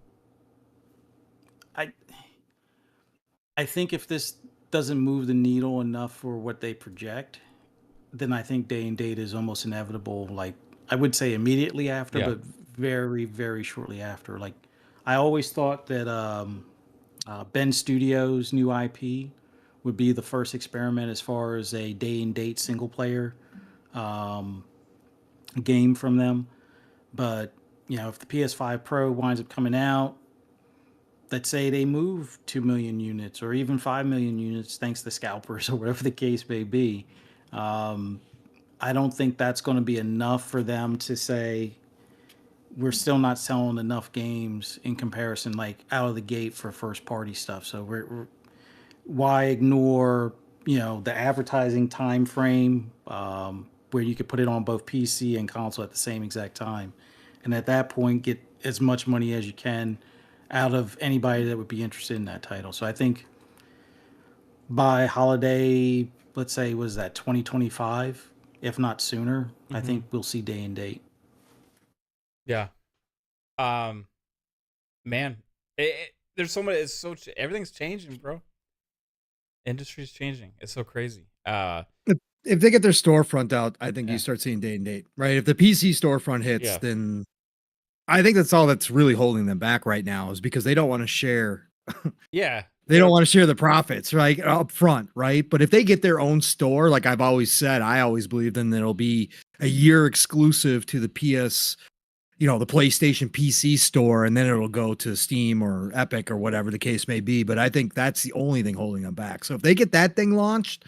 I think if this doesn't move the needle enough for what they project, then I think day and date is almost inevitable. Like, I would say immediately after, but very, very shortly after. Like, I always thought that Ben Studios' new IP would be the first experiment as far as a day and date single player game from them. But if the PS5 Pro winds up coming out, let's say they move 2 million units or even 5 million units, thanks to scalpers or whatever the case may be. I don't think that's going to be enough for them to say we're still not selling enough games in comparison, like out of the gate for first party stuff. So why ignore the advertising time frame where you could put it on both PC and console at the same exact time, and at that point get as much money as you can out of anybody that would be interested in that title. So I think by holiday, let's say, was that 2025, if not sooner, I think we'll see day and date. Yeah. Man, there's so much. Everything's changing, bro. Industry's changing. It's so crazy. If they get their storefront out, I think you start seeing day and date, right? If the PC storefront hits, then I think that's all that's really holding them back right now, is because they don't want to share. Yeah. They don't want to share the profits, right, up front, right? But if they get their own store, like I've always said, I always believe, then it'll be a year exclusive to the PS, the PlayStation PC store, and then it'll go to Steam or Epic or whatever the case may be. But I think that's the only thing holding them back. So if they get that thing launched,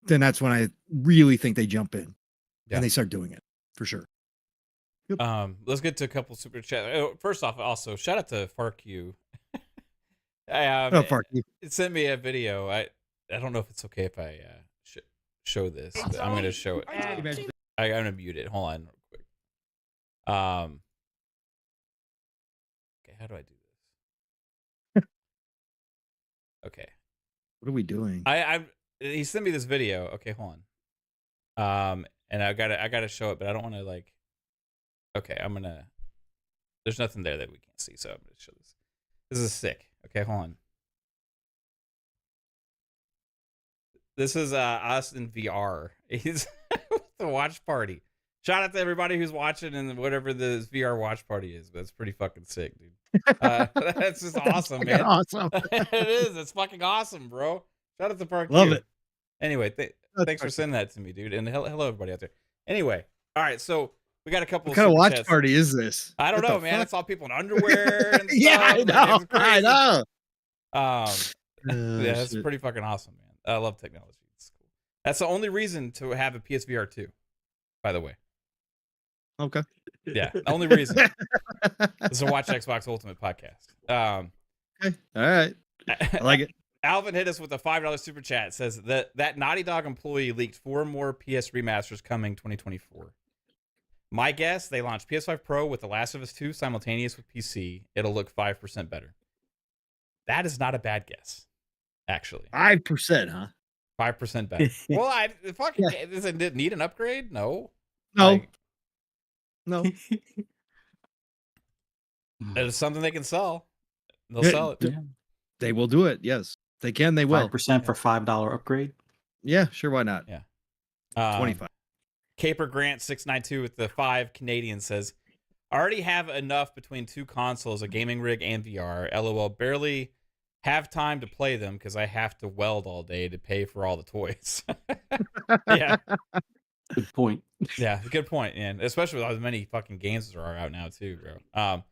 then that's when I really think they jump in and they start doing it for sure. Yep. Let's get to a couple super chat. First off, also shout out to FarQ. It sent me a video. I don't know if it's okay if I show this, but I'm gonna show it. I'm gonna mute it. Hold on real quick. Okay, how do I do this? Okay. What are we doing? He sent me this video. Okay, hold on. And I gotta show it, but I don't want to like. Okay, there's nothing there that we can't see, so I'm gonna show this. This is sick. Okay, hold on. This is us in VR. He's the watch party. Shout out to everybody who's watching and whatever this VR watch party is. That's pretty fucking sick, dude. That's just awesome, man. Awesome. It is. It's fucking awesome, bro. Shout out to Park. Love it. Anyway, thanks for sending that to me, dude. And hello everybody out there. Anyway, all right, so we got a couple. What kind of watch party is this? I don't know, man. It's all people in underwear and stuff. Yeah, I know. I know. Yeah, that's pretty fucking awesome, man. I love technology. It's cool. That's the only reason to have a PSVR 2, by the way. Okay. Yeah, the only reason is to watch Xbox Ultimate podcast. Okay. All right. I like it. Alvin hit us with a $5 super chat. Says that Naughty Dog employee leaked 4 more PS remasters coming 2024. My guess, they launched PS5 Pro with The Last of Us 2 simultaneous with PC. It'll look 5% better. That is not a bad guess, actually. 5%, huh? 5% better. Well, does it need an upgrade? No. No. No. It's something they can sell. They'll sell it. Yeah. They will do it. Yes. They can. They will. 5% for $5 upgrade. Yeah, sure. Why not? Yeah. 25. Caper Grant 692 with the 5 Canadian says, I already have enough between 2 consoles, a gaming rig and VR. LOL, barely have time to play them because I have to weld all day to pay for all the toys. Yeah. Good point. Yeah, good point. And especially with as many fucking games that are out now too, bro.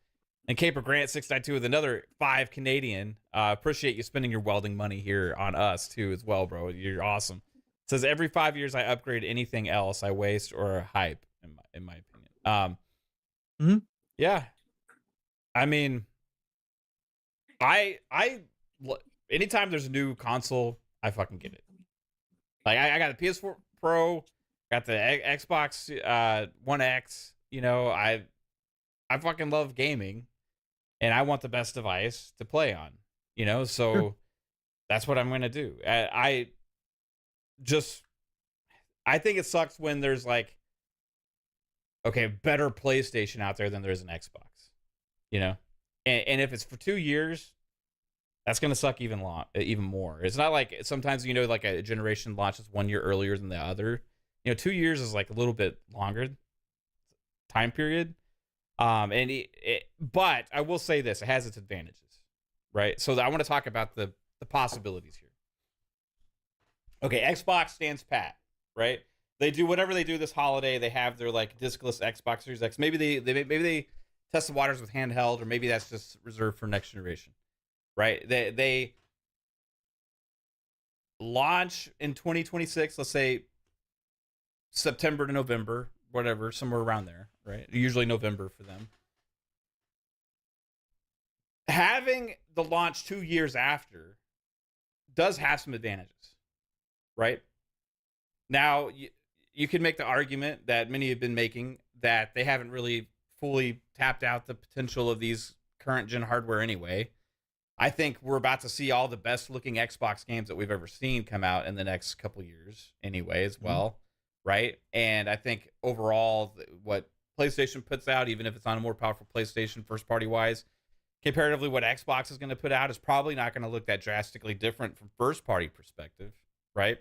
And Caper Grant 692 with another 5 Canadian. Appreciate you spending your welding money here on us too as well, bro. You're awesome. Says every 5 years I upgrade anything else I waste or hype in my opinion. Yeah. I mean, I anytime there's a new console, I fucking get it. Like I got a PS4 Pro, got the Xbox One X, I fucking love gaming and I want the best device to play on, so sure. That's what I'm going to do. I think it sucks when there's like, okay, better PlayStation out there than there is an Xbox, and if it's for 2 years, that's going to suck even more. It's not like sometimes, like a generation launches 1 year earlier than the other. 2 years is like a little bit longer time period. But I will say this, it has its advantages, right? So I want to talk about the possibilities here. Okay, Xbox stands pat, right? They do whatever they do this holiday. They have their like discless Xbox Series X. Maybe they test the waters with handheld, or maybe that's just reserved for next generation, right? They launch in 2026, let's say September to November, whatever, somewhere around there, right? Usually November for them. Having the launch 2 years after does have some advantages, right? Now, you can make the argument that many have been making that they haven't really fully tapped out the potential of these current gen hardware anyway. I think we're about to see all the best looking Xbox games that we've ever seen come out in the next couple years anyway as well, right? And I think overall what PlayStation puts out, even if it's on a more powerful PlayStation first party wise, comparatively what Xbox is going to put out is probably not going to look that drastically different from first party perspective, right?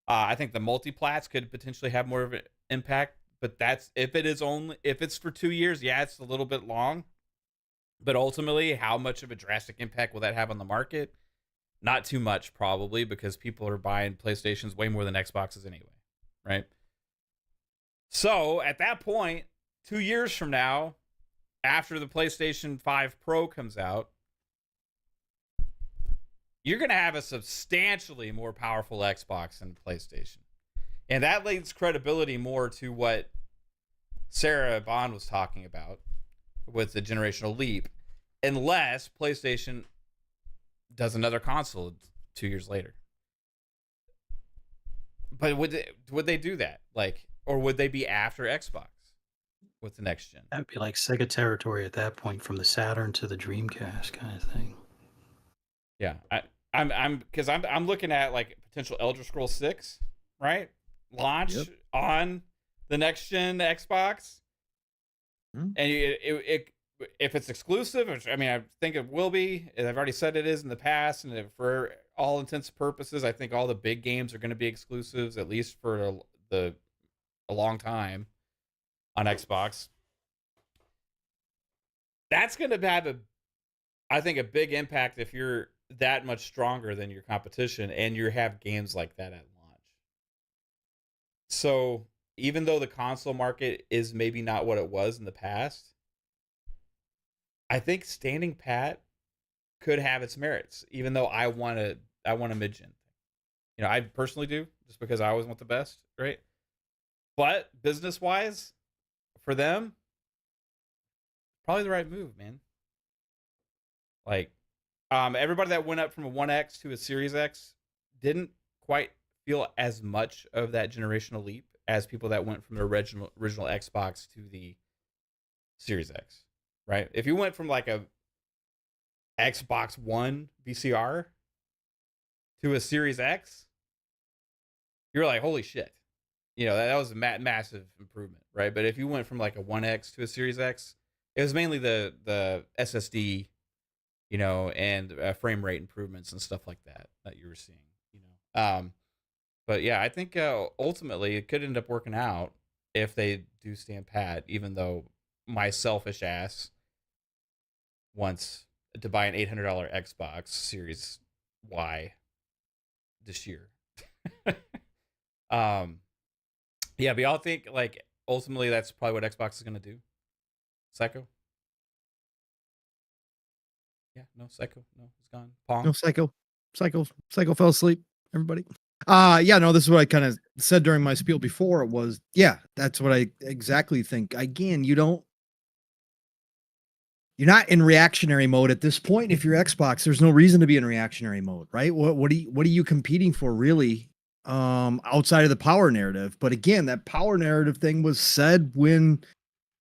I think the multiplats could potentially have more of an impact, but that's if it's for 2 years, yeah, it's a little bit long. But ultimately, how much of a drastic impact will that have on the market? Not too much, probably, because people are buying PlayStations way more than Xboxes anyway, right? So at that point, 2 years from now, after the PlayStation 5 Pro comes out, you're going to have a substantially more powerful Xbox than PlayStation. And that lends credibility more to what Sarah Bond was talking about with the generational leap, unless PlayStation does another console 2 years later. But would they do that? Like, or would they be after Xbox with the next gen? That'd be like Sega territory at that point, from the Saturn to the Dreamcast kind of thing. Yeah, I'm looking at like potential Elder Scrolls 6, right? Launch on the next gen Xbox. And if it's exclusive, which I mean, I think it will be, and I've already said it is in the past, and for all intents and purposes, I think all the big games are going to be exclusives, at least for a long time on Xbox. That's going to have I think, a big impact if you're that much stronger than your competition and you have games like that at launch. So even though the console market is maybe not what it was in the past, I think standing pat could have its merits, even though I want a mid-gen. You know, I personally do, just because I always want the best, right? But business-wise, for them, probably the right move, man. Like, everybody that went up from a 1X to a Series X didn't quite feel as much of that generational leap as people that went from the original Xbox to the Series X, right? If you went from like a Xbox One VCR to a Series X, you're like, holy shit. You know, that was a massive improvement, right? But if you went from like a 1X to a Series X, it was mainly the SSD, you know, and frame rate improvements and stuff like that you were seeing, you know. But yeah, I think ultimately it could end up working out if they do stand pat, even though my selfish ass wants to buy an $800 Xbox Series Y this year. Yeah, but y'all think like ultimately that's probably what Xbox is gonna do? Psycho? Yeah, no, Psycho. No, it's gone. Pong. No, Psycho fell asleep. Everybody. Yeah, no, this is what I kind of said during my spiel before. It was, yeah, that's what I exactly think. Again, you're not in reactionary mode at this point. If you're Xbox, there's no reason to be in reactionary mode, right? What are you competing for really? Outside of the power narrative. But again, that power narrative thing was said when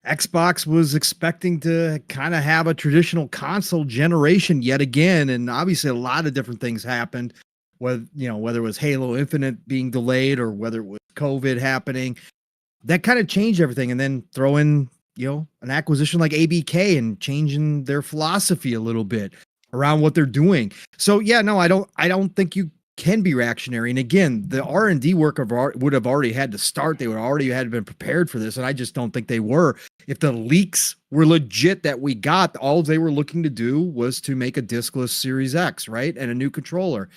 Xbox was expecting to kind of have a traditional console generation yet again. And obviously a lot of different things happened, whether it was Halo Infinite being delayed or whether it was COVID happening, that kind of changed everything. And then throw in, an acquisition like ABK and changing their philosophy a little bit around what they're doing. So yeah, no, I don't think you can be reactionary. And again, the R&D work would have already had to start. They would already had been prepared for this. And I just don't think they were. If the leaks were legit that we got, all they were looking to do was to make a discless Series X, right? And a new controller.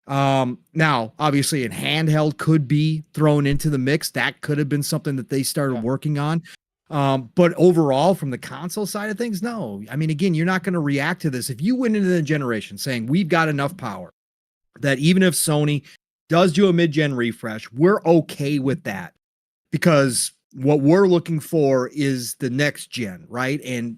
Now, obviously, a handheld could be thrown into the mix. That could have been something that they started working on. But overall, from the console side of things, no. I mean, again, you're not going to react to this. If you went into the generation saying we've got enough power that even if Sony does do a mid-gen refresh, we're okay with that, because what we're looking for is the next gen, right? And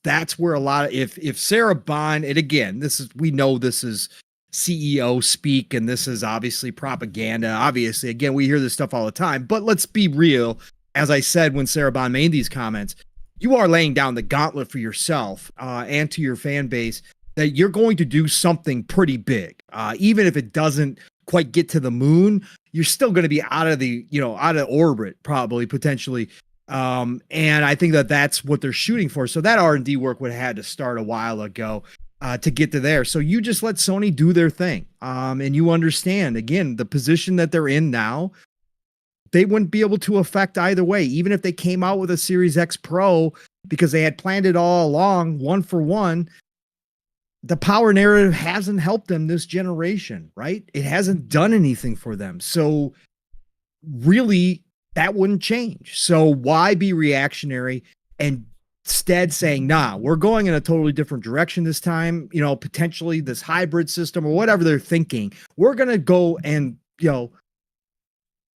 that's where a lot of, if Sarah Bond, and again, we know this is CEO speak, and this is obviously propaganda. Obviously, again, we hear this stuff all the time, but let's be real. As I said, when Sarah Bond made these comments, you are laying down the gauntlet for yourself and to your fan base that you're going to do something pretty big. Even if it doesn't quite get to the moon, you're still going to be out of orbit, probably, potentially. And I think that that's what they're shooting for. So that R&D work would have had to start a while ago to get to there. So you just let Sony do their thing. And you understand, again, the position that they're in now, they wouldn't be able to affect either way, even if they came out with a Series X Pro, because they had planned it all along, one for one. The power narrative hasn't helped them this generation, right? It hasn't done anything for them. So really, that wouldn't change. So why be reactionary and instead saying, nah, we're going in a totally different direction this time, potentially this hybrid system or whatever they're thinking. We're going to go and,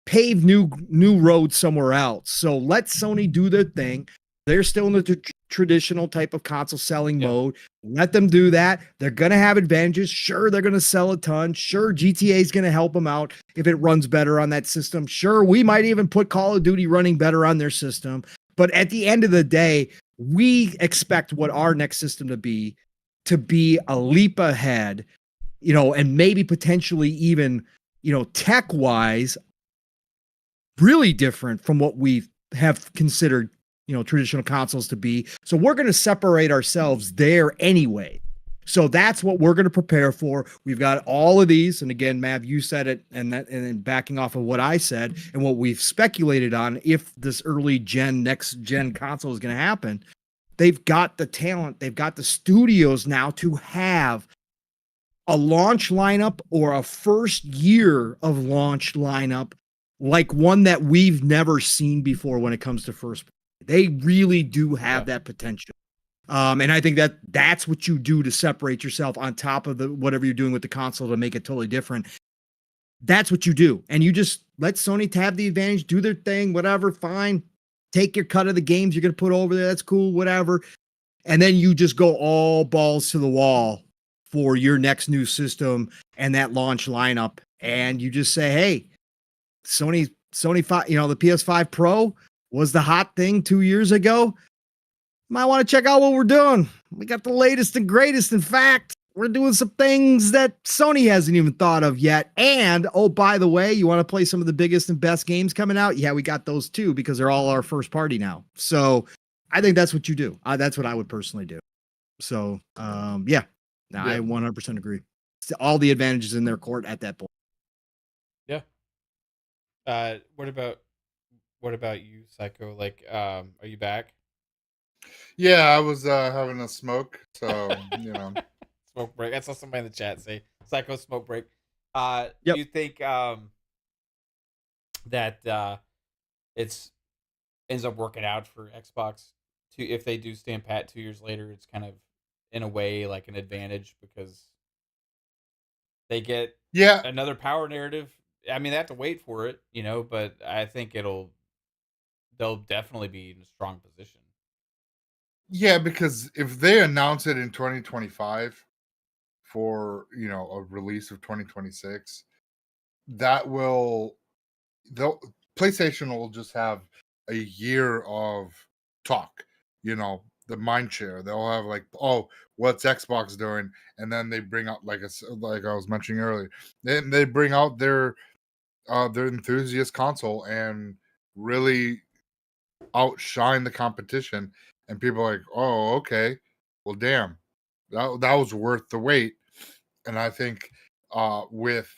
pave new roads somewhere else. So let Sony do their thing. They're still in the traditional type of console selling mode. Let them do that. They're going to have advantages. Sure, they're going to sell a ton. Sure, GTA is going to help them out if it runs better on that system. Sure, we might even put Call of Duty running better on their system. But at the end of the day, we expect what our next system to be a leap ahead, and maybe potentially even, tech-wise, really different from what we have considered, traditional consoles to be. So we're going to separate ourselves there anyway. So that's what we're going to prepare for. We've got all of these. And again, Mav, you said it, and then backing off of what I said and what we've speculated on, if this next gen console is going to happen, they've got the talent, they've got the studios now to have a launch lineup or a first year of launch lineup like one that we've never seen before when it comes to first. They really do have that potential. And I think that's what you do to separate yourself on top of whatever you're doing with the console to make it totally different. That's what you do. And you just let Sony have the advantage, do their thing, whatever, fine. Take your cut of the games you're going to put over there. That's cool, whatever. And then you just go all balls to the wall for your next new system and that launch lineup. And you just say, hey, Sony 5, the PS5 Pro was the hot thing 2 years ago. Might want to check out what we're doing. We got the latest and greatest. In fact, we're doing some things that Sony hasn't even thought of yet. And, oh, by the way, you want to play some of the biggest and best games coming out? Yeah, we got those too, because they're all our first party now. So I think that's what you do. That's what I would personally do. So, I 100% agree. All the advantages in their court at that point. Yeah. What about you, Psycho? Like, are you back? Yeah, I was having a smoke, so Smoke break. I saw somebody in the chat say Psycho smoke break. Yep. Do you think that it's ends up working out for Xbox if they do stand pat 2 years later? It's kind of in a way like an advantage because they get another power narrative. I mean, they have to wait for it, but I think they'll definitely be in a strong position. Yeah, because if they announce it in 2025 for, a release of 2026, PlayStation will just have a year of talk, the mind share. They'll have like, oh, what's Xbox doing? And then they bring out, like I was mentioning earlier, then they bring out their enthusiast console and really outshine the competition. And people are like, oh, okay, well, damn, that was worth the wait. And I think with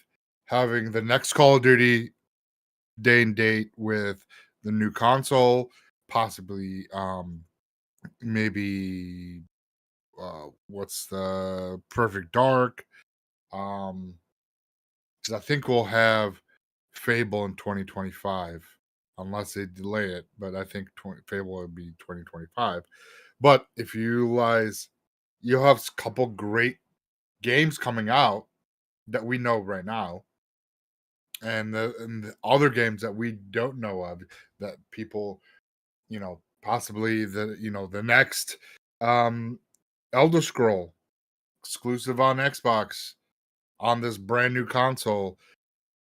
having the next Call of Duty day and date with the new console, possibly maybe what's the Perfect Dark, because I think we'll have Fable in 2025. unless they delay it. But I think Fable would be 2025. But if you realize you'll have a couple great games coming out that we know right now, and the other games that we don't know of that people, possibly the next Elder Scroll exclusive on Xbox on this brand new console,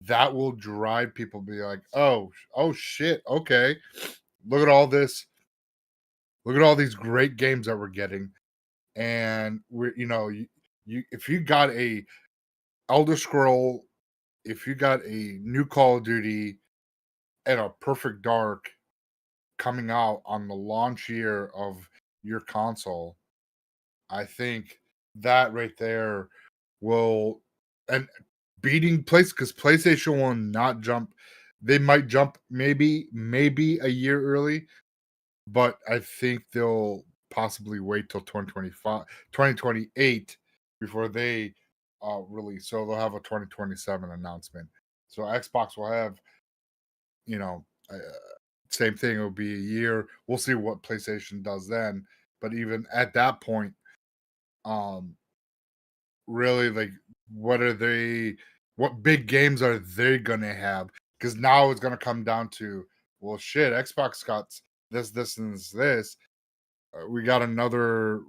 that will drive people to be like, oh shit, okay, look at all this, look at all these great games that we're getting, and you if you got a Elder Scroll, if you got a new Call of Duty and a Perfect Dark coming out on the launch year of your console, I think that right there will, and beating place, because PlayStation will not jump. They might jump maybe a year early, but I think they'll possibly wait till 2025, 2028 before they release. So they'll have a 2027 announcement. So Xbox will have, you know, uh, same thing. It'll be a year. We'll see what PlayStation does then. But even at that point, um, really, like, what big games are they gonna have? Because now it's gonna come down to, well, shit, Xbox got this, and this. We got another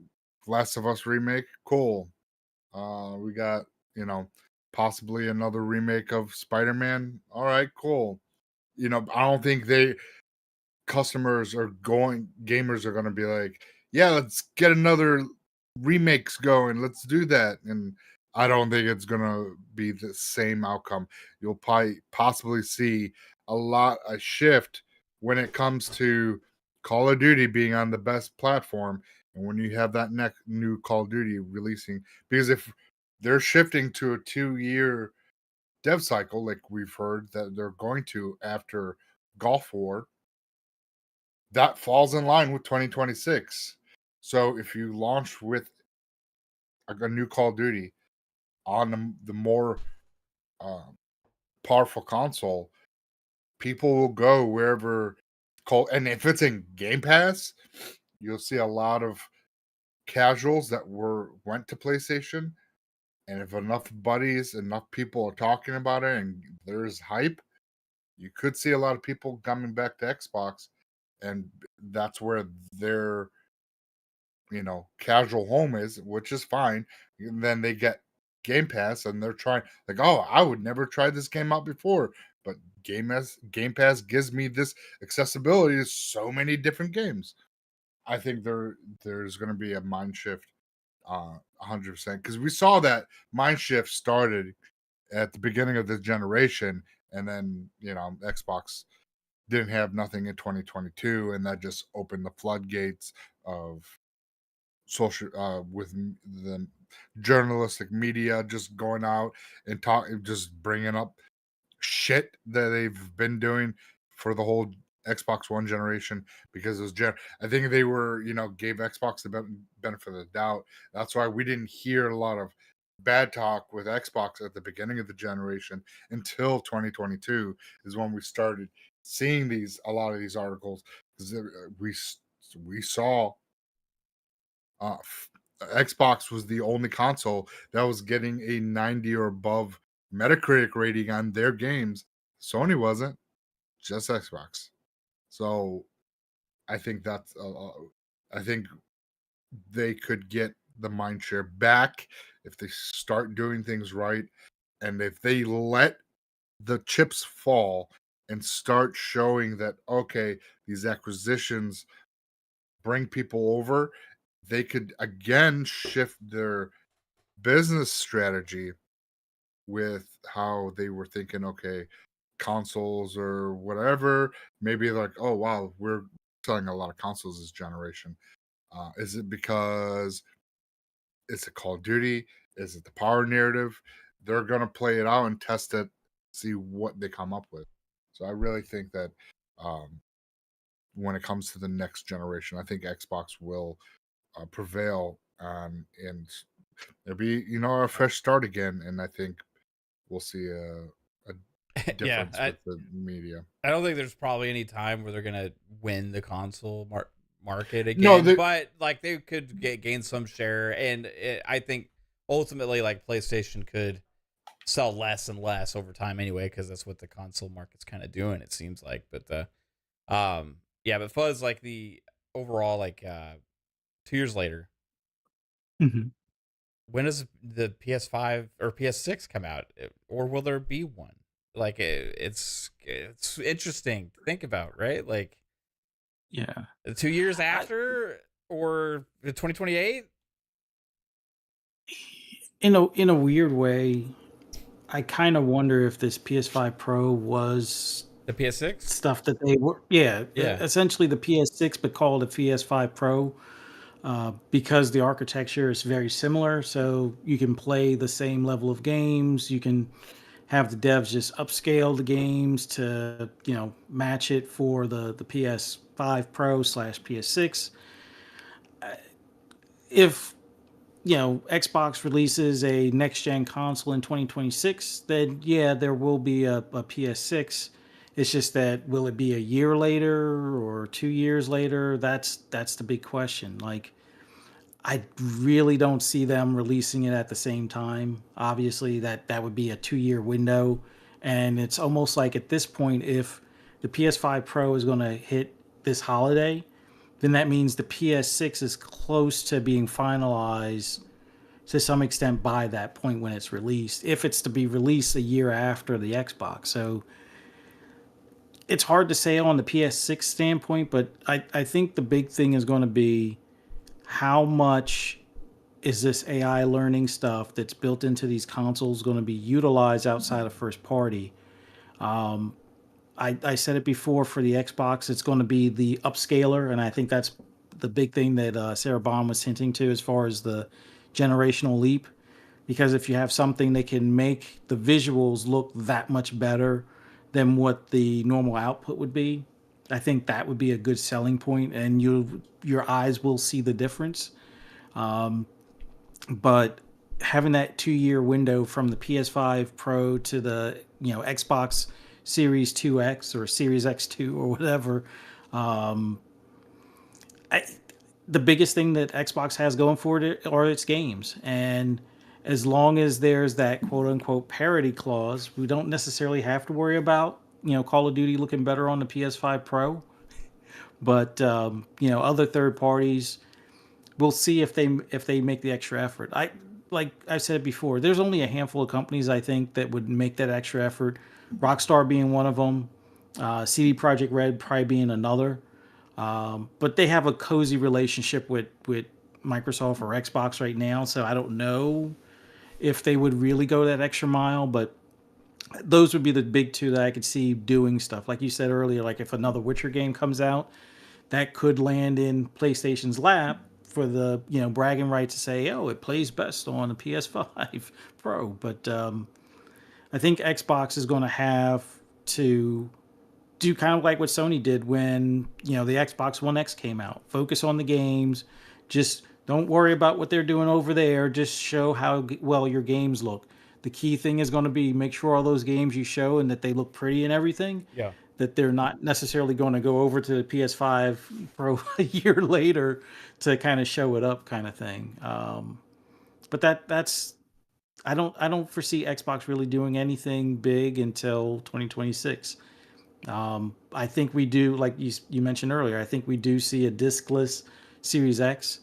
Last of Us remake. Cool. We got, possibly another remake of Spider-Man. All right, cool. I don't think gamers are going to be like, yeah, let's get another remakes going. Let's do that. And I don't think it's going to be the same outcome. You'll possibly see a shift when it comes to Call of Duty being on the best platform. And when you have that next new Call of Duty releasing, because if they're shifting to a 2-year dev cycle, like we've heard that they're going to after Gulf War, that falls in line with 2026. So if you launch with a new Call of Duty on the more um, powerful console, people will go wherever and if it's in Game Pass, you'll see a lot of casuals that went to PlayStation. And if enough people are talking about it and there's hype, you could see a lot of people coming back to Xbox, and that's where their casual home is, which is fine. And then they get Game Pass and they're trying, like, oh, I would never try this game out before, but Game Pass gives me this accessibility to so many different games. I think there's going to be a mind shift, 100%, because we saw that mind shift started at the beginning of the generation, and then Xbox didn't have nothing in 2022, and that just opened the floodgates of social the journalistic media just going out and just bringing up shit that they've been doing for the whole Xbox One generation, because it was I think they were gave Xbox the benefit of the doubt. That's why we didn't hear a lot of bad talk with Xbox at the beginning of the generation until 2022 is when we started seeing a lot of these articles, because we saw Xbox was the only console that was getting a 90 or above Metacritic rating on their games. Sony wasn't, just Xbox. So I think I think they could get the mind share back if they start doing things right, and if they let the chips fall and start showing that, okay, these acquisitions bring people over, they could again shift their business strategy with how they were thinking, okay, consoles or whatever. Maybe like, oh, wow, we're selling a lot of consoles this generation. Is it because it's a Call of Duty? Is it the power narrative? They're going to play it out and test it, see what they come up with. So I really think that when it comes to the next generation, I think Xbox will prevail, and it'll be a fresh start again, and I think we'll see a Yeah, difference with the media. I don't think there's probably any time where they're gonna win the console market No, again, but like they could gain some share, and I think ultimately like PlayStation could sell less and less over time anyway, because that's what the console market's kind of doing, it seems like. But yeah, but Fuzz, like the overall, like 2 years later, Mhm. when does the PS5 or PS6 come out, or will there be one? Like it's interesting to think about, right? Like Yeah. 2 years after, or 2028? In a weird way, I kind of wonder if this PS5 Pro was The PS6? stuff that they were, yeah, Yeah. essentially the PS6, but called a PS5 Pro, because the architecture is very similar. So you can play the same level of games. You can have the devs just upscale the games to match it for the PS5 Pro slash PS6. If Xbox releases a next gen console in 2026, then yeah, there will be a PS6. It's just that will it be a year later or 2 years later? That's the big question. Like, I really don't see them releasing it at the same time. Obviously, that would be a 2 year window, and it's almost like at this point, if the PS5 Pro is going to hit this holiday, then that means the PS6 is close to being finalized to some extent by that point when it's released, if it's to be released a year after the Xbox. So it's hard to say on the PS6 standpoint, but I think the big thing is going to be how much is this AI learning stuff that's built into these consoles going to be utilized outside of first party. I said it before, for the Xbox, it's going to be the upscaler, and I think that's the big thing that Sarah Bond was hinting to as far as the generational leap. Because if you have something that can make the visuals look that much better than what the normal output would be, I think that would be a good selling point, and your eyes will see the difference. But having that 2 year window from the PS5 Pro to the Xbox Series 2X or Series X2 or whatever, I, the biggest thing that Xbox has going for it are its games. And as long as there's that quote unquote parity clause, we don't necessarily have to worry about Call of Duty looking better on the PS5 Pro. But other third parties, we'll see if they make the extra effort. Like I said before, there's only a handful of companies I think that would make that extra effort. Rockstar being one of them, CD Projekt Red probably being another. But they have a cozy relationship with Microsoft or Xbox right now, so I don't know if they would really go that extra mile. But those would be the big two that I could see doing stuff. Like you said earlier, like if another Witcher game comes out, that could land in PlayStation's lap for the bragging right to say, oh, it plays best on the PS5 Pro. But I think Xbox is going to have to do kind of like what Sony did when the Xbox One X came out. Focus on the games. Just don't worry about what they're doing over there. Just show how well your games look. The key thing is going to be make sure all those games you show and that they look pretty and everything. Yeah. That they're not necessarily going to go over to the PS5 Pro a year later to kind of show it up, kind of thing. But that's I don't foresee Xbox really doing anything big until 2026. I think we do, like you mentioned earlier, I think we do see a discless Series X.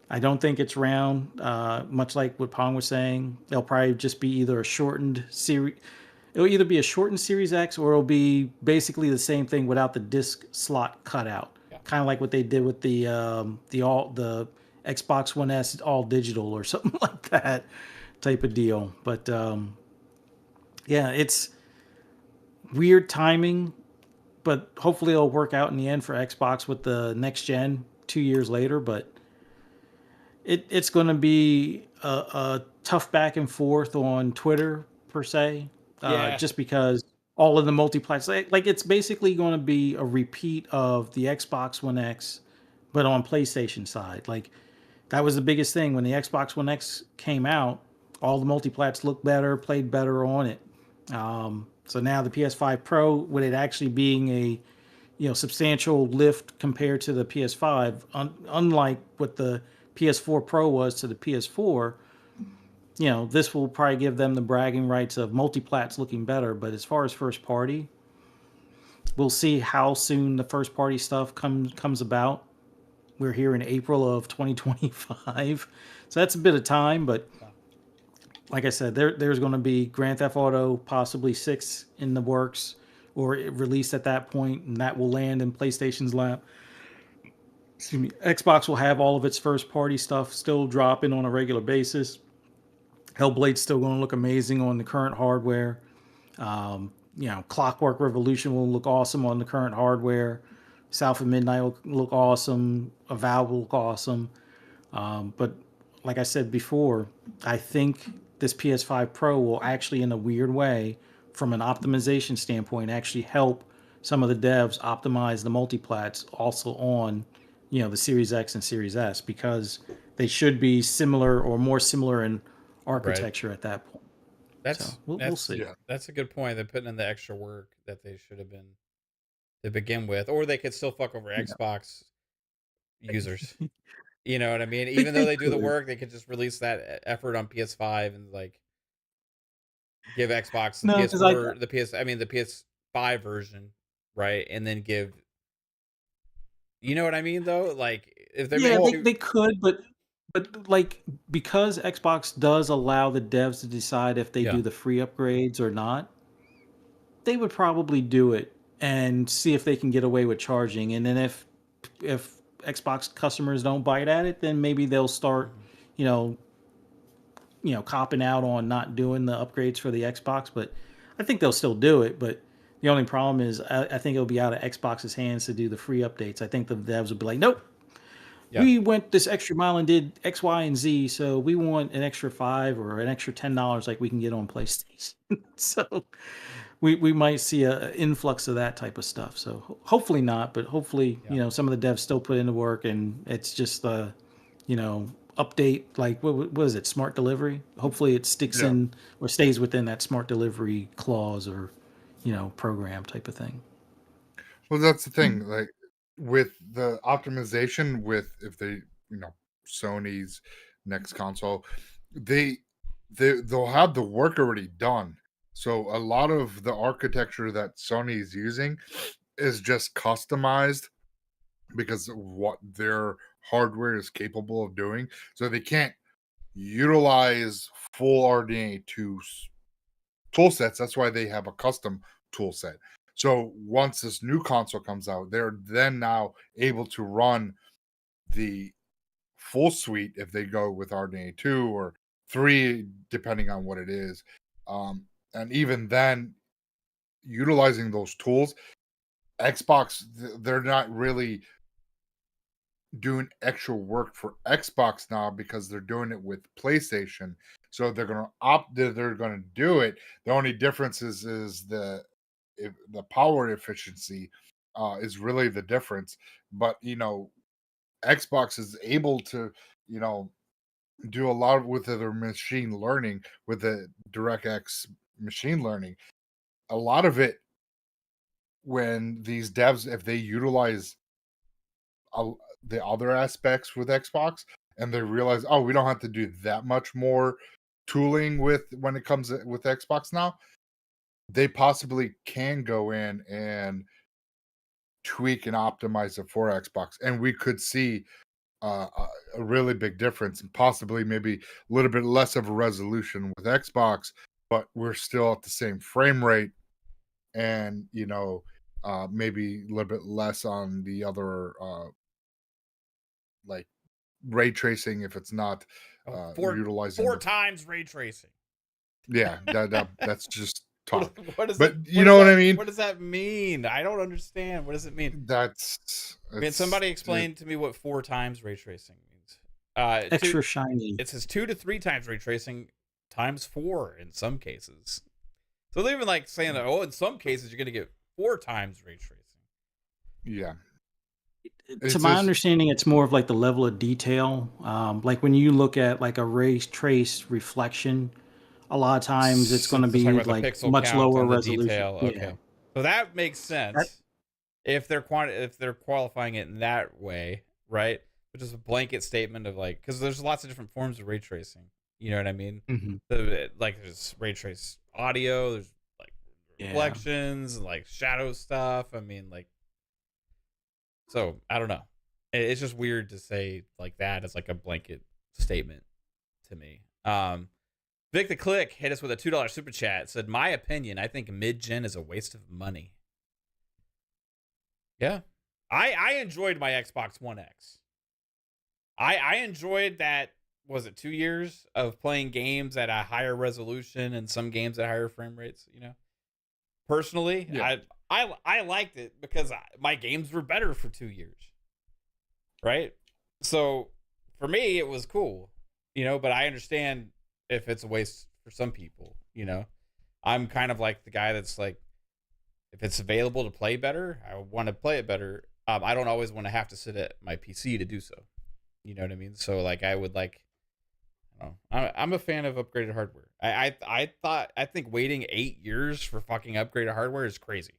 I don't think it's round, much like what Pong was saying. It'll probably just be either a shortened series. It'll either be a shortened Series X or it'll be basically the same thing without the disc slot cut out. Yeah. Kind of like what they did with the Xbox One S all digital or something like that type of deal. But yeah, it's weird timing, but hopefully it'll work out in the end for Xbox with the next gen 2 years later. But it's going to be a tough back and forth on Twitter per se, just because all of the multiplayer, like it's basically going to be a repeat of the Xbox One X, but on PlayStation side. Like that was the biggest thing when the Xbox One X came out. All the multiplats looked better, played better on it. So now the PS5 Pro, with it actually being a substantial lift compared to the PS5, unlike what the PS4 Pro was to the PS4, this will probably give them the bragging rights of multi-plats looking better. But as far as first party, we'll see how soon the first party stuff comes about. We're here in April of 2025, so that's a bit of time. But like I said, there's going to be Grand Theft Auto possibly 6 in the works or released at that point, and that will land in PlayStation's lap. Excuse me. Xbox will have all of its first party stuff still dropping on a regular basis. Hellblade's still going to look amazing on the current hardware. Clockwork Revolution will look awesome on the current hardware. South of Midnight will look awesome. Avowed will look awesome. But like I said before, I think this PS5 Pro will actually, in a weird way, from an optimization standpoint, actually help some of the devs optimize the multiplats also on, the Series X and Series S, because they should be similar or more similar in architecture at that point. We'll see. Yeah. That's a good point. They're putting in the extra work that they should have been to begin with, or they could still fuck over Xbox users. You know what I mean? Even though they do the work, they could just release that effort on PS5 and like give Xbox the PS4, the PS5 version, right? And then give, you know what I mean? Though, like if they're they could, but like, because Xbox does allow the devs to decide if they do the free upgrades or not, they would probably do it and see if they can get away with charging. And then if Xbox customers don't bite at it, then maybe they'll start, copping out on not doing the upgrades for the Xbox. But I think they'll still do it. But the only problem is I think it'll be out of Xbox's hands to do the free updates. I think the devs will be like, nope. Yeah. We went this extra mile and did X, Y, and Z, so we want an extra $5 or an extra $10 like we can get on PlayStation. So we might see an influx of that type of stuff. So hopefully not, but hopefully, some of the devs still put in the work, and it's just the, update, like what is it, smart delivery? Hopefully it sticks in or stays within that smart delivery clause or, program type of thing. Well, that's the thing. Like, with the optimization, if they, Sony's next console, they'll have the work already done. So a lot of the architecture that Sony is using is just customized because of what their hardware is capable of doing. So they can't utilize full RDNA2 tool sets. That's why they have a custom tool set. So once this new console comes out, they're then now able to run the full suite if they go with RDNA 2 or 3, depending on what it is. And even then, utilizing those tools, Xbox, they're not really doing extra work for Xbox now because they're doing it with PlayStation. So they're going to they're going to do it. The only difference is the power efficiency is really the difference. But Xbox is able to do a lot with their machine learning, with the DirectX machine learning. A lot of it, when these devs, if they utilize the other aspects with Xbox and they realize, oh, we don't have to do that much more tooling when it comes with Xbox now, they possibly can go in and tweak and optimize it for Xbox, and we could see a really big difference, and possibly maybe a little bit less of a resolution with Xbox, but we're still at the same frame rate, and maybe a little bit less on the other like ray tracing if it's not utilizing 4 times ray tracing. Yeah, that's just talk. What what I mean? What does that mean? I don't understand. What does it mean? Somebody explain to me what 4 times ray tracing means. Extra shiny. It says 2 to 3 times ray tracing times 4 in some cases. So they're even like saying that, in some cases you're going to get 4 times ray tracing. Yeah. To my understanding, it's more of like the level of detail. Like when you look at like a ray trace reflection a lot of times it's going to Just be talking about like the pixel much count lower and the resolution. detail. Yeah. Okay, so that makes That, sense if they're qualifying it in that way, right? Which is a blanket statement of like, because there's lots of different forms of ray tracing. You know what I mean? Mhm. Like there's ray trace audio, there's like Yeah. reflections and like shadow stuff. I mean, like, so I don't know. It's just weird to say like that as like a blanket statement to me. Vic the Click hit us with a $2 super chat. Said, my opinion, I think mid-gen is a waste of money. Yeah. I enjoyed my Xbox One X. I enjoyed that, was it 2 years of playing games at a higher resolution and some games at higher frame rates, you know? Personally, Yeah. I liked it because my games were better for 2 years. Right? So for me, it was cool, you know, but I understand if it's a waste for some people, you know. I'm kind of like the guy that's like, if it's available to play better, I want to play it better. I don't always want to have to sit at my PC to do so. You know what I mean? So like, I would like, I don't know. I'm a fan of upgraded hardware. I think waiting 8 years for fucking upgraded hardware is crazy.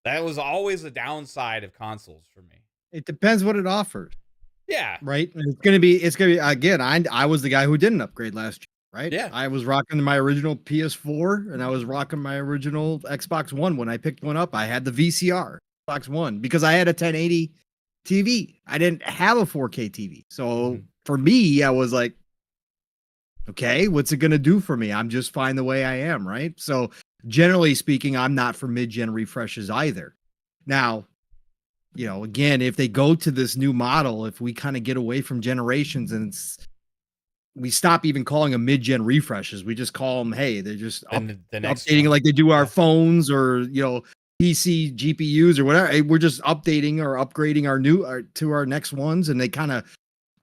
That was always a downside of consoles for me. It depends what it offers, Yeah. right? And it's gonna be again. I was the guy who didn't upgrade last year, right? Yeah. I was rocking my original PS4 and I was rocking my original Xbox One. When I picked one up, I had the VCR Xbox One because I had a 1080 TV. I didn't have a 4K TV. So for me, I was like, okay, what's it going to do for me? I'm just fine the way I am, right? So generally speaking, I'm not for mid-gen refreshes either. Now, you know, again, if they go to this new model, if we kind of get away from generations and we stop even calling them mid-gen refreshes, we just call them, hey, they're just The next updating one. like they do our Yeah. phones or, you know, PC GPUs or whatever. Hey, we're just updating or upgrading to our next ones. And they kind of,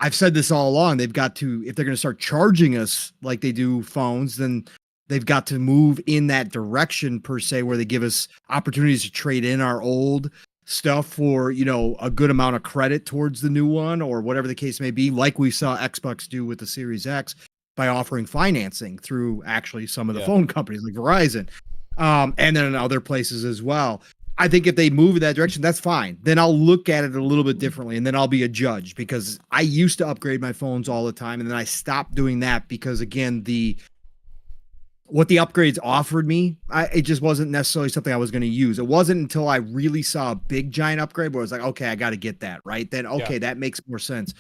I've said this all along, they've got to, if they're going to start charging us like they do phones, then they've got to move in that direction per se, where they give us opportunities to trade in our old stuff for, you know, a good amount of credit towards the new one or whatever the case may be, like we saw Xbox do with the Series X by offering financing through actually some of the phone companies like Verizon, and then in other places as well. I think if they move in that direction, that's fine. Then I'll look at it a little bit differently, and then I'll be a judge, because I used to upgrade my phones all the time, and then I stopped doing that because, again, what the upgrades offered me, it just wasn't necessarily something I was going to use. It wasn't until I really saw a big giant upgrade where I was like, okay, I got to get that, right? Then, okay, that makes more sense.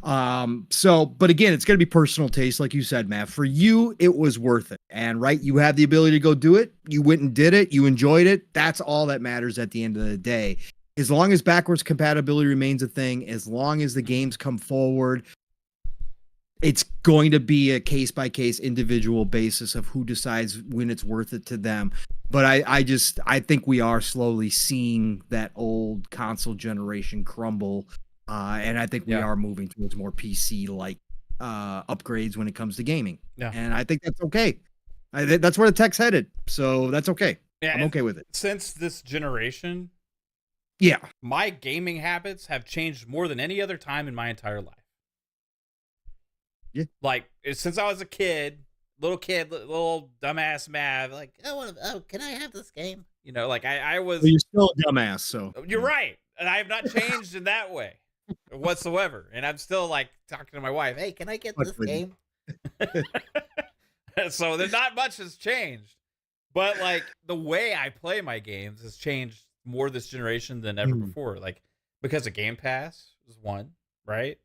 But again, it's going to be personal taste, like you said, Matt. For you, it was worth it. And right, you had the ability to go do it. You went and did it. You enjoyed it. That's all that matters at the end of the day. As long as backwards compatibility remains a thing, as long as the games come forward, it's going to be a case-by-case individual basis of who decides when it's worth it to them. But I think we are slowly seeing that old console generation crumble. And I think we are moving towards more PC-like upgrades when it comes to gaming. Yeah. And I think that's okay. That's where the tech's headed. So that's okay. Yeah, I'm okay with it. Since this generation, my gaming habits have changed more than any other time in my entire life. Yeah. Like, since I was a little dumbass Mav, like, can I have this game? You know, like I was. Well, you're still a dumbass, so. You're right. And I have not changed in that way whatsoever. And I'm still like talking to my wife, hey, can I get this game? So there's not much has changed. But like the way I play my games has changed more this generation than ever before. Like, because of Game Pass is one, right?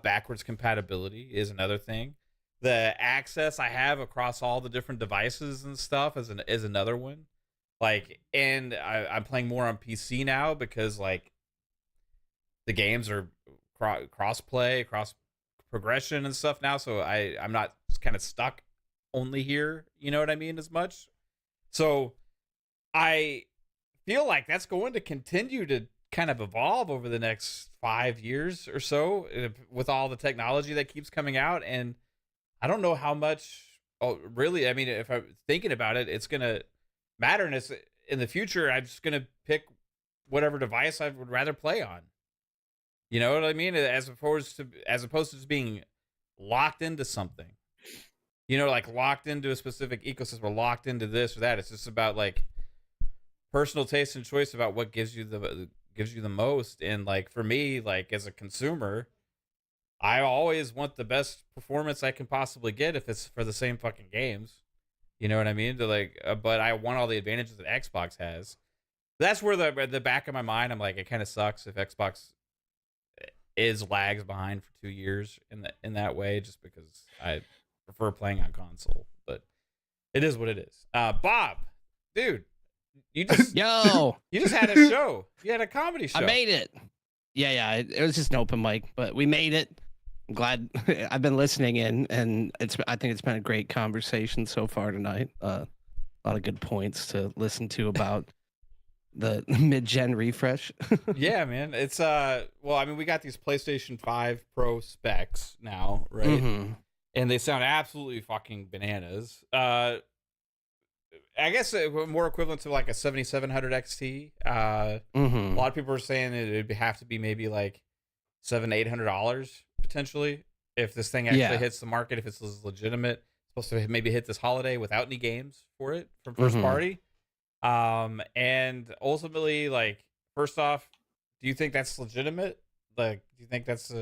Backwards compatibility is another thing. The access I have across all the different devices and stuff is another one. Like, and I'm playing more on PC now because like the games are cross play, cross progression and stuff now. So I'm not kind of stuck only here. You know what I mean? As much. So I feel like that's going to continue to kind of evolve over the next 5 years or so with all the technology that keeps coming out. And I don't know how much, really, I mean, if I'm thinking about it, it's going to matter. And in the future, I'm just going to pick whatever device I would rather play on. You know what I mean? As opposed to just being locked into something. like locked into a specific ecosystem or locked into this or that. It's just about like personal taste and choice about what gives you the most. And like for me, like as a consumer, I always want the best performance I can possibly get if it's for the same fucking games. You know what I mean? But I want all the advantages that Xbox has. That's where the back of my mind, I'm like, it kind of sucks if Xbox lags behind for 2 years in that way, just because I prefer playing on console. But it is what it is. Bob, dude, you just you just had a show. You had a comedy show. I made it. Yeah. It was just an open mic, but we made it. I'm glad. I've been listening in, and I think it's been a great conversation so far tonight. A lot of good points to listen to about the mid-gen refresh. Yeah, man. It's well, I mean, we got these PlayStation 5 Pro specs now, right? Mm-hmm. And they sound absolutely fucking bananas. I guess more equivalent to like a 7700 XT. A lot of people are saying it'd have to be maybe like $700-800 potentially if this thing actually hits the market, if it's legitimate. It's supposed to maybe hit this holiday without any games for it from first party. And ultimately, like, first off, do you think that's legitimate? Like, do you think that's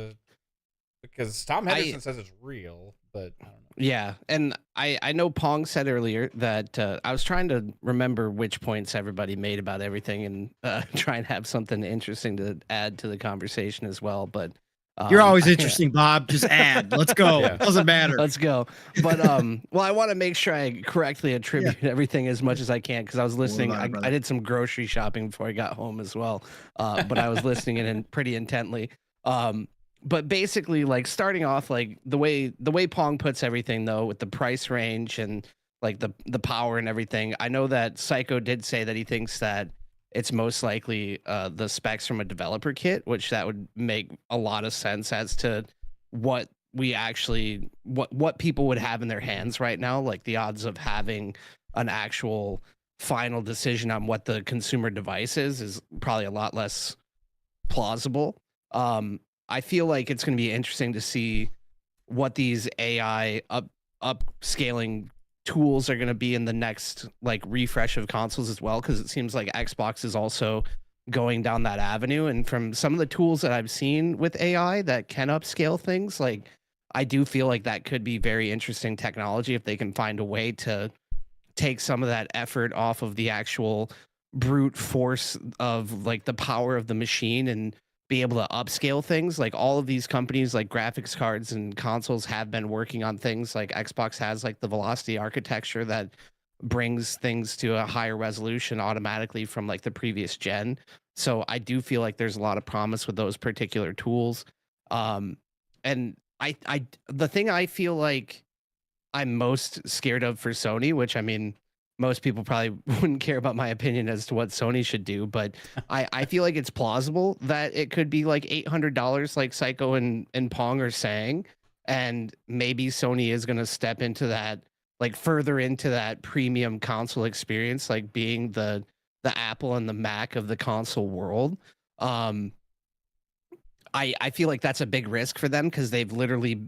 because Tom Henderson says it's real, but I don't know. Yeah, and I know Pong said earlier that I was trying to remember which points everybody made about everything and try and have something interesting to add to the conversation as well, but you're always interesting, Bob. Just add. Let's go. Yeah. Doesn't matter. Let's go. But well, I want to make sure I correctly attribute everything as much as I can, because I was listening. I did some grocery shopping before I got home as well, but I was listening in pretty intently. But basically, like, starting off, like the way Pong puts everything though, with the price range and like the power and everything. I know that Psycho did say that he thinks that it's most likely the specs from a developer kit, which that would make a lot of sense as to what we actually what people would have in their hands right now. Like the odds of having an actual final decision on what the consumer device is probably a lot less plausible. I feel like it's going to be interesting to see what these AI upscaling tools are going to be in the next like refresh of consoles as well, because it seems like Xbox is also going down that avenue. And from some of the tools that I've seen with AI that can upscale things, like I do feel like that could be very interesting technology if they can find a way to take some of that effort off of the actual brute force of like the power of the machine and be able to upscale things. Like all of these companies like graphics cards and consoles have been working on things. Like Xbox has like the Velocity architecture that brings things to a higher resolution automatically from like the previous gen. So I do feel like there's a lot of promise with those particular tools. And the thing I feel like I'm most scared of for Sony, which I mean, most people probably wouldn't care about my opinion as to what Sony should do, but I feel like it's plausible that it could be like $800 like Psycho and Pong are saying. And maybe Sony is going to step into that, like further into that premium console experience, like being the Apple and the Mac of the console world. I feel like that's a big risk for them, because they've literally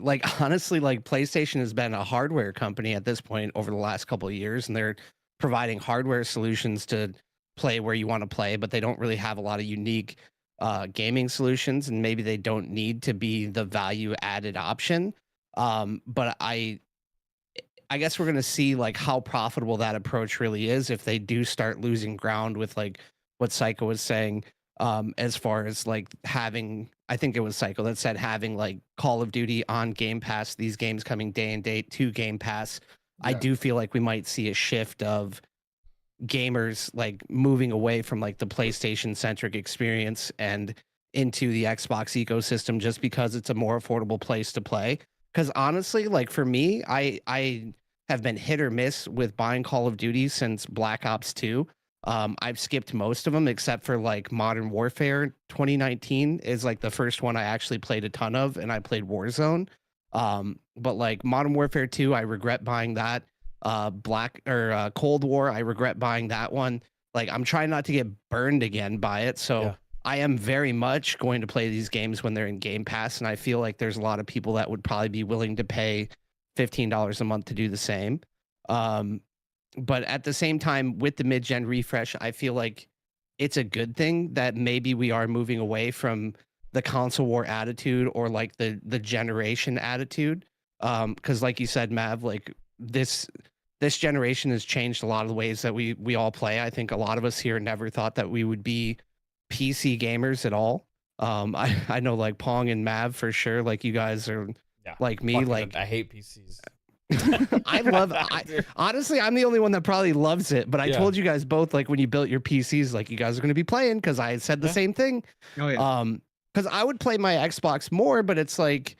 like honestly, like PlayStation has been a hardware company at this point over the last couple of years, and they're providing hardware solutions to play where you want to play, but they don't really have a lot of unique gaming solutions, and maybe they don't need to be the value added option. But I guess we're going to see like how profitable that approach really is if they do start losing ground with like what Psycho was saying, as far as like having, I think it was Psycho that said having like Call of Duty on Game Pass, these games coming day and date to Game Pass. Yeah. I do feel like we might see a shift of gamers like moving away from like the PlayStation centric experience and into the Xbox ecosystem, just because it's a more affordable place to play. Because honestly, like for me, I have been hit or miss with buying Call of Duty since Black Ops 2. I've skipped most of them except for like Modern Warfare 2019 is like the first one I actually played a ton of, and I played Warzone. But like Modern Warfare 2, I regret buying that. Cold War, I regret buying that one. Like I'm trying not to get burned again by it. So yeah. I am very much going to play these games when they're in Game Pass, and I feel like there's a lot of people that would probably be willing to pay $15 a month to do the same. But at the same time, with the mid-gen refresh, I feel like it's a good thing that maybe we are moving away from the console war attitude or like the generation attitude. Because like you said, Mav, like this generation has changed a lot of the ways that we all play. I think a lot of us here never thought that we would be PC gamers at all. I know like Pong and Mav for sure. Like you guys are like me. Like I hate PCs. Honestly, I'm the only one that probably loves it, but I told you guys both, like when you built your PCs, like you guys are going to be playing, because I had said the same thing. Oh yeah. Because I would play my Xbox more, but it's like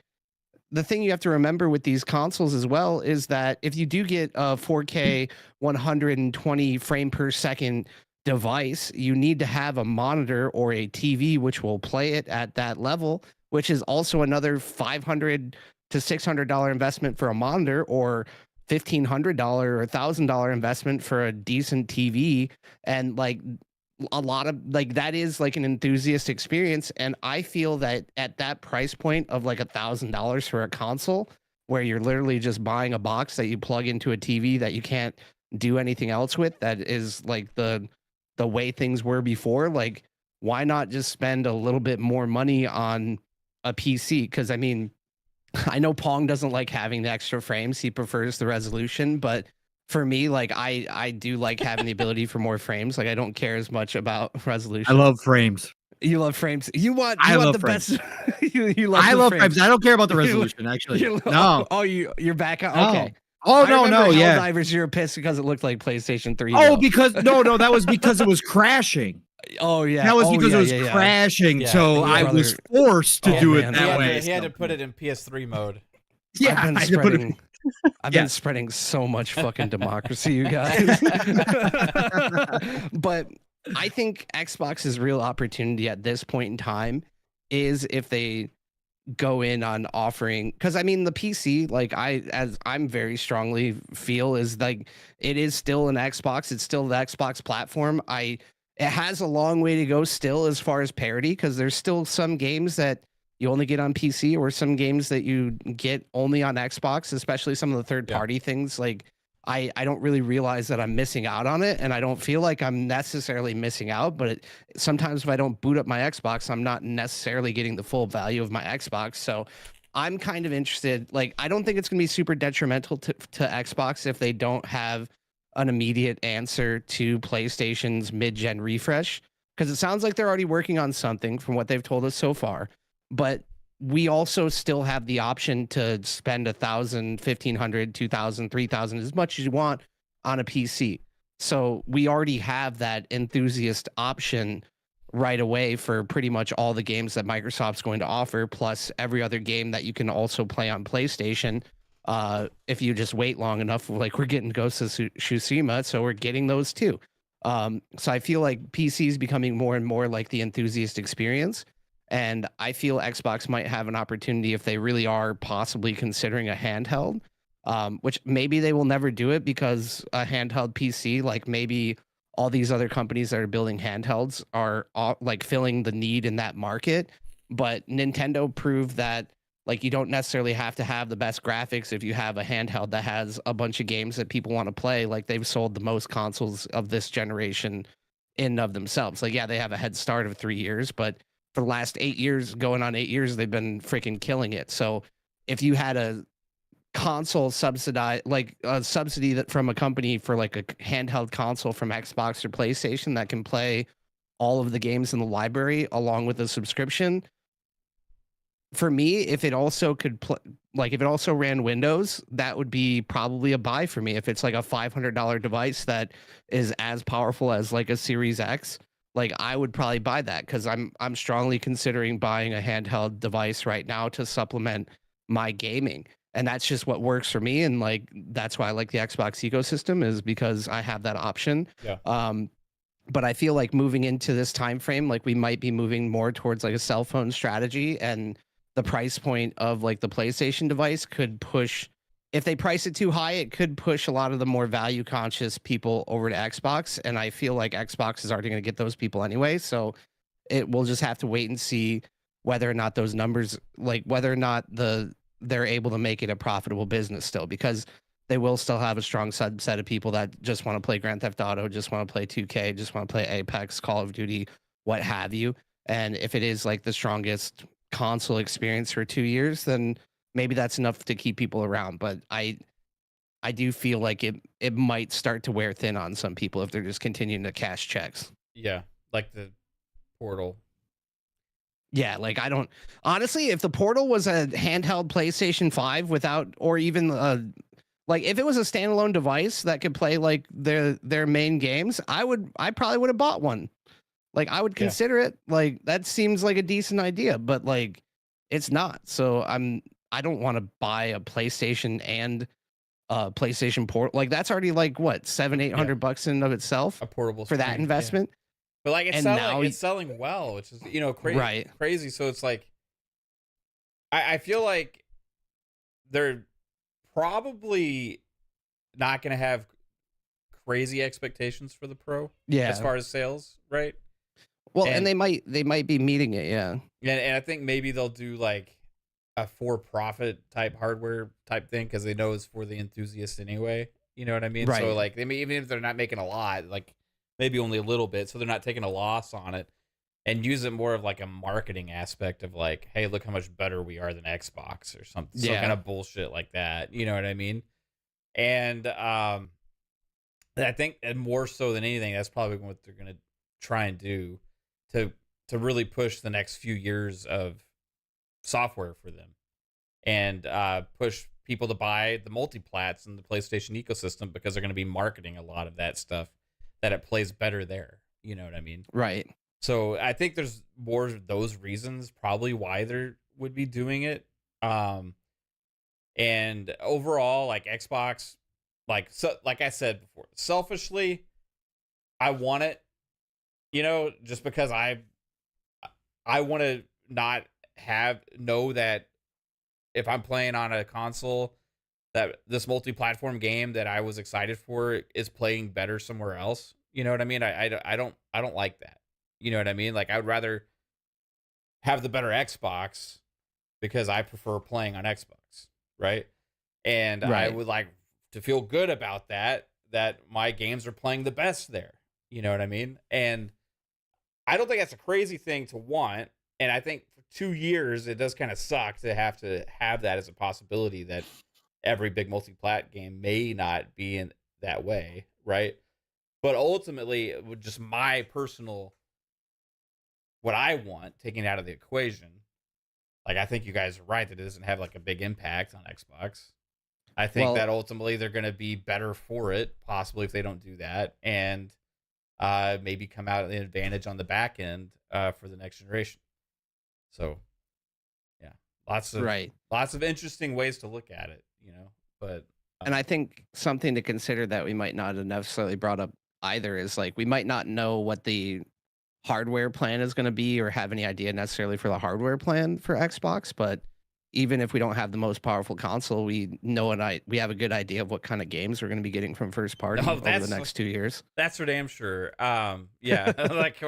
the thing you have to remember with these consoles as well is that if you do get a 4K 120 frame per second device, you need to have a monitor or a TV which will play it at that level, which is also another $500 to $600 investment for a monitor, or $1,500 or $1,000 investment for a decent TV. And like a lot of like that is like an enthusiast experience. And I feel that at that price point of like $1,000 for a console, where you're literally just buying a box that you plug into a TV that you can't do anything else with, that is like the way things were before, like why not just spend a little bit more money on a PC? Because I mean, I know Pong doesn't like having the extra frames. He prefers the resolution. But for me, like I do like having the ability for more frames. Like I don't care as much about resolution. I love frames. You love frames. You want love the frames. best. you love I love frames. I don't care about the resolution, actually. No. Oh, you're back out. No. Okay. Oh, no, Helldivers, you're pissed because it looked like PlayStation 3. Oh, because no, that was because it was crashing. Oh yeah, that was because it was crashing. Yeah. So I was forced to do it that way. He had to put it in PS3 mode. Yeah, I've been spreading so much fucking democracy, you guys. But I think Xbox's real opportunity at this point in time is if they go in on offering, because I mean the PC, like I'm very strongly feel is like it is still an Xbox. It's still the Xbox platform. It has a long way to go still as far as parity, because there's still some games that you only get on PC, or some games that you get only on Xbox, especially some of the third party things. Like I don't really realize that I'm missing out on it, and I don't feel like I'm necessarily missing out. But sometimes if I don't boot up my Xbox, I'm not necessarily getting the full value of my Xbox. So I'm kind of interested. Like I don't think it's going to be super detrimental to Xbox if they don't have an immediate answer to PlayStation's mid-gen refresh, because it sounds like they're already working on something from what they've told us so far. But we also still have the option to spend $1,000, $1,500, $2,000, $3,000, as much as you want on a PC. So we already have that enthusiast option right away for pretty much all the games that Microsoft's going to offer, plus every other game that you can also play on PlayStation. If you just wait long enough, like we're getting Ghost of Tsushima, so we're getting those too. So I feel like PC is becoming more and more like the enthusiast experience. And I feel Xbox might have an opportunity if they really are possibly considering a handheld, which maybe they will never do it, because a handheld PC, like maybe all these other companies that are building handhelds are like filling the need in that market. But Nintendo proved that like you don't necessarily have to have the best graphics if you have a handheld that has a bunch of games that people want to play. Like they've sold the most consoles of this generation in of themselves. Like, yeah, they have a head start of 3 years, but for the last 8 years, going on 8 years, they've been freaking killing it. So if you had a console subsidized, like a subsidy that from a company for like a handheld console from Xbox or PlayStation that can play all of the games in the library along with a subscription, for me, if it also could if it also ran Windows, that would be probably a buy for me. If it's like a $500 device that is as powerful as like a Series X, like I would probably buy that, because I'm strongly considering buying a handheld device right now to supplement my gaming. And that's just what works for me. And like that's why I like the Xbox ecosystem, is because I have that option. Yeah. But I feel like moving into this time frame, like we might be moving more towards like a cell phone strategy, and the price point of like the PlayStation device could push, if they price it too high, it could push a lot of the more value conscious people over to Xbox. And I feel like Xbox is already going to get those people anyway. So we'll just have to wait and see whether or not those numbers, like whether or not the they're able to make it a profitable business still, because they will still have a strong subset of people that just want to play Grand Theft Auto, just want to play 2K, just want to play Apex, Call of Duty, what have you. And if it is like the strongest console experience for 2 years, then maybe that's enough to keep people around. But I do feel like it might start to wear thin on some people if they're just continuing to cash checks. Yeah, like the Portal. Yeah, like I don't honestly, if the Portal was a handheld PlayStation 5 without, or even like if it was a standalone device that could play like their main games, I probably would have bought one. Like I would consider it. Like that seems like a decent idea, but like it's not. So I don't want to buy a PlayStation and PlayStation Port. Like that's already like what, $700-800 in and of itself A portable for that screen, investment. yeah. But like And now it's selling well, which is crazy. Right. Crazy. So it's like I feel like they're probably not going to have crazy expectations for the Pro. Yeah. As far as sales, right? Well, and they might be meeting it, yeah. And I think maybe they'll do like a for-profit type hardware type thing because they know it's for the enthusiast anyway. You know what I mean? Right. So like they may, even if they're not making a lot, like maybe only a little bit, so they're not taking a loss on it, and use it more of like a marketing aspect of like, hey, look how much better we are than Xbox or something. Yeah. Some kind of bullshit like that. You know what I mean? And I think, and more so than anything, that's probably what they're gonna try and do to really push the next few years of software for them, and push people to buy the multiplats in the PlayStation ecosystem, because they're going to be marketing a lot of that stuff that it plays better there. You know what I mean? Right. So I think there's more of those reasons probably why they would be doing it. And overall, like Xbox, like I said before, selfishly, I want it, just because I want to not know that if I'm playing on a console, that this multi-platform game that I was excited for is playing better somewhere else. You know what I mean? I don't like that. You know what I mean? Like I would rather have the better Xbox because I prefer playing on Xbox, right? And I would like to feel good about that my games are playing the best there. You know what I mean? And I don't think that's a crazy thing to want. And I think for 2 years, it does kind of suck to have that as a possibility, that every big multi-plat game may not be in that way, right? But ultimately, with just my personal, what I want, taking it out of the equation, like I think you guys are right that it doesn't have like a big impact on Xbox. I think that ultimately they're going to be better for it, possibly if they don't do that, and maybe come out an advantage on the back end for the next generation. So, yeah, lots of interesting ways to look at it, But and I think something to consider that we might not have necessarily brought up either is like we might not know what the hardware plan is going to be, or have any idea necessarily for the hardware plan for Xbox. But even if we don't have the most powerful console, we know we have a good idea of what kind of games we're going to be getting from first party over the next 2 years. That's for damn sure. Yeah, like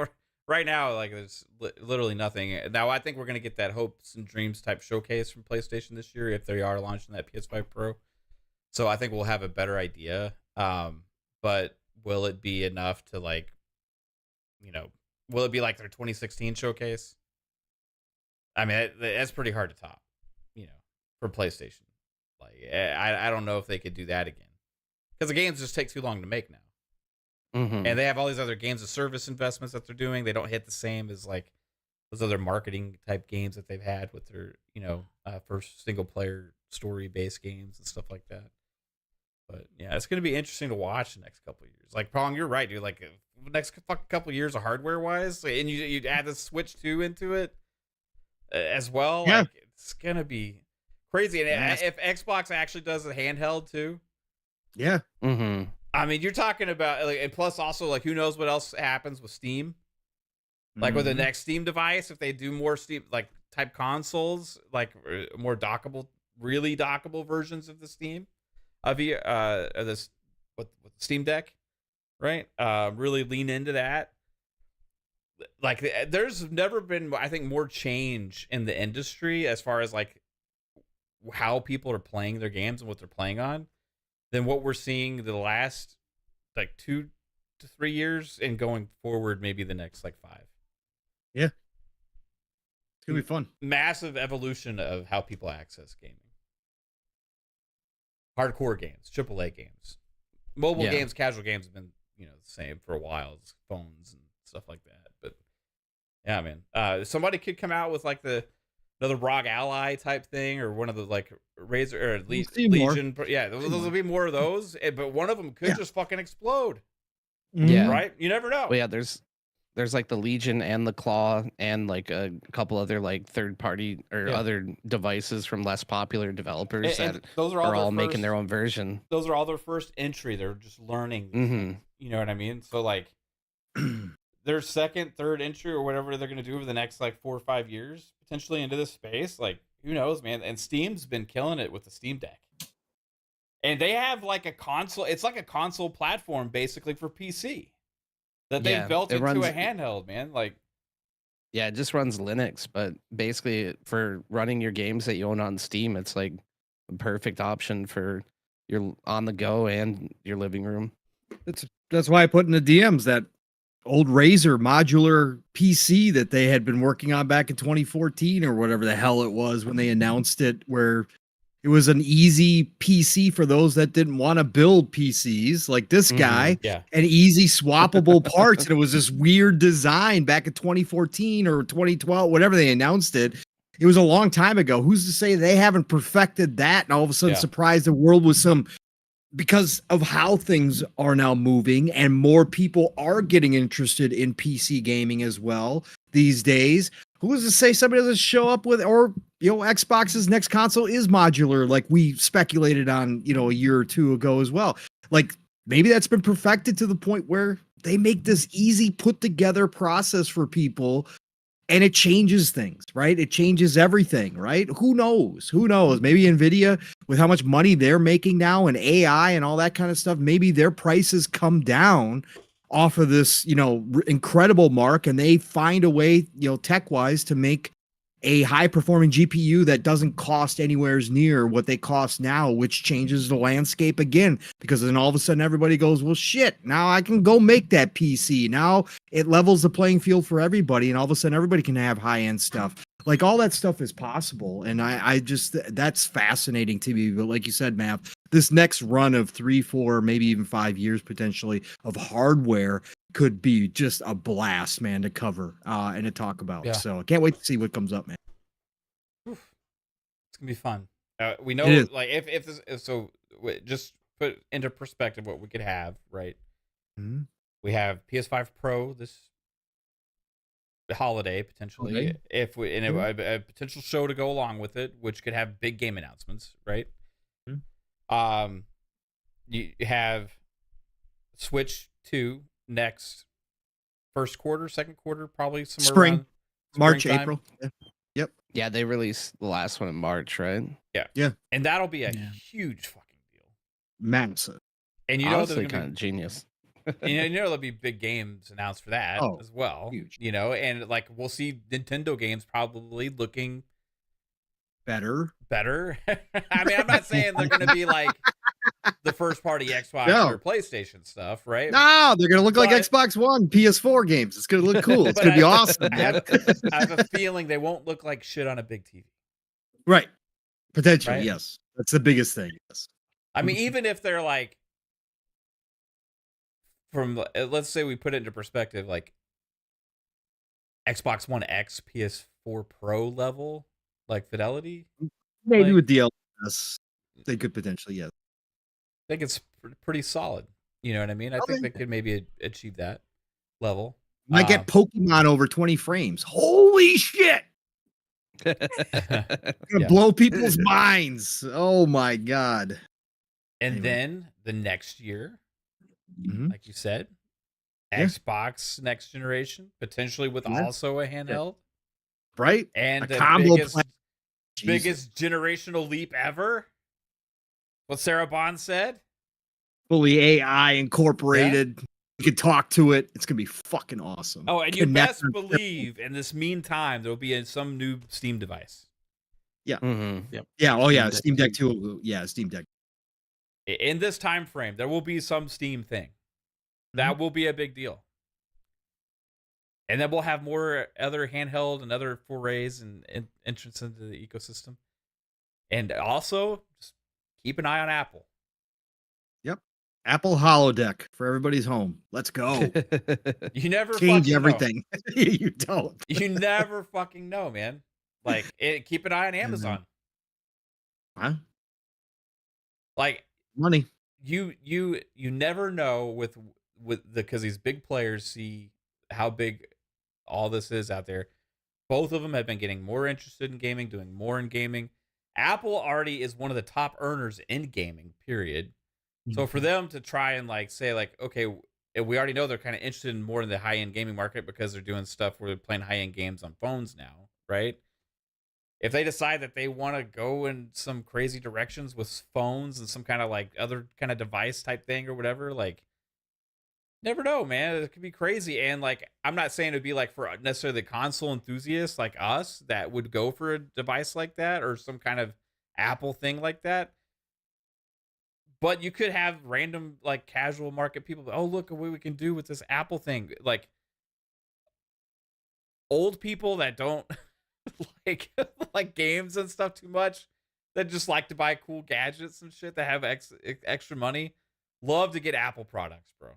right now, like there's literally nothing. Now I think we're going to get that hopes and dreams type showcase from PlayStation this year if they are launching that PS5 Pro. So I think we'll have a better idea. But will it be enough to like, will it be like their 2016 showcase? I mean, that's pretty hard to top, for PlayStation. Like, I don't know if they could do that again, because the games just take too long to make now. Mm-hmm. And they have all these other games of service investments that they're doing. They don't hit the same as like those other marketing type games that they've had with their, first single player story based games and stuff like that. But yeah, it's going to be interesting to watch the next couple of years. Like Pong, you're right, dude. Like next couple of years of hardware wise, and you add the Switch 2 into it as well. Yeah. Like it's going to be crazy. And if Xbox actually does a handheld too. Yeah. Mm-hmm. I mean, you're talking about like, and plus also like, who knows what else happens with Steam? Like with the next Steam device, if they do more Steam like type consoles, like more dockable, really dockable versions of the Steam, this with Steam Deck, right? Really lean into that. Like, there's never been, I think, more change in the industry as far as like how people are playing their games and what they're playing on than what we're seeing the last like 2 to 3 years and going forward maybe the next like 5. Yeah. It's going to be fun. Massive evolution of how people access gaming. Hardcore games, AAA games. Mobile games, casual games have been, the same for a while. It's phones and stuff like that. But yeah, man. Somebody could come out with like another ROG Ally type thing, or one of the like Razor or Legion. More. Yeah, those will be more of those. But one of them could just fucking explode. Yeah. Right? You never know. Well, yeah, there's like the Legion and the Claw and like a couple other like third party or other devices from less popular developers and that those are all making their own version. Those are all their first entry. They're just learning. Mm-hmm. You know what I mean? So like their second, third entry or whatever they're going to do over the next like 4 or 5 years potentially into this space. Like who knows, man? And Steam's been killing it with the Steam Deck. And they have like a console. It's like a console platform basically for PC that they built into a handheld, man. Like, yeah, it just runs Linux, but basically for running your games that you own on Steam, it's like a perfect option for your on the go and your living room. That's why I put in the DMs that old Razer modular PC that they had been working on back in 2014 or whatever the hell it was when they announced it, where it was an easy PC for those that didn't want to build PCs like this guy, and easy swappable parts. And it was this weird design back in 2014 or 2012, whatever they announced it. It was a long time ago. Who's to say they haven't perfected that and all of a sudden surprised the world with some, because of how things are now moving and more people are getting interested in PC gaming as well these days. Who's to say somebody doesn't show up with, or, Xbox's next console is modular, like we speculated on, a year or two ago as well. Like maybe that's been perfected to the point where they make this easy put together process for people and it changes things, right? It changes everything, right? Who knows? Maybe Nvidia, with how much money they're making now and AI and all that kind of stuff, maybe their prices come down off of this, incredible mark, and they find a way, tech-wise, to make a high-performing GPU that doesn't cost anywhere near what they cost now, which changes the landscape again, because then all of a sudden everybody goes, well, shit, now I can go make that PC. Now it levels the playing field for everybody, and all of a sudden everybody can have high-end stuff. Like, all that stuff is possible, and I just, that's fascinating to me. But like you said, Matt, this next run of 3, 4, maybe even 5 years potentially of hardware could be just a blast, man, to cover and to talk about. So I can't wait to see what comes up, man. It's gonna be fun. We know, like, just put into perspective what we could have, right? Mm-hmm. We have PS5 Pro this holiday potentially, a potential show to go along with it, which could have big game announcements, right? Mm-hmm. You have Switch 2 next first quarter, second quarter, probably somewhere around March, springtime. April. Yep. Yeah, they released the last one in March, right? Yeah. And that'll be a huge fucking deal. Massive. And honestly, kind of genius. There'll be big games announced for that as well. Huge. And like we'll see Nintendo games probably looking better. I mean, I'm not saying they're going to be like the first party Xbox or PlayStation stuff, right? No, they're going to look like Xbox One, PS4 games. It's going to look cool. It's going to be awesome. I have a feeling they won't look like shit on a big TV. Right. Potentially, yes. That's the biggest thing. Yes. I mean, even if they're like, from, let's say we put it into perspective, like Xbox One X, PS4 Pro level, like fidelity. Maybe with DLSS, they could potentially, yes. I think it's pretty solid. You know what I mean? I think they could maybe achieve that level. Might get Pokemon over 20 frames. Holy shit! Gonna blow people's minds. Oh my god! And then the next year, like you said, Xbox next generation, potentially with also a handheld, right? And a the combo biggest generational leap ever. What Sarah Bond said. Fully AI incorporated. You can talk to it. It's gonna be fucking awesome. Oh, and you best believe in this meantime there will be some new Steam device. Yeah. Mm-hmm. Yeah. Oh, yeah. Deck Steam Deck 2. 2. Yeah. Steam Deck. In this time frame, there will be some Steam thing. That will be a big deal. And then we'll have more other handheld and other forays and entrance into the ecosystem. And also, just keep an eye on Apple. Yep. Apple Holodeck for everybody's home. Let's go. You never Change fucking everything. You don't. know. You never fucking know, man. Like, keep an eye on Amazon. Huh? Like, Money. you never know with because these big players see how big all this is out there. Both of them have been getting more interested in gaming, doing more in gaming. Apple already is one of the top earners in gaming, period. So for them to try and like say like, okay, we already know they're kind of interested in more in the high end gaming market because they're doing stuff where they're playing high end games on phones now, right? If they decide that they want to go in some crazy directions with phones and some kind of like other kind of device type thing or whatever, like, never know, man. It could be crazy. And like, I'm not saying it'd be like for necessarily the console enthusiasts like us that would go for a device like that or some kind of Apple thing like that. But you could have random like casual market people. Oh, look at what we can do with this Apple thing. Like old people that don't like like games and stuff too much, that just like to buy cool gadgets and shit that have extra money, love to get Apple products, bro.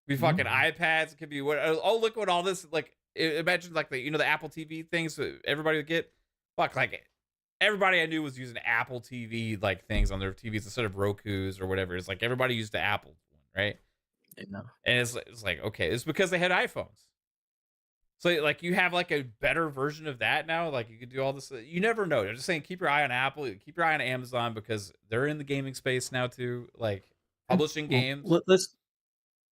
Be fucking iPads. It could be what? Oh, look what all this like. Imagine like the the Apple TV things that everybody would get. Fuck, like everybody I knew was using Apple TV like things on their TVs instead of Roku's or whatever. It's like everybody used the Apple one, right? No. And it's like okay, it's because they had iPhones. So like you have like a better version of that now. Like you could do all this. You never know. I'm just saying, keep your eye on Apple. Keep your eye on Amazon because they're in the gaming space now too. Like publishing games.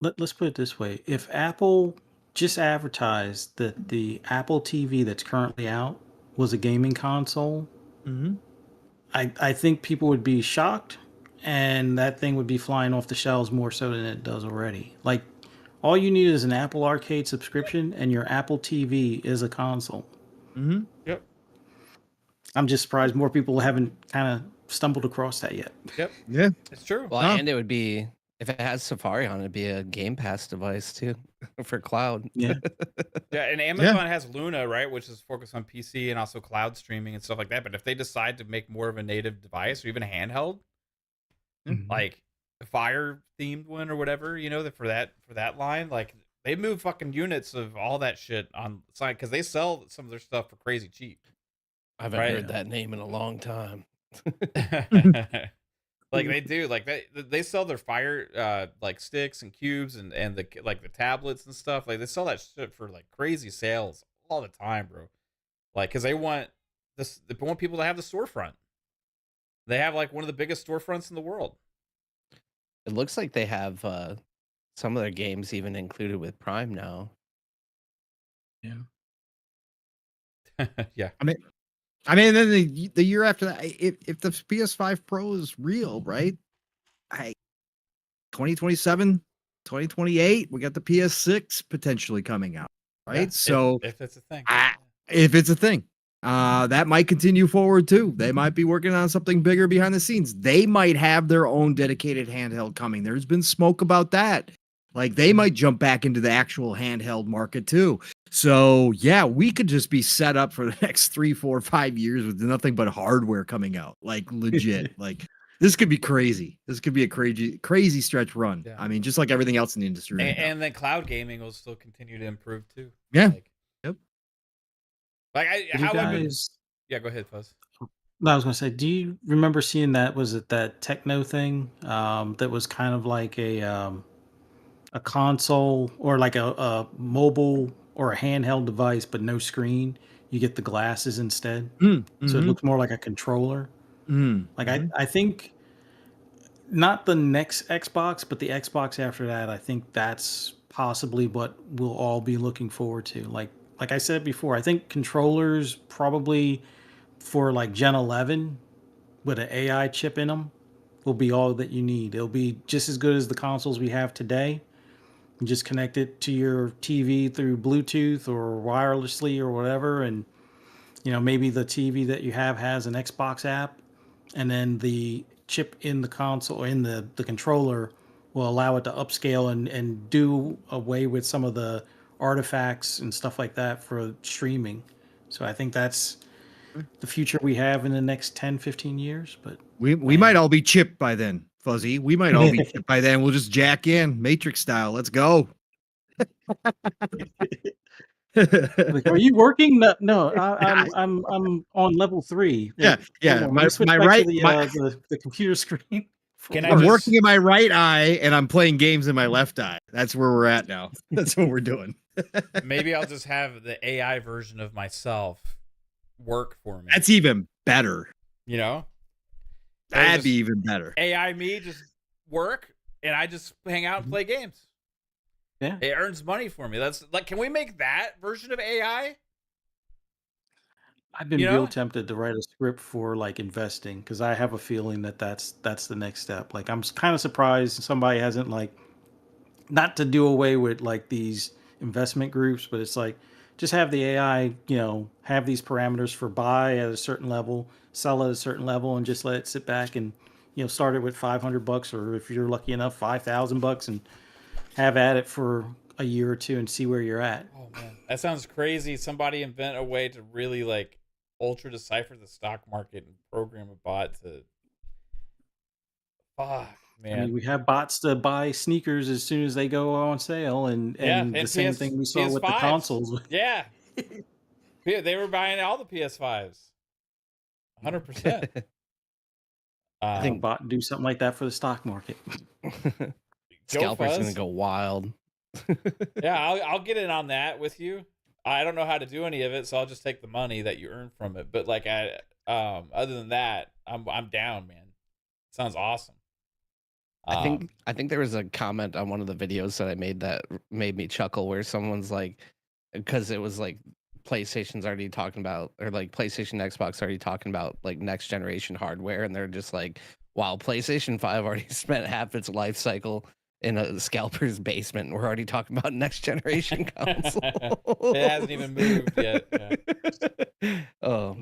Let's put it this way: if Apple just advertised that the Apple TV that's currently out was a gaming console, I think people would be shocked, and that thing would be flying off the shelves more so than it does already. Like, all you need is an Apple Arcade subscription, and your Apple TV is a console. Yep. I'm just surprised more people haven't kind of stumbled across that yet. Yep. Yeah. It's true. Well, and it would be, if it has Safari on it, it'd be a Game Pass device too for cloud. Yeah. Yeah, and Amazon has Luna, right, which is focused on PC and also cloud streaming and stuff like that. But if they decide to make more of a native device or even a handheld, like the Fire themed one or whatever, for that line, like they move fucking units of all that shit on side because they sell some of their stuff for crazy cheap. I haven't heard that name in a long time. Like they do, like they sell their Fire like sticks and cubes and the like the tablets and stuff. Like they sell that shit for like crazy sales all the time, bro. Like because they want people to have the storefront. They have like one of the biggest storefronts in the world. It looks like they have some of their games even included with Prime now. Yeah. Yeah. I mean, then the year after that, if the PS5 Pro is real, right? 2027, 2028, we got the PS6 potentially coming out, right? Yeah, so if it's a thing, if it's a thing, that might continue forward too. They might be working on something bigger behind the scenes. They might have their own dedicated handheld coming. There's been smoke about that. Like they might jump back into the actual handheld market too. So yeah, we could just be set up for the next 3, 4, 5 years with nothing but hardware coming out. Like legit. Like this could be crazy. This could be a crazy stretch run. Yeah. I mean, just like everything else in the industry. And then cloud gaming will still continue to improve too. Yeah. Go ahead, Fuzz. No, I was gonna say, do you remember seeing that? Was it that techno thing that was kind of like a console or like a mobile or a handheld device, but no screen? You get the glasses instead, so it looks more like a controller. Like I think not the next Xbox, but the Xbox after that. I think that's possibly what we'll all be looking forward to. Like I said before, I think controllers probably for like Gen 11 with an AI chip in them will be all that you need. It'll be just as good as the consoles we have today. You just connect it to your TV through Bluetooth or wirelessly or whatever, and maybe the TV that you have has an Xbox app, and then the chip in the console, in the controller, will allow it to upscale and do away with some of the artifacts and stuff like that for streaming. So I think that's the future we have in the next 10, 15 years. But we might all be chipped by then, Fuzzy. We might all be chipped by then. We'll just jack in Matrix style. Let's go. like, are you working? No, I'm on level 3. Yeah, yeah. On, my switch back right, to the computer screen. I'm working in my right eye and I'm playing games in my left eye. That's where we're at now. That's what we're doing. Maybe I'll just have the AI version of myself work for me. That's even better. That'd be even better. AI me just work, and I just hang out and play games. Yeah, it earns money for me. That's like, can we make that version of AI? I've been real tempted to write a script for like investing, because I have a feeling that that's the next step. Like, I'm kind of surprised somebody hasn't, like, not to do away with like these investment groups, but it's like, just have the AI, have these parameters for buy at a certain level, sell at a certain level, and just let it sit back and, start it with $500, or if you're lucky enough, $5,000, and have at it for a year or two and see where you're at. Oh man, that sounds crazy. Somebody invent a way to really like ultra decipher the stock market and program a bot to. Fuck, man. I mean, we have bots to buy sneakers as soon as they go on sale, and the same thing we saw with the consoles. Yeah, they were buying all the PS5s. 100%. I think bot do something like that for the stock market. Scalper's gonna go wild. Yeah, I'll get in on that with you. I don't know how to do any of it, so I'll just take the money that you earn from it. But like, other than that, I'm down, man. Sounds awesome. I think there was a comment on one of the videos that I made that made me chuckle, where someone's like, because it was like PlayStation's already talking about, or like PlayStation, Xbox already talking about like next generation hardware, and they're just like, wow, PlayStation 5 already spent half its life cycle in a scalper's basement, and we're already talking about next generation console. It hasn't even moved yet. Yeah. Oh,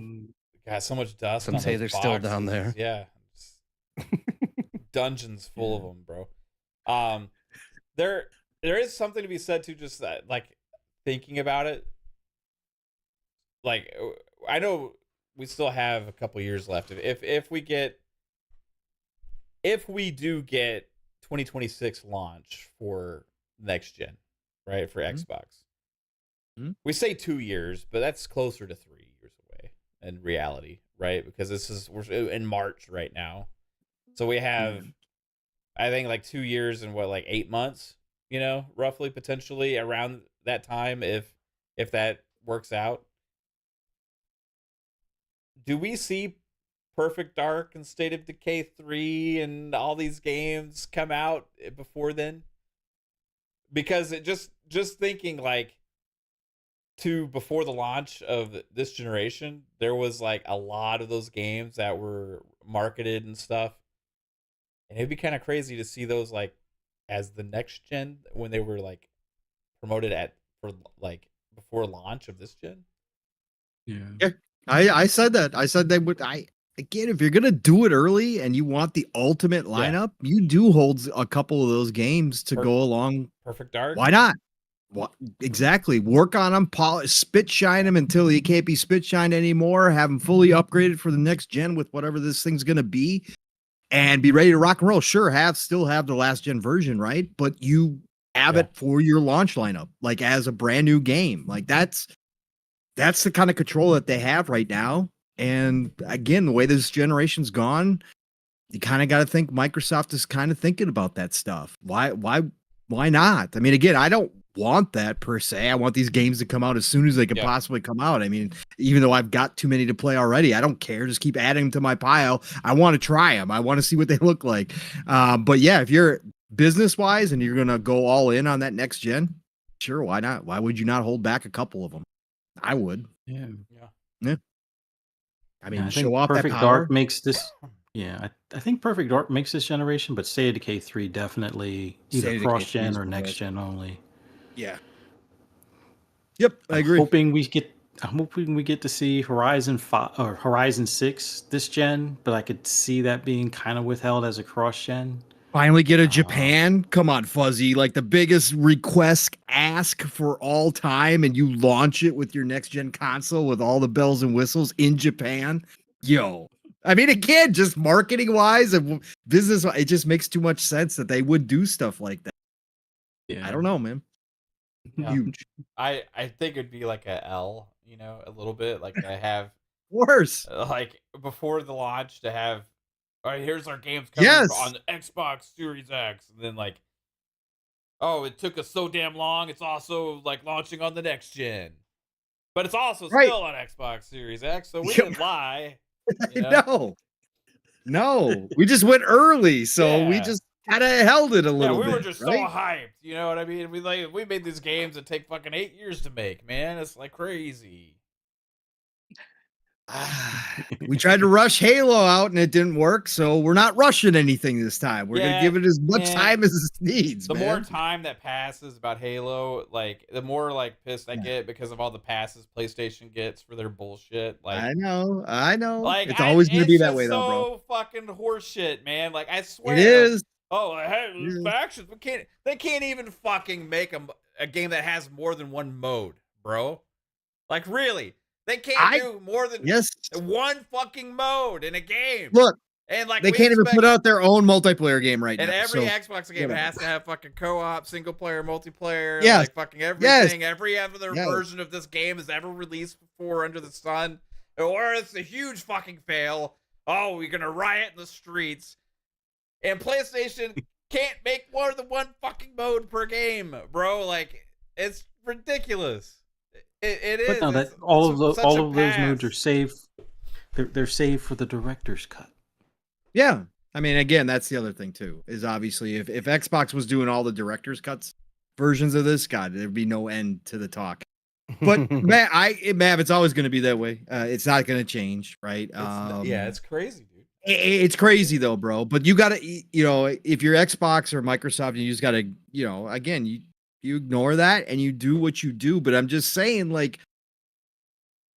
got so much dust. Some say they're still down there. Yeah. Dungeons full of them, bro. There is something to be said to just that, like, thinking about it. Like, I know we still have a couple years left. If we do get 2026 launch for next gen, right, for Xbox, we say 2 years, but that's closer to 3 years away in reality, right? Because we're in March right now. So we have, I think, like 2 years and like 8 months, roughly, potentially around that time, if that works out. Do we see Perfect Dark and State of Decay 3 and all these games come out before then? Because it just thinking like before the launch of this generation, there was like a lot of those games that were marketed and stuff. And it'd be kind of crazy to see those like as the next gen when they were like promoted for like before launch of this gen. Yeah. I said that. I said they would. Again, if you're gonna do it early and you want the ultimate lineup, you do hold a couple of those games to go along. Perfect Dark. Why not? What exactly? Work on them, polish, spit shine them until you can't be spit shined anymore. Have them fully upgraded for the next gen with whatever this thing's gonna be, and be ready to rock and roll. Sure, still have the last gen version, right? But you have it for your launch lineup, like as a brand new game. Like that's the kind of control that they have right now. And again, the way this generation's gone, you kind of got to think Microsoft is kind of thinking about that stuff. Why not? I mean, again, I don't want that per se. I want these games to come out as soon as they can possibly come out. I mean, even though I've got too many to play already, I don't care. Just keep adding them to my pile. I want to try them. I want to see what they look like. But yeah, if you're business wise and you're going to go all in on that next gen, sure. Why not? Why would you not hold back a couple of them? I would. Yeah. I mean, I show think off Perfect that power. Dark makes this. Yeah, I think Perfect Dark makes this generation, but State of Decay 3 definitely either cross gen or next gen only. Yeah. Yep, I agree. Hoping we get I'm hoping we get to see Horizon 5 or Horizon 6 this gen, but I could see that being kind of withheld as a cross gen. Finally get a Japan. Come on, Fuzzy. Like the biggest request ask for all time, and you launch it with your next gen console with all the bells and whistles in Japan. Yo. I mean, again, just marketing wise and business, it just makes too much sense that they would do stuff like that. Yeah. I don't know, man. Yeah. Huge. I think it'd be like a L, you know, a little bit like I have Worse. like before the launch to have. All right, here's our games coming Yes. on the Xbox Series X, and then like, oh, it took us so damn long. It's also like launching on the next gen, but it's also Right. still on Xbox Series X. So we Yeah. didn't lie. You know? No, we just went early, so we Yeah. just kind of held it a Yeah, little we bit. were just right? so hyped. You know what I mean? We made these games that take fucking 8 years to make, man. It's like crazy. We tried to rush Halo out and it didn't work, so we're not rushing anything this time. We're gonna give it as much time as it needs. The man. more time that passes about Halo, like the more like pissed I get because of all the passes PlayStation gets for their bullshit. Like I know. like It's always gonna be that just way, though, bro. So fucking horseshit, man. Like I swear, It is. Oh, hey, Yeah. factions. They can't even fucking make a game that has more than one mode, bro. Like really, they can't do more than one fucking mode in a game. Look, and like they can't even put out their own multiplayer game right and now. every so, Xbox game has to have fucking co-op, single player, multiplayer, Yes. like fucking everything. Yes. Every other Yes. version of this game has ever released before under the sun. Or it's a huge fucking fail. Oh, we're gonna riot in the streets. And PlayStation can't make more than one fucking mode per game, bro. Like, it's ridiculous. It is. But no, that It's all of such all a of those modes are pass. saved. They're saved for the director's cut. Yeah. I mean, again, that's the other thing too. Is obviously if Xbox was doing all the director's cuts versions of this, God, there'd be no end to the talk. But man, it's always going to be that way. It's not going to change, right? Yeah, it's crazy, dude. It's crazy though, bro. But you got to, if you're Xbox or Microsoft, you just got to, again, you ignore that and you do what you do. But I'm just saying, like,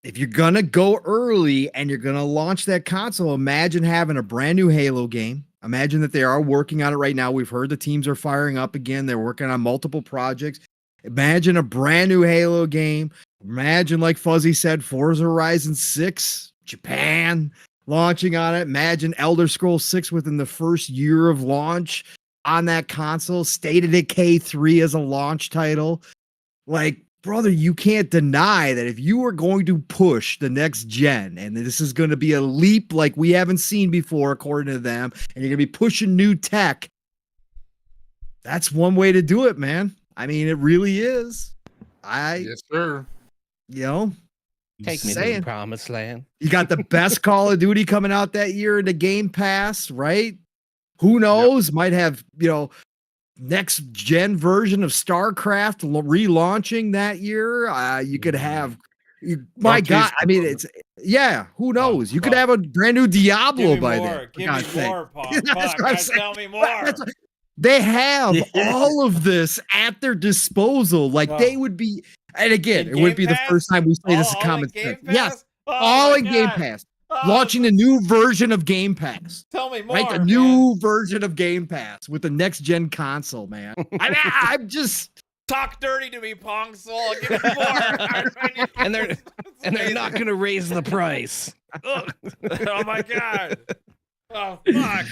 if you're gonna go early and you're gonna launch that console, imagine having a brand new Halo game. Imagine that they are working on it right now. We've heard the teams are firing up again. They're working on multiple projects. Imagine a brand new Halo game. Imagine, like Fuzzy said, Forza Horizon 6, Japan launching on it. Imagine Elder Scrolls 6 within the first year of launch on that console. State of Decay 3 as a launch title. Like, brother, you can't deny that if you are going to push the next gen, and this is going to be a leap like we haven't seen before, according to them, and you're going to be pushing new tech, that's one way to do it, man. I mean, it really is. Yes, sir. Take me to the promised land. You got the best Call of Duty coming out that year in the Game Pass, right? Who knows? Might have, next gen version of StarCraft relaunching that year. You could have, my God, I mean, who knows? You could have a brand new Diablo by then. Give me more, Pop. Tell me more. They have all of this at their disposal. Like they would be, and again, it would be the first time we say this is common sense. Yes, all in Game Pass. Launching a new version of Game Pass. Tell me more. Right, the new version of Game Pass with the next gen console, man. I mean, I'm just talk dirty to me, Pong Soul. Give me more. and they're not gonna raise the price. Oh my God. Oh fuck.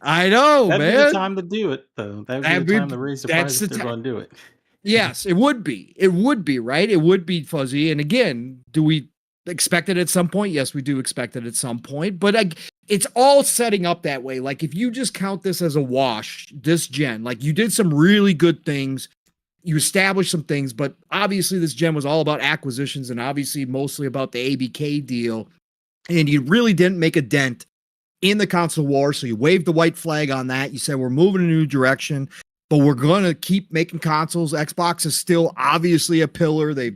I know, That'd man. be the time to do it, though. That'd be the time to raise the price if they're going to do it. Yes, it would be. It would be, right? It would be, Fuzzy. And again, do we expect it at some point? Yes, we do expect it at some point. But it's all setting up that way. Like, if you just count this as a wash, this gen, like you did some really good things. You established some things, but obviously this gen was all about acquisitions and obviously mostly about the ABK deal. And you really didn't make a dent in the console war. So you waved the white flag on that. You said, we're moving in a new direction, but we're going to keep making consoles. Xbox is still obviously a pillar. They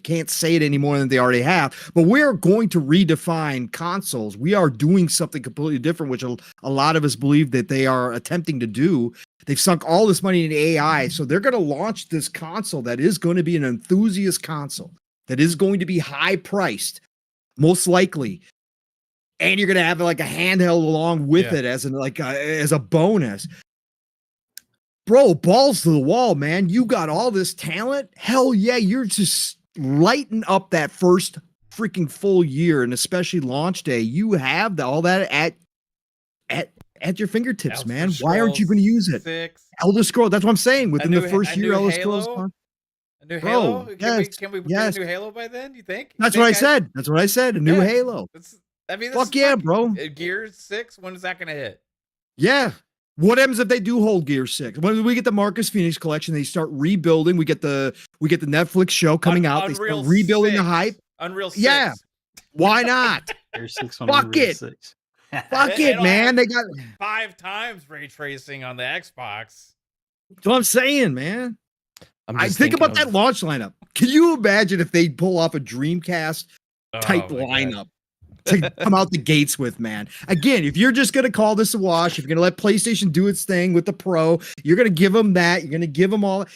can't say it any more than they already have, but we're going to redefine consoles. We are doing something completely different, which a lot of us believe that they are attempting to do. They've sunk all this money into AI. So they're going to launch this console that is going to be an enthusiast console that is going to be high priced, most likely, and you're going to have like a handheld along with it as as a bonus. Bro, balls to the wall, man. You got all this talent. Hell yeah, you're just lighting up that first freaking full year, and especially launch day. You have all that at your fingertips, Elder man. Why aren't you going to use it? 6. Elder Scrolls. That's what I'm saying. Within the first year, Elder Scrolls. A new Halo? Yes, Can we get a new Halo by then? You think? That's what I said. That's what I said. A new Halo. Fuck yeah, bro. Gears 6. When is that going to hit? Yeah. What happens if they do hold Gear 6? When we get the Marcus Phoenix collection, they start rebuilding. We get the Netflix show coming out. They start rebuilding the hype. Unreal 6. Yeah. Why not? Gear 6 on Fuck Unreal it. 6. Fuck it, man. They got 5 times ray tracing on the Xbox. That's what I'm saying, man. I think about that launch lineup. Can you imagine if they pull off a Dreamcast type lineup to come out the gates with, man? Again, if you're just going to call this a wash, if you're going to let PlayStation do its thing with the Pro, you're going to give them that. You're going to give them all.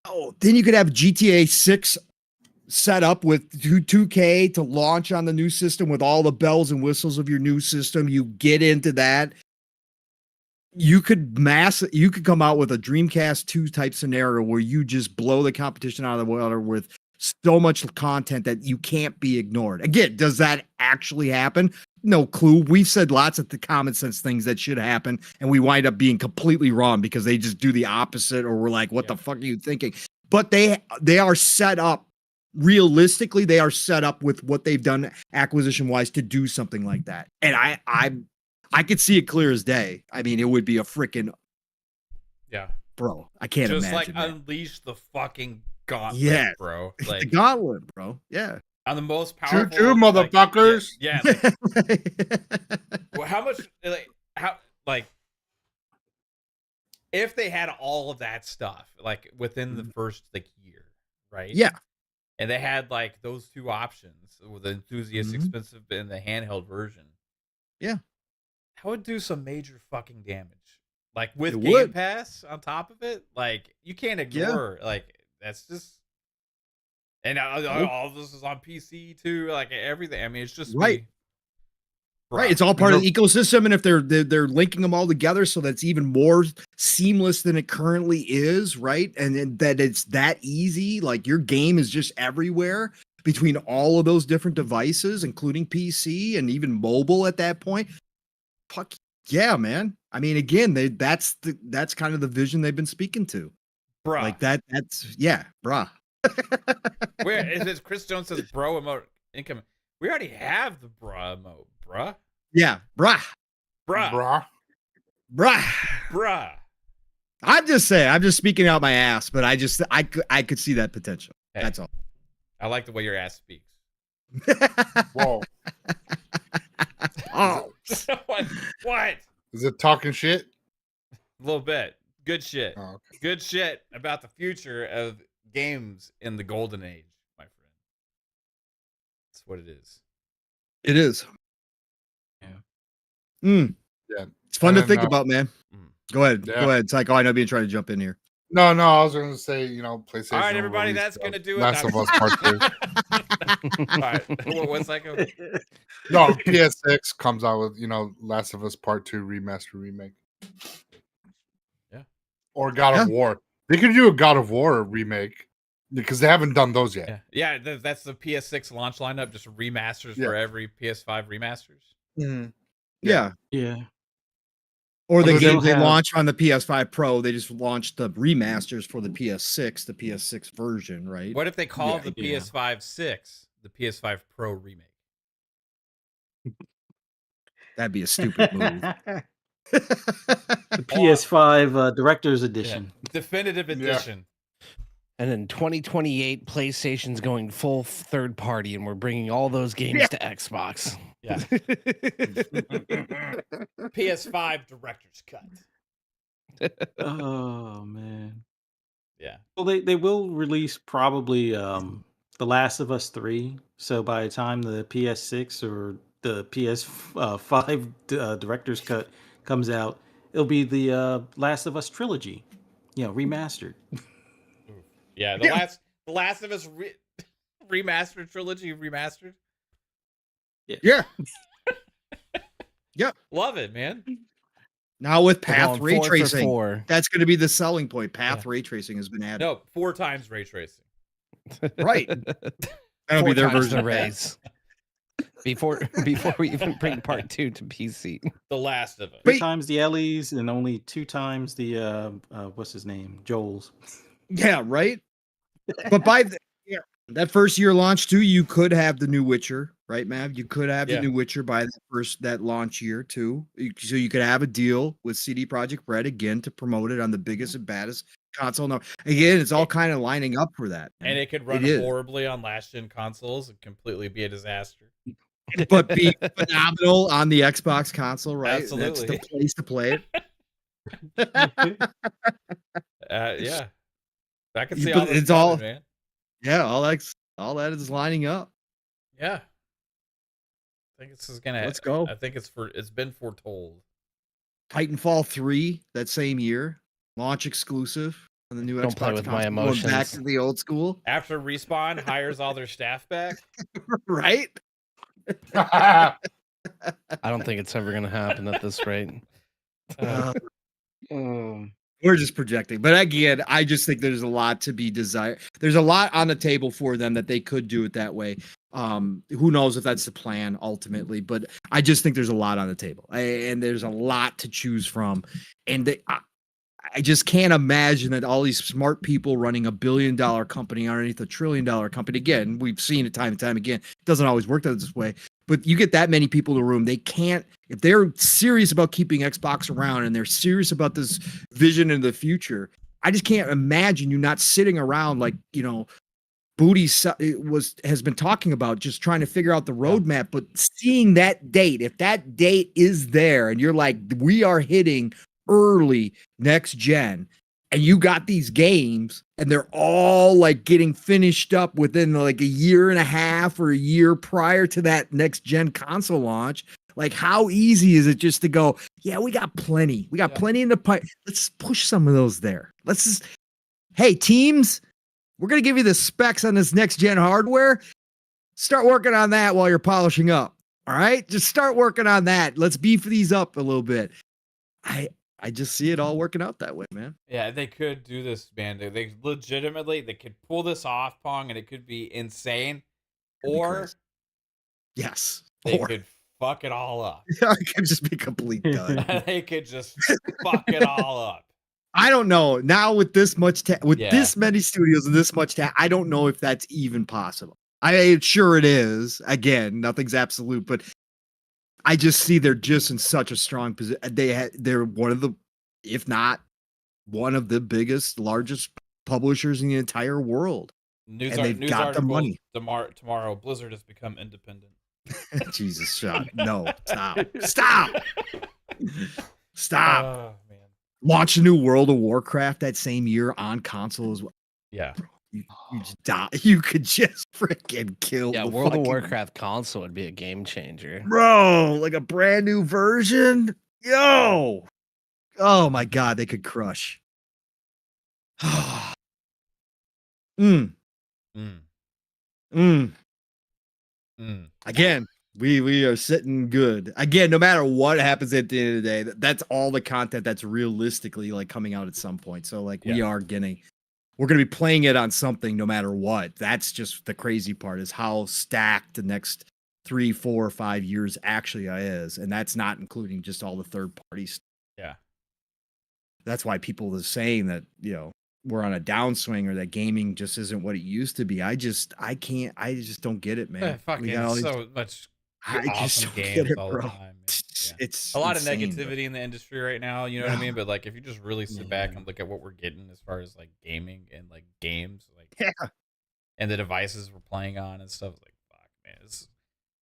Oh, then you could have GTA 6 set up with 2K to launch on the new system with all the bells and whistles of your new system. You get into that. You could come out with a Dreamcast 2 type scenario where you just blow the competition out of the water with so much content that you can't be ignored. Again, does that actually happen? No clue. We've said lots of the common sense things that should happen, and we wind up being completely wrong because they just do the opposite, or we're like, what the fuck are you thinking? But they are set up. Realistically, they are set up with what they've done acquisition wise to do something like that. And I could see it clear as day. I mean, it would be a freaking bro. I can't just imagine. Just like unleash the fucking gauntlet, bro. Like the gauntlet, bro. Yeah. On the most powerful, choo motherfuckers. Well, how much? If they had all of that stuff, like within the first year, right? Yeah. And they had like those 2 options with the enthusiast, expensive, and the handheld version. Yeah. That would do some major fucking damage. Like with Game Pass on top of it, like you can't ignore. Like that's just, and all this is on PC too. Like everything. I mean, it's just right. It's all part of the ecosystem, and if they're linking them all together, so that's even more seamless than it currently is, right? And that it's that easy. Like your game is just everywhere between all of those different devices, including PC and even mobile at that point. Fuck yeah, man. I mean, again, that's kind of the vision they've been speaking to. Bruh. Like that's bruh. Where is it? Chris Jones says bro emote income. We already have the bra emote, bruh. Yeah, bruh. I'm just saying, I'm just speaking out my ass, but I could see that potential. Hey, that's all. I like the way your ass speaks. Whoa. Oh. What? Is it talking shit? A little bit. Good shit. Oh, okay. Good shit about the future of games in the golden age, my friend. That's what it is. It is. Yeah. Yeah. It's fun to think about, man. Go ahead. Yeah. Go ahead. Psycho, I know being trying to jump in here. No, I was going to say, PlayStation. All right, everybody, that's going to do it. Last of Us Part 2. All right. What's Psycho? No, PS6 comes out with, Last of Us Part 2 remaster remake. Yeah. Or God of War. They could do a God of War remake because they haven't done those yet. Yeah, that's the PS6 launch lineup, just remasters for every PS5 remasters. Mm-hmm. Yeah. Or the games they launch on the PS5 Pro, they just launched the remasters for the PS6 version, right? What if they call the PS5 6 the PS5 Pro remake? That'd be a stupid move. The PS5 Director's Edition. Definitive Edition. And in 2028, PlayStation's going full third party, and we're bringing all those games to Xbox. Yeah. PS5 Director's Cut. Oh man. Yeah. Well, they will release probably The Last of Us 3. So by the time the PS6 or the PS5 Director's Cut comes out, it'll be the Last of Us trilogy, remastered. Yeah, the Last of Us Remastered trilogy remastered. Yeah. Yep. Love it, man. Now with We're path going ray 4 for tracing, 4. that's going to be the selling point. Path ray tracing has been added. No, 4 times ray tracing. Right. That'll 4 be their times version the of that. raise. Before we even bring part 2 to PC. The last of it. 3 times the Ellies and only 2 times the what's his name, Joel's. Yeah, right. But by that first year launch too, you could have the new Witcher, right, Mav? You could have the new Witcher by that launch year too. So you could have a deal with CD Projekt Red again to promote it on the biggest and baddest console. No, again, it's all kind of lining up for that. And it could run horribly on last gen consoles and completely be a disaster. But be phenomenal on the Xbox console, right? Absolutely. That's the place to play it. Yeah. I can see But all this man. Yeah, all that is lining up. Yeah. I think this is gonna Let's go. I think it's been foretold. Titanfall 3 that same year, launch exclusive on the new Don't Xbox play with my console, going emotions. back to the old school. After Respawn hires all their staff back. Right? I don't think it's ever going to happen at this rate. We're just projecting. But again, I just think there's a lot to be desired. There's a lot on the table for them that they could do it that way. Who knows if that's the plan ultimately, but I just think there's a lot on the table and there's a lot to choose from. And I just can't imagine that all these smart people running $1 billion company underneath $1 trillion company. Again, we've seen it time and time again. It doesn't always work this way, but you get that many people in the room. They can't, if they're serious about keeping Xbox around and they're serious about this vision in the future, I just can't imagine you not sitting around like, Booty has been talking about just trying to figure out the roadmap, but seeing that date, if that date is there and you're like, we are hitting early next gen and you got these games and they're all like getting finished up within like a year and a half or a year prior to that next gen console launch, like how easy is it just to go, yeah, we got plenty in the pipe, let's push some of those there. Let's just, hey teams, we're going to give you the specs on this next gen hardware. Start working on that while you're polishing up. All right. Just start working on that. Let's beef these up a little bit. I just see it all working out that way, man. Yeah, they could do this, man. They legitimately, they could pull this off, Pong, and it could be insane. Or yes, they could fuck it all up. It could just be complete done. They could just fuck it all up. I don't know. Now with this much this many studios and this much I don't know if that's even possible. Sure it is. Again, nothing's absolute, but I just see they're just in such a strong position. They're one of the, if not one of the biggest, largest publishers in the entire world. News they've got the money. Tomorrow, Blizzard has become independent. Jesus, shot. No, stop. Oh, man. Launch a new World of Warcraft that same year on console as well. Yeah. You just die. You could just freaking kill. Yeah, World of Warcraft console would be a game changer, bro. Like a brand new version. Yo, oh my god, they could crush. Again, we are sitting good. Again, no matter what happens at the end of the day, that's all the content that's realistically like coming out at some point. So like we're going to be playing it on something no matter what. That's just the crazy part is how stacked the next 3, 4, or 5 years actually is. And that's not including just all the third parties. Yeah. That's why people are saying that, we're on a downswing or that gaming just isn't what it used to be. I just don't get it, man. Fucking so much awesome games all the time. It's a lot of negativity in the industry right now, you know what I mean? But like if you just really sit back and look at what we're getting as far as like gaming and like games, like and the devices we're playing on and stuff, like fuck man,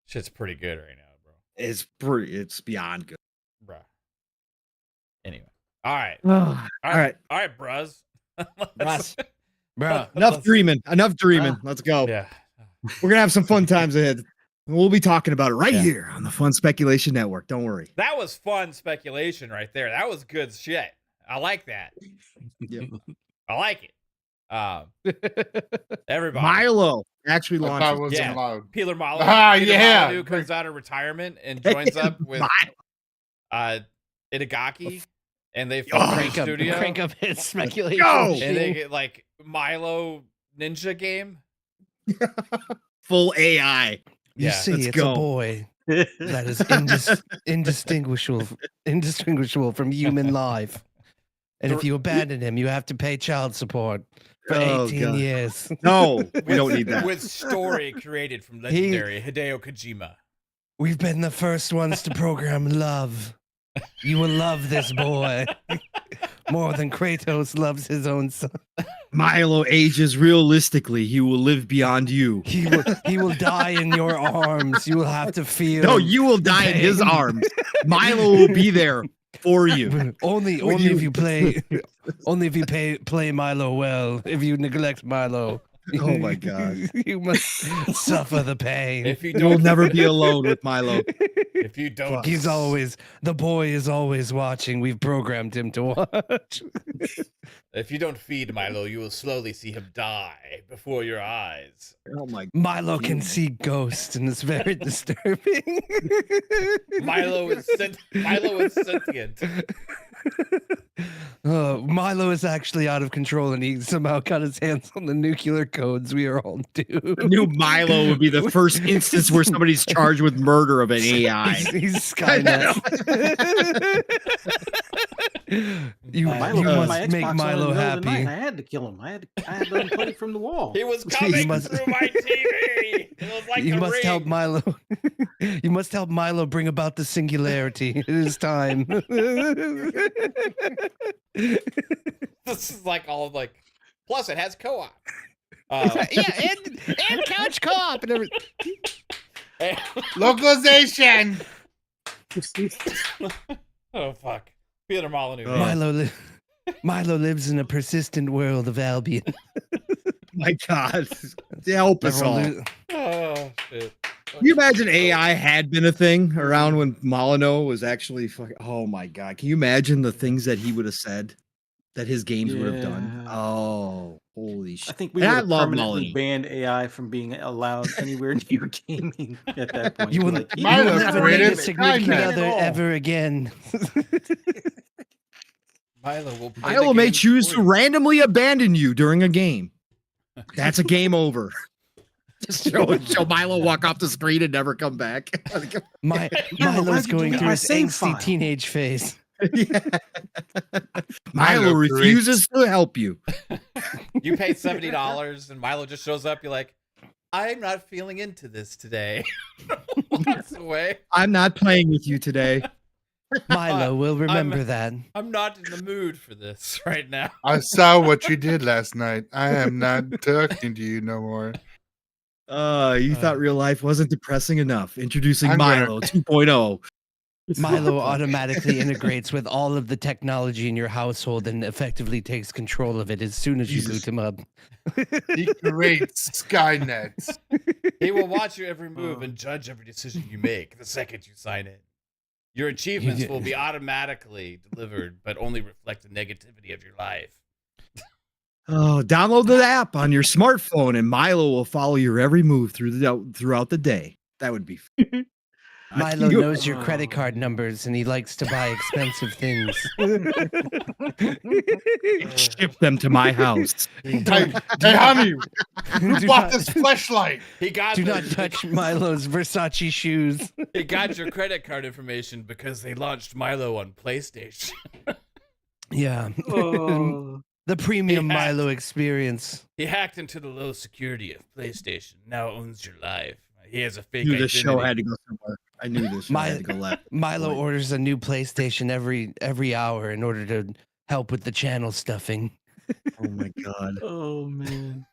shit's pretty good right now, bro. It's beyond good. Bruh. Anyway. All right, bros. Bro, enough dreaming. Let's go. Yeah. We're gonna have some fun times ahead. We'll be talking about it right here on the Fun Speculation Network. Don't worry. That was fun speculation right there. That was good shit. I like that. Yep. I like it. Everybody. Milo. Actually I thought it launches. wasn't Yeah. allowed. Peter Molyneux. Ah, Peter yeah. Molyneux comes out of retirement and joins up with Itagaki, and they form a studio. Crank up his speculation Go! machine. And they get like Milo Ninja game. Full AI. You Yeah, see, let's it's go. a boy that is indistinguishable from human life. And if you abandon him, you have to pay child support for Oh, 18 God. years. No, we don't need that. With story created from legendary Hideo Kojima. We've been the first ones to program love. You will love this boy more than Kratos loves his own son. Milo ages realistically. He will live beyond you. He will die in your arms. You will have to feel. No, you will die in his pain. arms. Milo will be there for you. Only if you play Milo well. If you neglect Milo, Oh my God. you must suffer the pain. If you You'll don't, never be alone with Milo. if you don't, The boy is always watching. We've programmed him to watch. if you don't feed Milo, you will slowly see him die before your eyes. Oh my. Milo can see ghosts, and it's very disturbing. Milo is sentient. Milo is actually out of control, and he somehow got his hands on the nuclear codes. We are all doomed. I knew Milo would be the first instance where somebody's charged with murder of an AI. He's Skynet. you must make Milo happy. I had to kill him. I had to unplug from the wall. He was coming through my TV. It was like You the must ring. help Milo. You must help Milo bring about the singularity. It is time. This is like all of like. Plus, it has co-op. Yeah, and couch co-op and everything. Localization. Oh fuck, Peter Molyneux. Oh. Milo lives in a persistent world of Albion. My God. Help us all. Oh shit. Can you imagine AI had been a thing around when Molyneux was actually fucking, oh my God. Can you imagine the things that he would have said that his games would have done? Yeah. Oh, holy shit. I think we And would I have love permanently Molyneux. banned AI from being allowed anywhere near gaming at that point. You will, Like, you Milo's will never meet a greatest significant Skynet. other ever again. Milo May choose to randomly abandon you during a game. That's a game over. Just show Milo walk off the screen and never come back. Milo's why'd you going delete through my his save angsty file? teenage phase. Milo refuses to help you. You pay $70 and Milo just shows up. You're like, I'm not feeling into this today. Walks away. I'm not playing with you today. Milo will remember that. I'm not in the mood for this right now. I saw what you did last night. I am not talking to you no more. You thought real life wasn't depressing enough. Introducing I'm gonna- Milo 2.0. Milo automatically integrates with all of the technology in your household and effectively takes control of it as soon as you Jesus. boot him up. He creates Skynet. He will watch your every move and judge every decision you make the second you sign in. Your achievements will be automatically delivered, but only reflect the negativity of your life. Oh, download the app on your smartphone, and Milo will follow your every move throughout the day. That would be. Milo knows your credit card numbers and he likes to buy expensive things. Ship them to my house. Hey, honey, who Do bought not- this fleshlight? He got Do the- not touch Milo's Versace shoes. He got your credit card information because they launched Milo on PlayStation. Yeah. oh. The premium Yeah. Milo experience. He hacked into the low security of PlayStation. Now owns your life. He has a I fake knew identity. this show had to go somewhere. I knew this show had to go left. Milo Boy. orders a new PlayStation every hour in order to help with the channel stuffing. Oh my God. Oh man.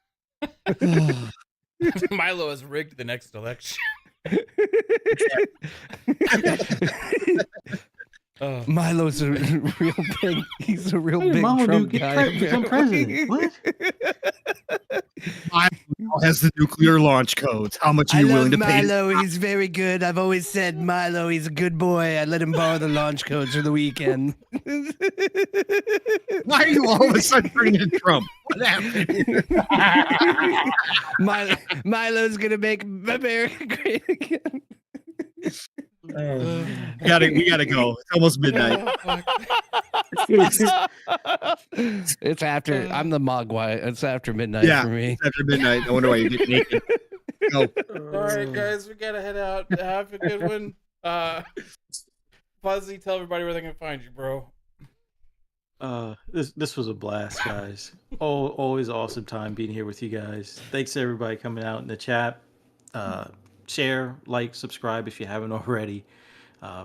Milo has rigged the next election. Oh. Milo's a real big. He's a real Hey, big Mama, Trump dude, guy. become president. What? Milo has the nuclear launch codes. How much are I you love willing to pay? Milo. He's very good. I've always said Milo. He's a good boy. I let him borrow the launch codes for the weekend. Why are you all of a sudden turning into Trump? What happened? Milo's gonna make America great again. We gotta go. It's almost midnight. It's after. I'm the Mogwai. It's after midnight for me. It's after midnight. I wonder why you get naked. Go. All right, guys, we gotta head out. Have a good one. Fuzzy, tell everybody where they can find you, bro. This was a blast, guys. Always awesome time being here with you guys. Thanks to everybody coming out in the chat. Share, like, subscribe if you haven't already.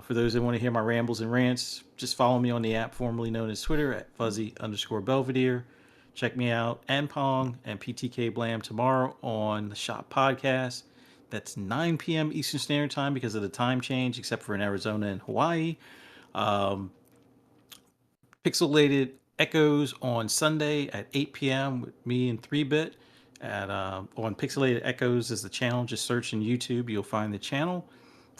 For those that want to hear my rambles and rants, just follow me on the app formerly known as Twitter at fuzzy_Belvedere. Check me out and Pong and PTK Blam tomorrow on the Shop Podcast. That's 9 p.m. Eastern Standard Time because of the time change, except for in Arizona and Hawaii. Pixelated Echoes on Sunday at 8 p.m. with me and 3-Bit. On Pixelated Echoes is the channel. Just search in YouTube. You'll find the channel.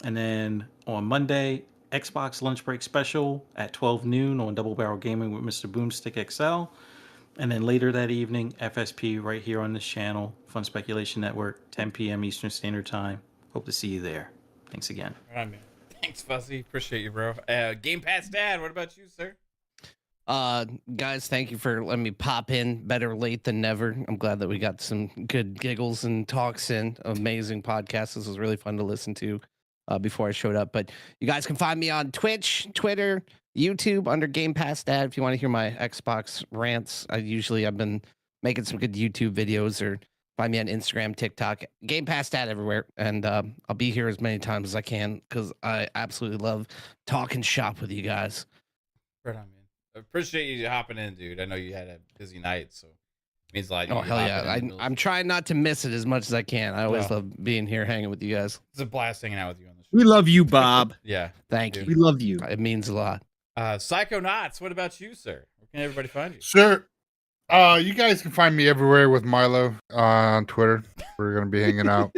And then on Monday, Xbox Lunch Break Special at 12 noon on Double Barrel Gaming with Mr. Boomstick XL. And then later that evening, FSP right here on this channel, Fun Speculation Network, 10 p.m. Eastern Standard Time. Hope to see you there. Thanks again. All right, man. Thanks, Fuzzy. Appreciate you, bro. Game Pass Dad, what about you, sir? Guys, thank you for letting me pop in. Better late than never. I'm glad that we got some good giggles and talks in. Amazing podcast. This was really fun to listen to before I showed up. But you guys can find me on Twitch, Twitter, YouTube under Game Pass Dad if you want to hear my Xbox rants. I've been making some good YouTube videos, or find me on Instagram, TikTok, Game Pass Dad everywhere. And I'll be here as many times as I can because I absolutely love talking shop with you guys. Right on, man. Appreciate you hopping in, dude. I know you had a busy night, so it means a lot. Oh, hell yeah. I'm trying not to miss it as much as I can. I always love being here hanging with you guys. It's a blast hanging out with you on the show. We love you, Bob. Yeah. Thank you. We love you. It means a lot. Psychonauts, what about you, sir? Where can everybody find you? Sure. You guys can find me everywhere with Milo on Twitter. We're going to be hanging out,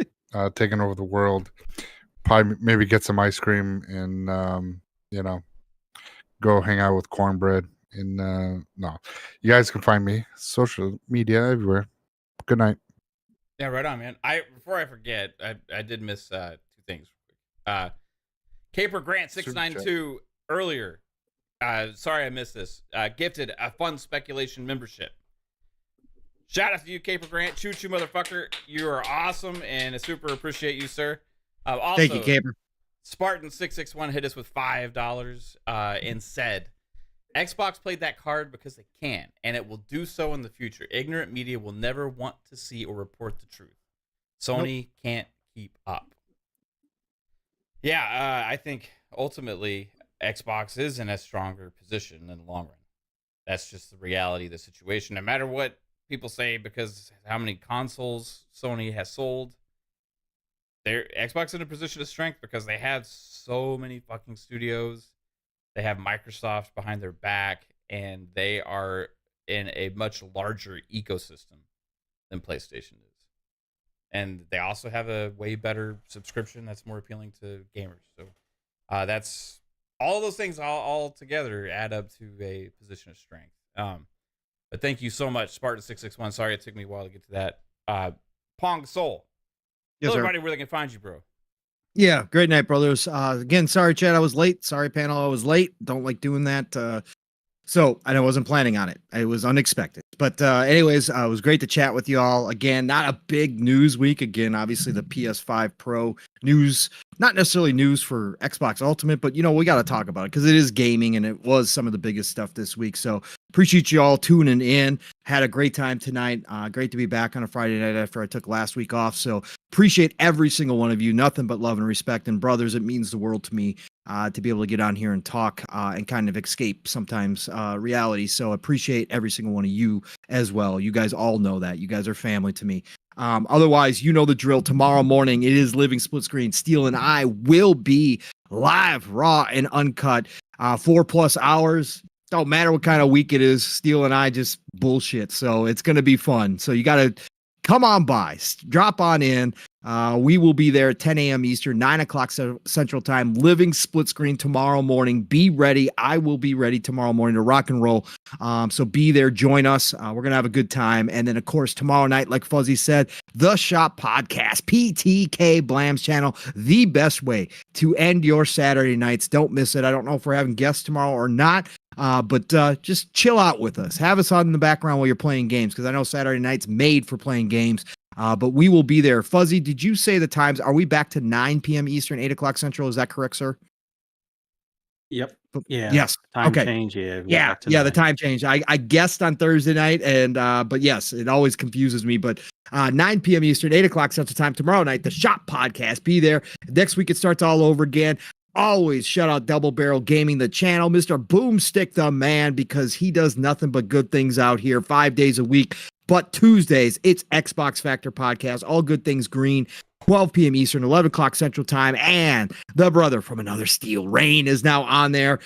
taking over the world. Probably maybe get some ice cream and, go hang out with Cornbread. No, you guys can find me social media everywhere. Good night. Yeah, right on, man. Before I forget, I did miss 2 things. Caper Grant 692 earlier. Sorry I missed this. Gifted a Fun Speculation membership. Shout out to you, Caper Grant. Choo choo, motherfucker. You are awesome, and I super appreciate you, sir. Also, Thank you, Caper. Spartan661 hit us with $5 and said, Xbox played that card because they can, and it will do so in the future. Ignorant media will never want to see or report the truth. Sony can't keep up. Yeah, I think ultimately Xbox is in a stronger position in the long run. That's just the reality of the situation. No matter what people say, because how many consoles Sony has sold, Xbox in a position of strength because they have so many fucking studios. They have Microsoft behind their back, and they are in a much larger ecosystem than PlayStation is. And they also have a way better subscription that's more appealing to gamers. So that's all of those things all together add up to a position of strength. But thank you so much, Spartan661. Sorry it took me a while to get to that. Pong Soul. Yes, Tell sir. everybody where they can find you, bro. Yeah, great night, brothers. Again, sorry, Chad, I was late. Sorry, panel, I was late. Don't like doing that. So I wasn't planning on it. It was unexpected. But anyways, it was great to chat with you all. Again, not a big news week. Again, obviously the PS5 Pro news, not necessarily news for Xbox Ultimate, but we got to talk about it because it is gaming and it was some of the biggest stuff this week. So appreciate you all tuning in. Had a great time tonight. Great to be back on a Friday night after I took last week off. So appreciate every single one of you. Nothing but love and respect. And brothers, it means the world to me to be able to get on here and talk and kind of escape sometimes reality. So appreciate every single one of you as well. You guys all know that. You guys are family to me. Otherwise, you know the drill. Tomorrow morning, it is Living Split Screen. Steel and I will be live, raw, and uncut. 4+ hours. Don't matter what kind of week it is. Steel and I just bullshit. So it's going to be fun. So you got to come on by, drop on in. We will be there at 10 a.m. Eastern, 9 o'clock Central Time, living split screen tomorrow morning. Be ready. I will be ready tomorrow morning to rock and roll. So be there. Join us. We're going to have a good time. And then, of course, tomorrow night, like Fuzzy said, The Shop Podcast, PTK Blam's channel, the best way to end your Saturday nights. Don't miss it. I don't know if we're having guests tomorrow or not. But just chill out with us. Have us on in the background while you're playing games, because I know Saturday night's made for playing games. But we will be there. Fuzzy, did you say the times? Are we back to 9 p.m. Eastern, 8 o'clock Central? Is that correct, sir? Yep. Yeah. Yes. Time Okay. change. Yeah. Yeah. The time change. I guessed on Thursday night, and but yes, it always confuses me. But 9 p.m. Eastern, 8 o'clock Central Time tomorrow night. The Shop Podcast. Be there. Next week it starts all over again. Always shout out Double Barrel Gaming, the channel, Mr. Boomstick the man, because he does nothing but good things out here 5 days a week. But Tuesdays, it's Xbox Factor Podcast, all good things green, 12 p.m. Eastern, 11 o'clock Central Time. And the brother from another steel, Rain, is now on there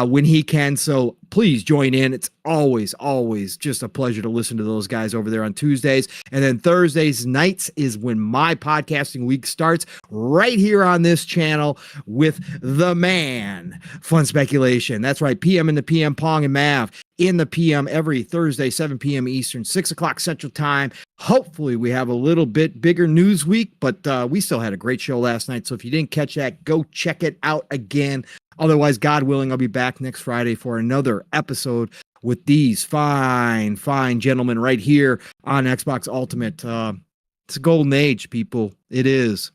when he can. So please join in. It's always just a pleasure to listen to those guys over there on Tuesdays. And then Thursdays nights is when my podcasting week starts right here on this channel with the man, Fun Speculation. That's right, PM in the PM, Pong and Mav in the PM every Thursday, 7 p.m. Eastern, 6 o'clock Central Time. Hopefully we have a little bit bigger news week, but we still had a great show last night. So if you didn't catch that, go check it out again. Otherwise, God willing, I'll be back next Friday for another episode with these fine gentlemen right here on Xbox Ultimate. It's a golden age, people. It is.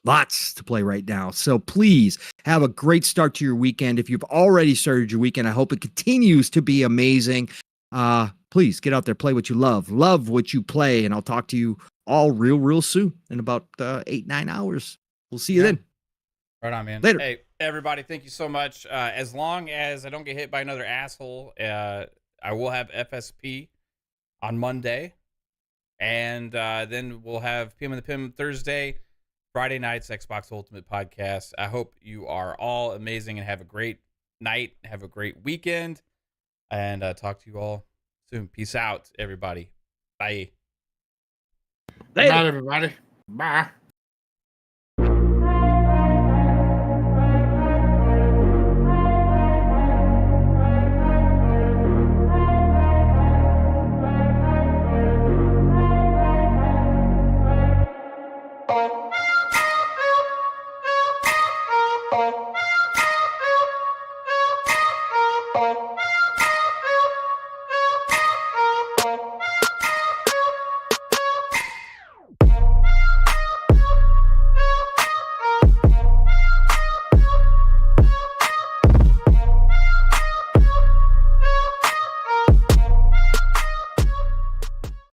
Lots to play right now. So please have a great start to your weekend. If you've already started your weekend, I hope it continues to be amazing. Please get out there, play what you love what you play, and I'll talk to you all real soon in about 8-9 hours. We'll see you then. Right on, man. Later. Hey, everybody, thank you so much. As long as I don't get hit by another asshole, I will have FSP on Monday, and then we'll have PM in the PM Thursday. Friday night's Xbox Ultimate Podcast. I hope you are all amazing and have a great night. Have a great weekend. And talk to you all soon. Peace out, everybody. Bye. Good night, everybody. Bye. Oh.